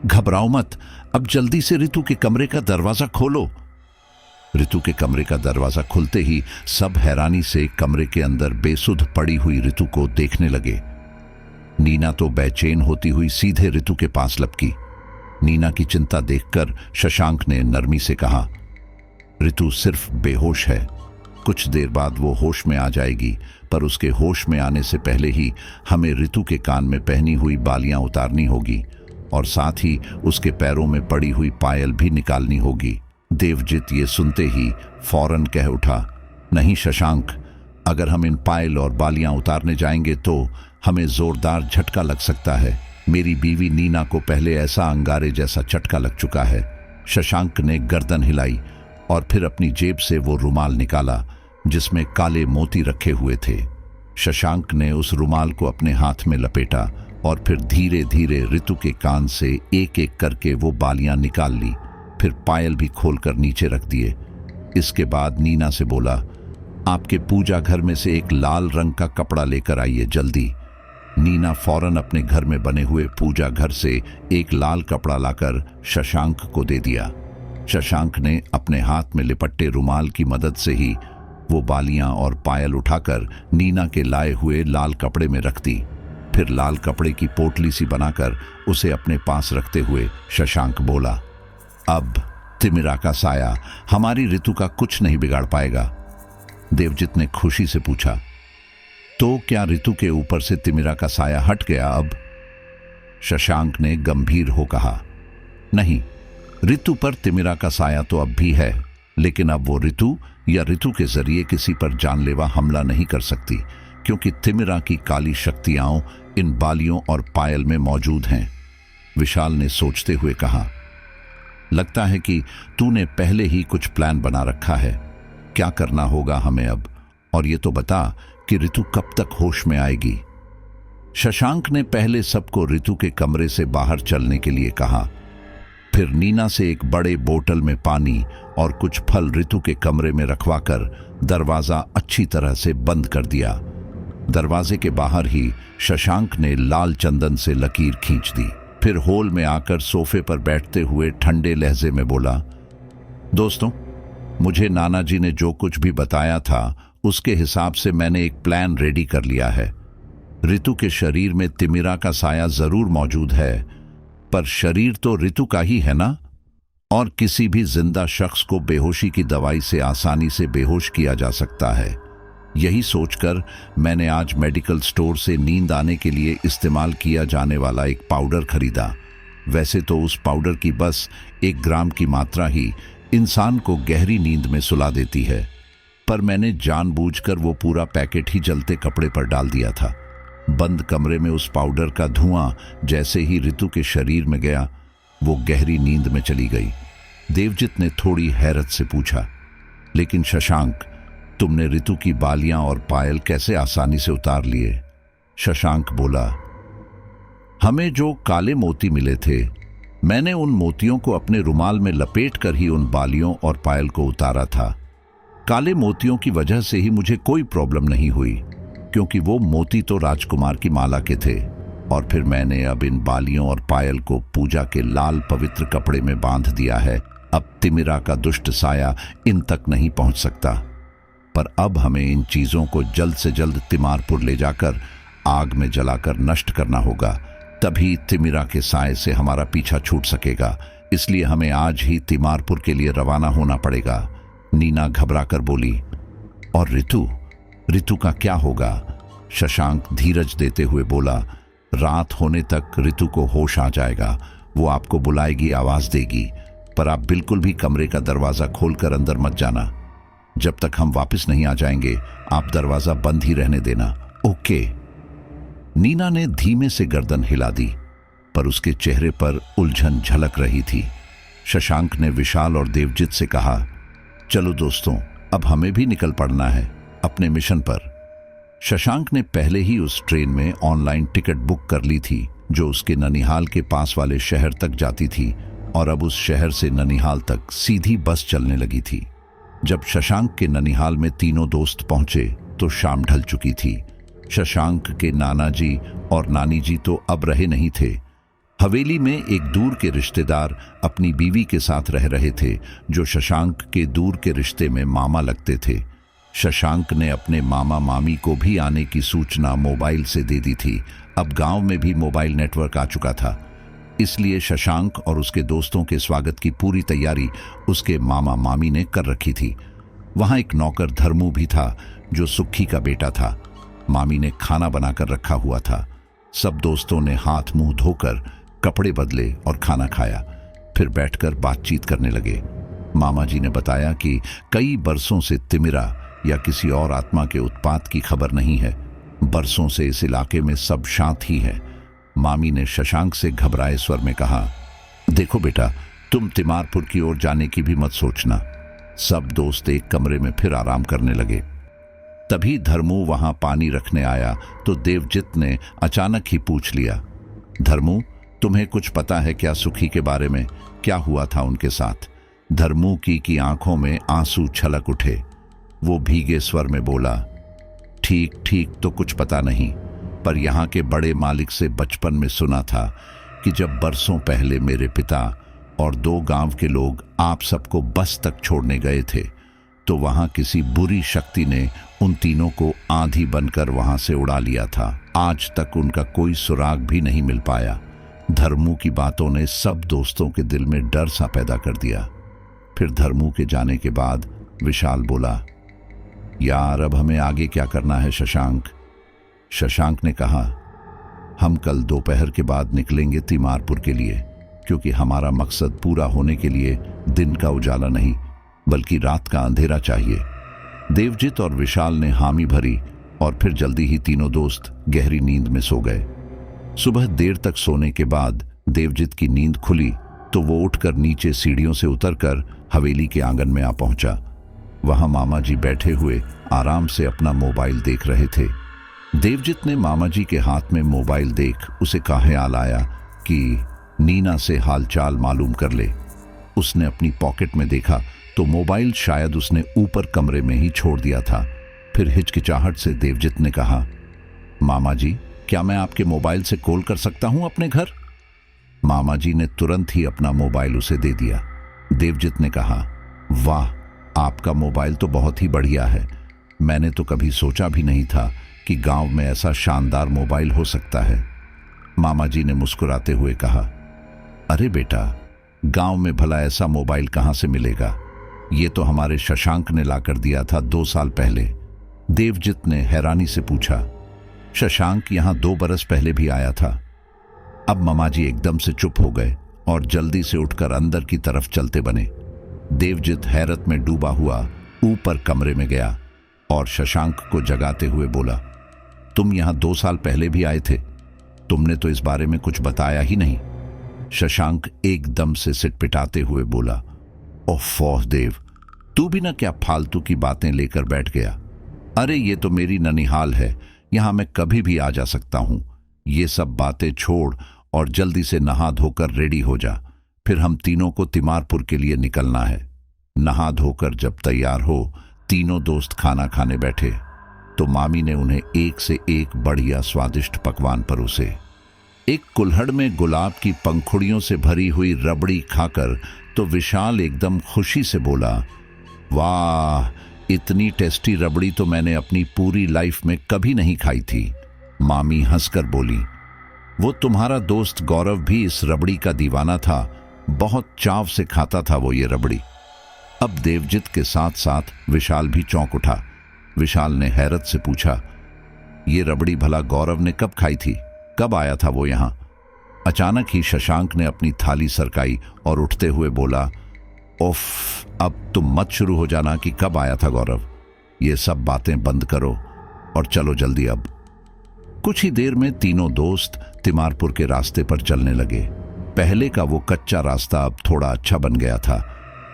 घबराओ मत, अब जल्दी से ऋतु के कमरे का दरवाजा खोलो। ऋतु के कमरे का दरवाजा खुलते ही सब हैरानी से कमरे के अंदर बेसुध पड़ी हुई ऋतु को देखने लगे। नीना तो बेचैन होती हुई सीधे ऋतु के पास लपकी। नीना की चिंता देखकर शशांक ने नरमी से कहा, ऋतु सिर्फ बेहोश है, कुछ देर बाद वो होश में आ जाएगी, पर उसके होश में आने से पहले ही हमें ऋतु के कान में पहनी हुई बालियां उतारनी होगी और साथ ही उसके पैरों में पड़ी हुई पायल भी निकालनी होगी। देवजित ये सुनते ही फौरन कह उठा, नहीं शशांक, अगर हम इन पायल और बालियां उतारने जाएंगे तो हमें जोरदार झटका लग सकता है। मेरी बीवी नीना को पहले ऐसा अंगारे जैसा झटका लग चुका है। शशांक ने गर्दन हिलाई और फिर अपनी जेब से वो रुमाल निकाला जिसमें काले मोती रखे हुए थे। शशांक ने उस रुमाल को अपने हाथ में लपेटा और फिर धीरे धीरे ऋतु के कान से एक एक करके वो बालियां निकाल ली, फिर पायल भी खोलकर नीचे रख दिए। इसके बाद नीना से बोला, आपके पूजा घर में से एक लाल रंग का कपड़ा लेकर आइए जल्दी। नीना फौरन अपने घर में बने हुए पूजा घर से एक लाल कपड़ा लाकर शशांक को दे दिया। शशांक ने अपने हाथ में लिपट्टे रुमाल की मदद से ही वो बालियां और पायल उठाकर नीना के लाए हुए लाल कपड़े में रख दी। फिर लाल कपड़े की पोटली सी बनाकर उसे अपने पास रखते हुए शशांक बोला, अब तिमिरा का साया हमारी ऋतु का कुछ नहीं बिगाड़ पाएगा। देवजित ने खुशी से पूछा, तो क्या ऋतु के ऊपर से तिमिरा का साया हट गया अब? शशांक ने गंभीर हो कहा, नहीं, ऋतु पर तिमिरा का साया तो अब भी है, लेकिन अब वो ऋतु या ऋतु के जरिए किसी पर जानलेवा हमला नहीं कर सकती, क्योंकि तिमिरा की काली शक्तियां इन बालियों और पायल में मौजूद हैं। विशाल ने सोचते हुए कहा, लगता है कि तूने पहले ही कुछ प्लान बना रखा है। क्या करना होगा हमें अब? और ये तो बता कि ऋतु कब तक होश में आएगी? शशांक ने पहले सबको ऋतु के कमरे से बाहर चलने के लिए कहा। फिर नीना से एक बड़े बोतल में पानी और कुछ फल ऋतु के कमरे में रखवाकर दरवाजा अच्छी तरह से बंद कर दिया। दरवाजे के बाहर ही शशांक ने लाल चंदन से लकीर खींच दी। फिर हॉल में आकर सोफे पर बैठते हुए ठंडे लहजे में बोला, दोस्तों, मुझे नाना जी ने जो कुछ भी बताया था उसके हिसाब से मैंने एक प्लान रेडी कर लिया है। ऋतु के शरीर में तिमिरा का साया जरूर मौजूद है, पर शरीर तो ऋतु का ही है ना, और किसी भी जिंदा शख्स को बेहोशी की दवाई से आसानी से बेहोश किया जा सकता है। यही सोचकर मैंने आज मेडिकल स्टोर से नींद आने के लिए इस्तेमाल किया जाने वाला एक पाउडर खरीदा। वैसे तो उस पाउडर की बस 1 ग्राम की मात्रा ही इंसान को गहरी नींद में सुला देती है, पर मैंने जानबूझकर वो पूरा पैकेट ही जलते कपड़े पर डाल दिया था। बंद कमरे में उस पाउडर का धुआं जैसे ही ऋतु के शरीर में गया, वो गहरी नींद में चली गई। देवजित ने थोड़ी हैरत से पूछा, लेकिन शशांक, तुमने ऋतु की बालियां और पायल कैसे आसानी से उतार लिए? शशांक बोला, हमें जो काले मोती मिले थे, मैंने उन मोतियों को अपने रुमाल में लपेट कर ही उन बालियों और पायल को उतारा था। काले मोतियों की वजह से ही मुझे कोई प्रॉब्लम नहीं हुई, क्योंकि वो मोती तो राजकुमार की माला के थे। और फिर मैंने अब इन बालियों और पायल को पूजा के लाल पवित्र कपड़े में बांध दिया है। अब तिमिरा का दुष्ट साया इन तक नहीं पहुंच सकता। पर अब हमें इन चीजों को जल्द से जल्द तिमारपुर ले जाकर आग में जलाकर नष्ट करना होगा, तभी तिमिरा के साए से हमारा पीछा छूट सकेगा। इसलिए हमें आज ही तिमारपुर के लिए रवाना होना पड़ेगा। नीना घबराकर बोली, और ऋतु का क्या होगा? शशांक धीरज देते हुए बोला, रात होने तक ऋतु को होश आ जाएगा। वो आपको बुलाएगी, आवाज देगी, पर आप बिल्कुल भी कमरे का दरवाजा खोलकर अंदर मत जाना। जब तक हम वापस नहीं आ जाएंगे, आप दरवाजा बंद ही रहने देना, ओके? नीना ने धीमे से गर्दन हिला दी, पर उसके चेहरे पर उलझन झलक रही थी। शशांक ने विशाल और देवजित से कहा, चलो दोस्तों, अब हमें भी निकल पड़ना है अपने मिशन पर। शशांक ने पहले ही उस ट्रेन में ऑनलाइन टिकट बुक कर ली थी जो उसके ननिहाल के पास वाले शहर तक जाती थी, और अब उस शहर से ननिहाल तक सीधी बस चलने लगी थी। जब शशांक के ननिहाल में तीनों दोस्त पहुंचे तो शाम ढल चुकी थी। शशांक के नाना जी और नानी जी तो अब रहे नहीं थे। हवेली में एक दूर के रिश्तेदार अपनी बीवी के साथ रह रहे थे, जो शशांक के दूर के रिश्ते में मामा लगते थे। शशांक ने अपने मामा मामी को भी आने की सूचना मोबाइल से दे दी थी। अब गांव में भी मोबाइल नेटवर्क आ चुका था, इसलिए शशांक और उसके दोस्तों के स्वागत की पूरी तैयारी उसके मामा मामी ने कर रखी थी। वहां एक नौकर धर्मू भी था, जो सुक्खी का बेटा था। मामी ने खाना बनाकर रखा हुआ था। सब दोस्तों ने हाथ मुंह धोकर कपड़े बदले और खाना खाया, फिर बैठकर बातचीत करने लगे। मामा जी ने बताया कि कई बरसों से तिमिरा या किसी और आत्मा के उत्पात की खबर नहीं है। बरसों से इस इलाके में सब शांत ही है। मामी ने शशांक से घबराए स्वर में कहा, देखो बेटा, तुम तिमारपुर की ओर जाने की भी मत सोचना। सब दोस्त एक कमरे में फिर आराम करने लगे। तभी धर्मू वहां पानी रखने आया तो देवजित ने अचानक ही पूछ लिया, धर्मू, तुम्हें कुछ पता है क्या सुखी के बारे में? क्या हुआ था उनके साथ? धर्मू की आंखों में आंसू छलक उठे। वो भीगे स्वर में बोला, ठीक तो कुछ पता नहीं, पर यहाँ के बड़े मालिक से बचपन में सुना था कि जब बरसों पहले मेरे पिता और 2 गांव के लोग आप सबको बस तक छोड़ने गए थे, तो वहां किसी बुरी शक्ति ने उन तीनों को आंधी बनकर वहां से उड़ा लिया था। आज तक उनका कोई सुराग भी नहीं मिल पाया। धर्मू की बातों ने सब दोस्तों के दिल में डर सा पैदा कर दिया। फिर धर्मू के जाने के बाद विशाल बोला, यार अब हमें आगे क्या करना है शशांक? शशांक ने कहा, हम कल दोपहर के बाद निकलेंगे तिमारपुर के लिए, क्योंकि हमारा मकसद पूरा होने के लिए दिन का उजाला नहीं बल्कि रात का अंधेरा चाहिए। देवजित और विशाल ने हामी भरी और फिर जल्दी ही तीनों दोस्त गहरी नींद में सो गए। सुबह देर तक सोने के बाद देवजित की नींद खुली तो वो उठकर नीचे सीढ़ियों से उतरकर हवेली के आंगन में आ पहुंचा। वहां मामा जी बैठे हुए आराम से अपना मोबाइल देख रहे थे। देवजित ने मामा जी के हाथ में मोबाइल देख उसे ख्याल आया कि नीना से हालचाल मालूम कर ले। उसने अपनी पॉकेट में देखा तो मोबाइल शायद उसने ऊपर कमरे में ही छोड़ दिया था। फिर हिचकिचाहट से देवजित ने कहा, मामा जी, क्या मैं आपके मोबाइल से कॉल कर सकता हूं अपने घर? मामा जी ने तुरंत ही अपना मोबाइल उसे दे दिया। देवजित ने कहा, वाह, आपका मोबाइल तो बहुत ही बढ़िया है। मैंने तो कभी सोचा भी नहीं था कि गांव में ऐसा शानदार मोबाइल हो सकता है। मामा जी ने मुस्कुराते हुए कहा, अरे बेटा, गांव में भला ऐसा मोबाइल कहां से मिलेगा? ये तो हमारे शशांक ने लाकर दिया था 2 साल पहले। देवजित ने हैरानी से पूछा, शशांक यहां 2 बरस पहले भी आया था। अब मामा जी एकदम से चुप हो गए और जल्दी से उठकर अंदर की तरफ चलते बने। देवजित हैरत में डूबा हुआ ऊपर कमरे में गया और शशांक को जगाते हुए बोला, तुम यहां 2 साल पहले भी आए थे? तुमने तो इस बारे में कुछ बताया ही नहीं। शशांक एकदम से सिटपिटाते हुए बोला, ओफ देव, तू भी ना क्या फालतू की बातें लेकर बैठ गया? अरे ये तो मेरी ननिहाल है, यहां मैं कभी भी आ जा सकता हूं। ये सब बातें छोड़ और जल्दी से नहा धोकर रेडी हो जा, फिर हम तीनों को तिमारपुर के लिए निकलना है। नहा धोकर जब तैयार हो तीनों दोस्त खाना खाने बैठे तो मामी ने उन्हें एक से एक बढ़िया स्वादिष्ट पकवान परोसे। एक कुल्हड़ में गुलाब की पंखुड़ियों से भरी हुई रबड़ी खाकर तो विशाल एकदम खुशी से बोला, वाह, इतनी टेस्टी रबड़ी तो मैंने अपनी पूरी लाइफ में कभी नहीं खाई थी। मामी हंसकर बोली, वो तुम्हारा दोस्त गौरव भी इस रबड़ी का दीवाना था, बहुत चाव से खाता था वो ये रबड़ी। अब देवजित के साथ साथ विशाल भी चौंक उठा। विशाल ने हैरत से पूछा, ये रबड़ी भला गौरव ने कब खाई थी? कब आया था वो यहां? अचानक ही शशांक ने अपनी थाली सरकाई और उठते हुए बोला, ओफ, अब तुम मत शुरू हो जाना कि कब आया था गौरव। ये सब बातें बंद करो और चलो जल्दी। अब कुछ ही देर में तीनों दोस्त तिमारपुर के रास्ते पर चलने लगे। पहले का वो कच्चा रास्ता अब थोड़ा अच्छा बन गया था,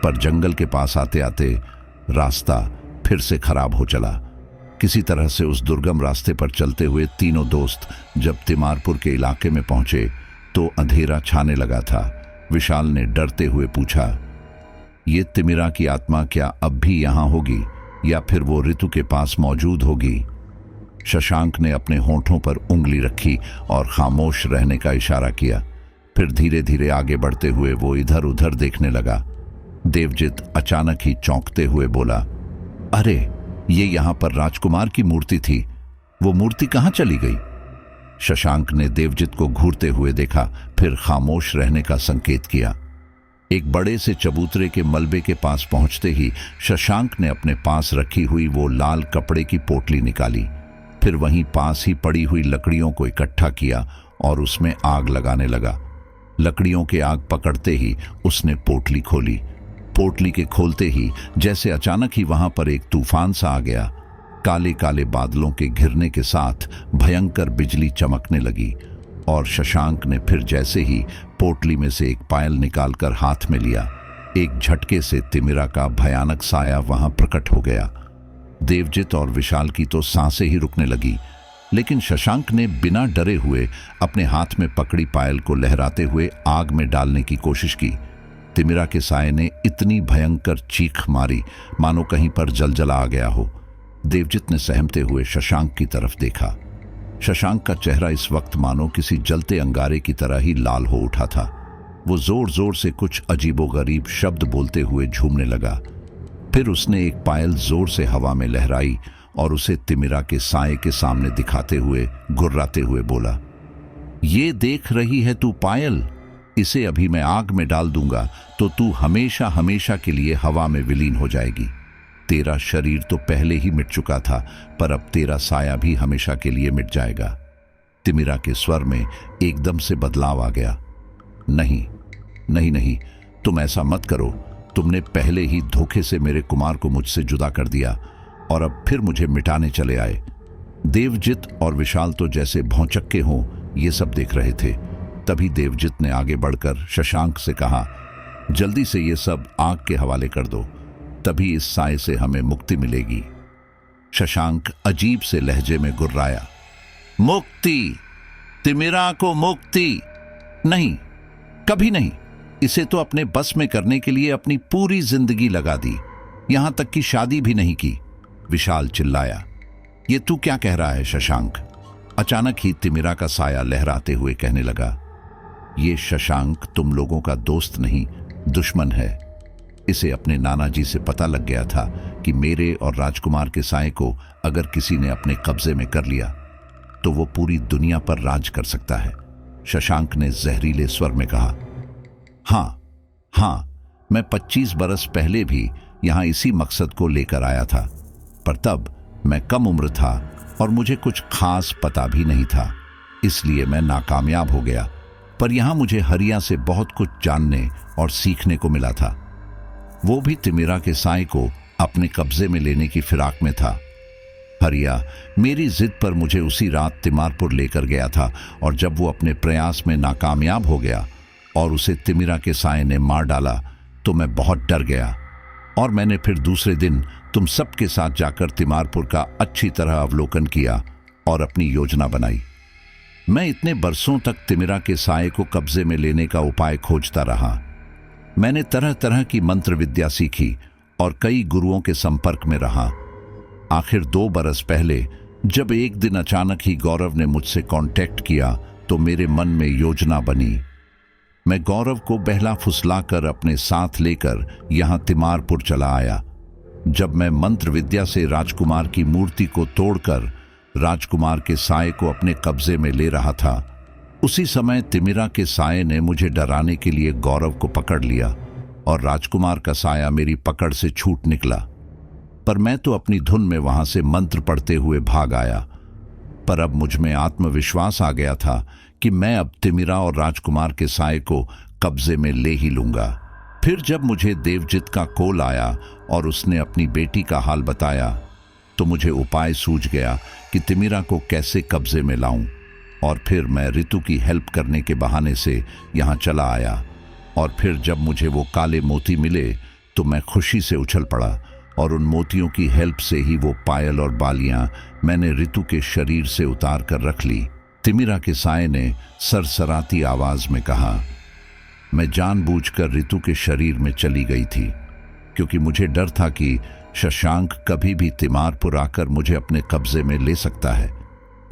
पर जंगल के पास आते आते रास्ता फिर से खराब हो चला। किसी तरह से उस दुर्गम रास्ते पर चलते हुए तीनों दोस्त जब तिमारपुर के इलाके में पहुंचे तो अंधेरा छाने लगा था। विशाल ने डरते हुए पूछा, ये तिमिरा की आत्मा क्या अब भी यहां होगी या फिर वो ऋतु के पास मौजूद होगी? शशांक ने अपने होंठों पर उंगली रखी और खामोश रहने का इशारा किया। फिर धीरे धीरे आगे बढ़ते हुए वो इधर उधर देखने लगा। देवजित अचानक ही चौंकते हुए बोला, अरे, ये यहां पर राजकुमार की मूर्ति थी, वो मूर्ति कहां चली गई? शशांक ने देवजित को घूरते हुए देखा, फिर खामोश रहने का संकेत किया। एक बड़े से चबूतरे के मलबे के पास पहुंचते ही शशांक ने अपने पास रखी हुई वो लाल कपड़े की पोटली निकाली। फिर वहीं पास ही पड़ी हुई लकड़ियों को इकट्ठा किया और उसमें आग लगाने लगा। लकड़ियों के आग पकड़ते ही उसने पोटली खोली। पोटली के खोलते ही जैसे अचानक ही वहां पर एक तूफान सा आ गया। काले काले बादलों के घिरने के साथ भयंकर बिजली चमकने लगी और शशांक ने फिर जैसे ही पोटली में से एक पायल निकालकर हाथ में लिया, एक झटके से तिमिरा का भयानक साया वहां प्रकट हो गया। देवजित और विशाल की तो सांसें ही रुकने लगी, लेकिन शशांक ने बिना डरे हुए अपने हाथ में पकड़ी पायल को लहराते हुए आग में डालने की कोशिश की। तिमिरा के साये ने इतनी भयंकर चीख मारी मानो कहीं पर जलजला आ गया हो। देवजित ने सहमते हुए शशांक की तरफ देखा। शशांक का चेहरा इस वक्त मानो किसी जलते अंगारे की तरह ही लाल हो उठा था। वो जोर जोर से कुछ अजीबोगरीब शब्द बोलते हुए झूमने लगा। फिर उसने एक पायल जोर से हवा में लहराई और उसे तिमिरा के साये के सामने दिखाते हुए गुर्राते हुए बोला, ये देख रही है तू पायल, इसे अभी मैं आग में डाल दूंगा तो तू हमेशा हमेशा के लिए हवा में विलीन हो जाएगी। तेरा शरीर तो पहले ही मिट चुका था, पर अब तेरा साया भी हमेशा के लिए मिट जाएगा। तिमिरा के स्वर में एकदम से बदलाव आ गया। नहीं नहीं नहीं, तुम ऐसा मत करो। तुमने पहले ही धोखे से मेरे कुमार को मुझसे जुदा कर दिया और अब फिर मुझे मिटाने चले आए। देवजित और विशाल तो जैसे भौचक्के हों ये सब देख रहे थे। तभी देवजित ने आगे बढ़कर शशांक से कहा, जल्दी से ये सब आग के हवाले कर दो, तभी इस साए से हमें मुक्ति मिलेगी। शशांक अजीब से लहजे में गुर्राया, मुक्ति? तिमिरा को मुक्ति? नहीं, कभी नहीं। इसे तो अपने बस में करने के लिए अपनी पूरी जिंदगी लगा दी, यहां तक कि शादी भी नहीं की। विशाल चिल्लाया, ये तू क्या कह रहा है शशांक? अचानक ही तिमिरा का साया लहराते हुए कहने लगा, ये शशांक तुम लोगों का दोस्त नहीं, दुश्मन है। इसे अपने नाना जी से पता लग गया था कि मेरे और राजकुमार के साए को अगर किसी ने अपने कब्जे में कर लिया तो वो पूरी दुनिया पर राज कर सकता है। शशांक ने जहरीले स्वर में कहा, हाँ, मैं 25 बरस पहले भी यहां इसी मकसद को लेकर आया था, पर तब मैं कम उम्र था और मुझे कुछ खास पता भी नहीं था, इसलिए मैं नाकामयाब हो गया। पर यहां मुझे हरिया से बहुत कुछ जानने और सीखने को मिला था। वो भी तिमिरा के साए को अपने कब्जे में लेने की फिराक में था। हरिया मेरी जिद पर मुझे उसी रात तिमारपुर लेकर गया था और जब वो अपने प्रयास में नाकामयाब हो गया और उसे तिमिरा के साए ने मार डाला तो मैं बहुत डर गया और मैंने फिर दूसरे दिन तुम सबके साथ जाकर तिमारपुर का अच्छी तरह अवलोकन किया और अपनी योजना बनाई। मैं इतने बरसों तक तिमिरा के साए को कब्जे में लेने का उपाय खोजता रहा। मैंने तरह तरह की मंत्र विद्या सीखी और कई गुरुओं के संपर्क में रहा। आखिर 2 बरस पहले जब एक दिन अचानक ही गौरव ने मुझसे कांटेक्ट किया तो मेरे मन में योजना बनी। मैं गौरव को बहला फुसलाकर अपने साथ लेकर यहां तिमारपुर चला आया। जब मैं मंत्र विद्या से राजकुमार की मूर्ति को तोड़कर राजकुमार के साए को अपने कब्जे में ले रहा था, उसी समय तिमिरा के साए ने मुझे डराने के लिए गौरव को पकड़ लिया और राजकुमार का साया मेरी पकड़ से छूट निकला। पर मैं तो अपनी धुन में वहां से मंत्र पढ़ते हुए भाग आया। पर अब मुझ में आत्मविश्वास आ गया था कि मैं अब तिमिरा और राजकुमार के साए को कब्जे में ले ही लूंगा। फिर जब मुझे देवजित का कॉल आया और उसने अपनी बेटी का हाल बताया तो मुझे उपाय सूझ गया कि तिमिरा को कैसे कब्जे में लाऊं। और फिर मैं ऋतु की हेल्प करने के बहाने से यहाँ चला आया और फिर जब मुझे वो काले मोती मिले तो मैं खुशी से उछल पड़ा और उन मोतियों की हेल्प से ही वो पायल और बालियां मैंने ऋतु के शरीर से उतार कर रख ली। तिमिरा के साए ने सरसराती आवाज में कहा, मैं जानबूझकर ऋतु के शरीर में चली गई थी क्योंकि मुझे डर था कि शशांक कभी भी तिमारपुर आकर मुझे अपने कब्जे में ले सकता है।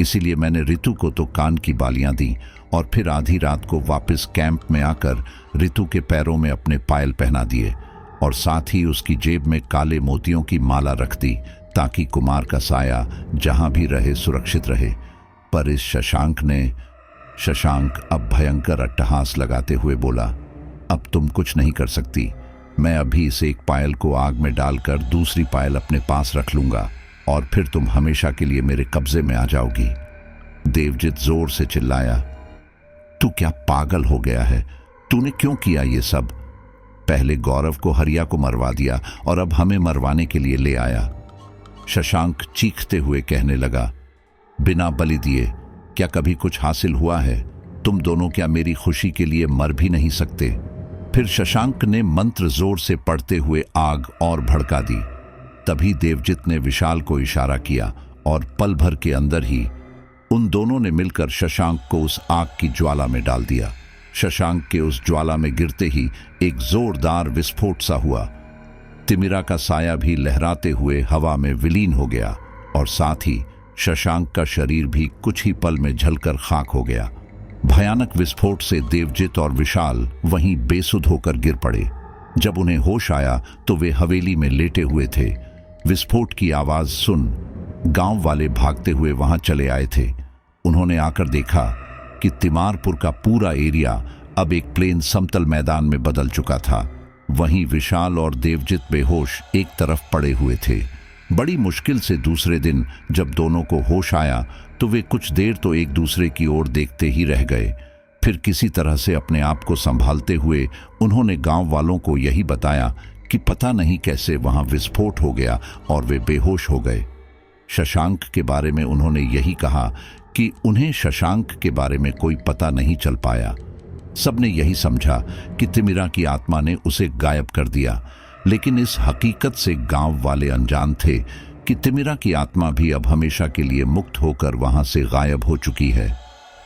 इसीलिए मैंने ऋतु को तो कान की बालियां दी और फिर आधी रात को वापस कैंप में आकर ऋतु के पैरों में अपने पायल पहना दिए और साथ ही उसकी जेब में काले मोतियों की माला रख दी ताकि कुमार का साया जहां भी रहे सुरक्षित रहे। पर इस शशांक अब भयंकर अट्टहास लगाते हुए बोला, अब तुम कुछ नहीं कर सकती। मैं अभी इस एक पायल को आग में डालकर दूसरी पायल अपने पास रख लूंगा और फिर तुम हमेशा के लिए मेरे कब्जे में आ जाओगी। देवजित जोर से चिल्लाया, तू क्या पागल हो गया है? तूने क्यों किया ये सब? पहले गौरव को हरिया को मरवा दिया और अब हमें मरवाने के लिए ले आया। शशांक चीखते हुए कहने लगा, बिना बलि दिए क्या कभी कुछ हासिल हुआ है? तुम दोनों क्या मेरी खुशी के लिए मर भी नहीं सकते? फिर शशांक ने मंत्र जोर से पढ़ते हुए आग और भड़का दी। तभी देवजित ने विशाल को इशारा किया और पल भर के अंदर ही उन दोनों ने मिलकर शशांक को उस आग की ज्वाला में डाल दिया। शशांक के उस ज्वाला में गिरते ही एक जोरदार विस्फोट सा हुआ। तिमिरा का साया भी लहराते हुए हवा में विलीन हो गया और साथ ही शशांक का शरीर भी कुछ ही पल में जलकर खाक हो गया। भयानक विस्फोट से देवजित और विशाल वहीं बेसुध होकर गिर पड़े। जब उन्हें होश आया तो वे हवेली में लेटे हुए थे। विस्फोट की आवाज सुन गांव वाले भागते हुए वहां चले आए थे। उन्होंने आकर देखा कि तिमारपुर का पूरा एरिया अब एक प्लेन समतल मैदान में बदल चुका था। वहीं विशाल और देवजित बेहोश एक तरफ पड़े हुए थे। बड़ी मुश्किल से दूसरे दिन जब दोनों को होश आया तो वे कुछ देर तो एक दूसरे की ओर देखते ही रह गए। फिर किसी तरह से अपने आप को संभालते हुए उन्होंने गांव वालों को यही बताया कि पता नहीं कैसे वहां विस्फोट हो गया और वे बेहोश हो गए। शशांक के बारे में उन्होंने यही कहा कि उन्हें शशांक के बारे में कोई पता नहीं चल पाया। सबने यही समझा कि तिमिरा की आत्मा ने उसे गायब कर दिया, लेकिन इस हकीकत से गांव वाले अनजान थे कि तिमिरा की आत्मा भी अब हमेशा के लिए मुक्त होकर वहां से गायब हो चुकी है।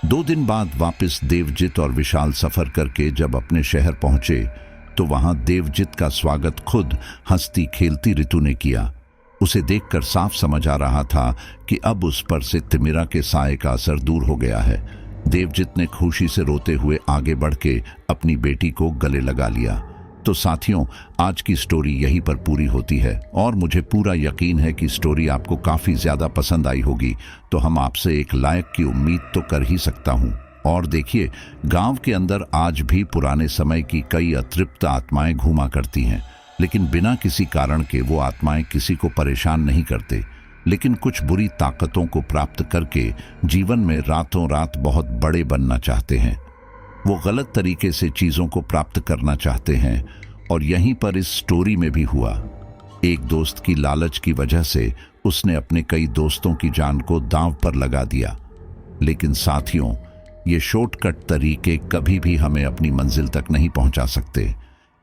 2 दिन बाद वापस देवजित और विशाल सफर करके जब अपने शहर पहुंचे तो वहां देवजित का स्वागत खुद हंसती खेलती ऋतु ने किया। उसे देखकर साफ समझ आ रहा था कि अब उस पर से तिमिरा के साए का असर दूर हो गया है। देवजित ने खुशी से रोते हुए आगे बढ़ के अपनी बेटी को गले लगा लिया। तो साथियों, आज की स्टोरी यहीं पर पूरी होती है और मुझे पूरा यकीन है कि स्टोरी आपको काफ़ी ज़्यादा पसंद आई होगी। तो हम आपसे एक लाइक की उम्मीद तो कर ही सकता हूँ। और देखिए, गांव के अंदर आज भी पुराने समय की कई अतृप्त आत्माएं घूमा करती हैं, लेकिन बिना किसी कारण के वो आत्माएं किसी को परेशान नहीं करते, लेकिन कुछ बुरी ताकतों को प्राप्त करके जीवन में रातों रात बहुत बड़े बनना चाहते हैं। वो गलत तरीके से चीज़ों को प्राप्त करना चाहते हैं और यहीं पर इस स्टोरी में भी हुआ। एक दोस्त की लालच की वजह से उसने अपने कई दोस्तों की जान को दांव पर लगा दिया। लेकिन साथियों, ये शॉर्टकट तरीके कभी भी हमें अपनी मंजिल तक नहीं पहुंचा सकते।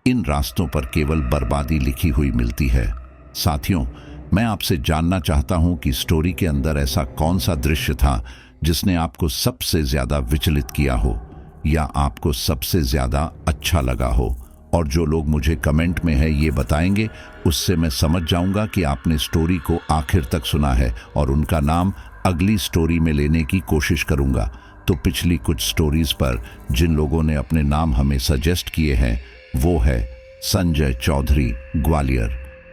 इन रास्तों पर केवल बर्बादी लिखी हुई मिलती है। साथियों, मैं आपसे जानना चाहता हूं कि स्टोरी के अंदर ऐसा कौन सा दृश्य था जिसने आपको सबसे ज्यादा विचलित किया हो या आपको सबसे ज्यादा अच्छा लगा हो। और जो लोग मुझे कमेंट में है ये बताएंगे, उससे मैं समझ जाऊंगा कि आपने स्टोरी को आखिर तक सुना है और उनका नाम अगली स्टोरी में लेने की कोशिश करूंगा। तो पिछली कुछ स्टोरीज पर जिन लोगों ने अपने नाम हमें सजेस्ट किए हैं वो है संजय चौधरी ग्वालियर,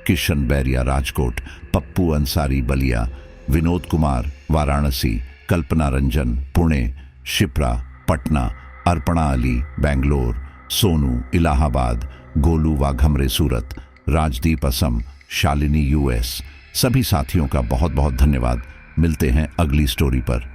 किशन बैरिया राजकोट, पप्पू अंसारी बलिया, विनोद कुमार वाराणसी, कल्पना रंजन पुणे, शिप्रा पटना, अर्पणा अली बेंगलोर, सोनू इलाहाबाद, गोलू वाघमरे सूरत, राजदीप असम, शालिनी यूएस। सभी साथियों का बहुत बहुत धन्यवाद। मिलते हैं अगली स्टोरी पर।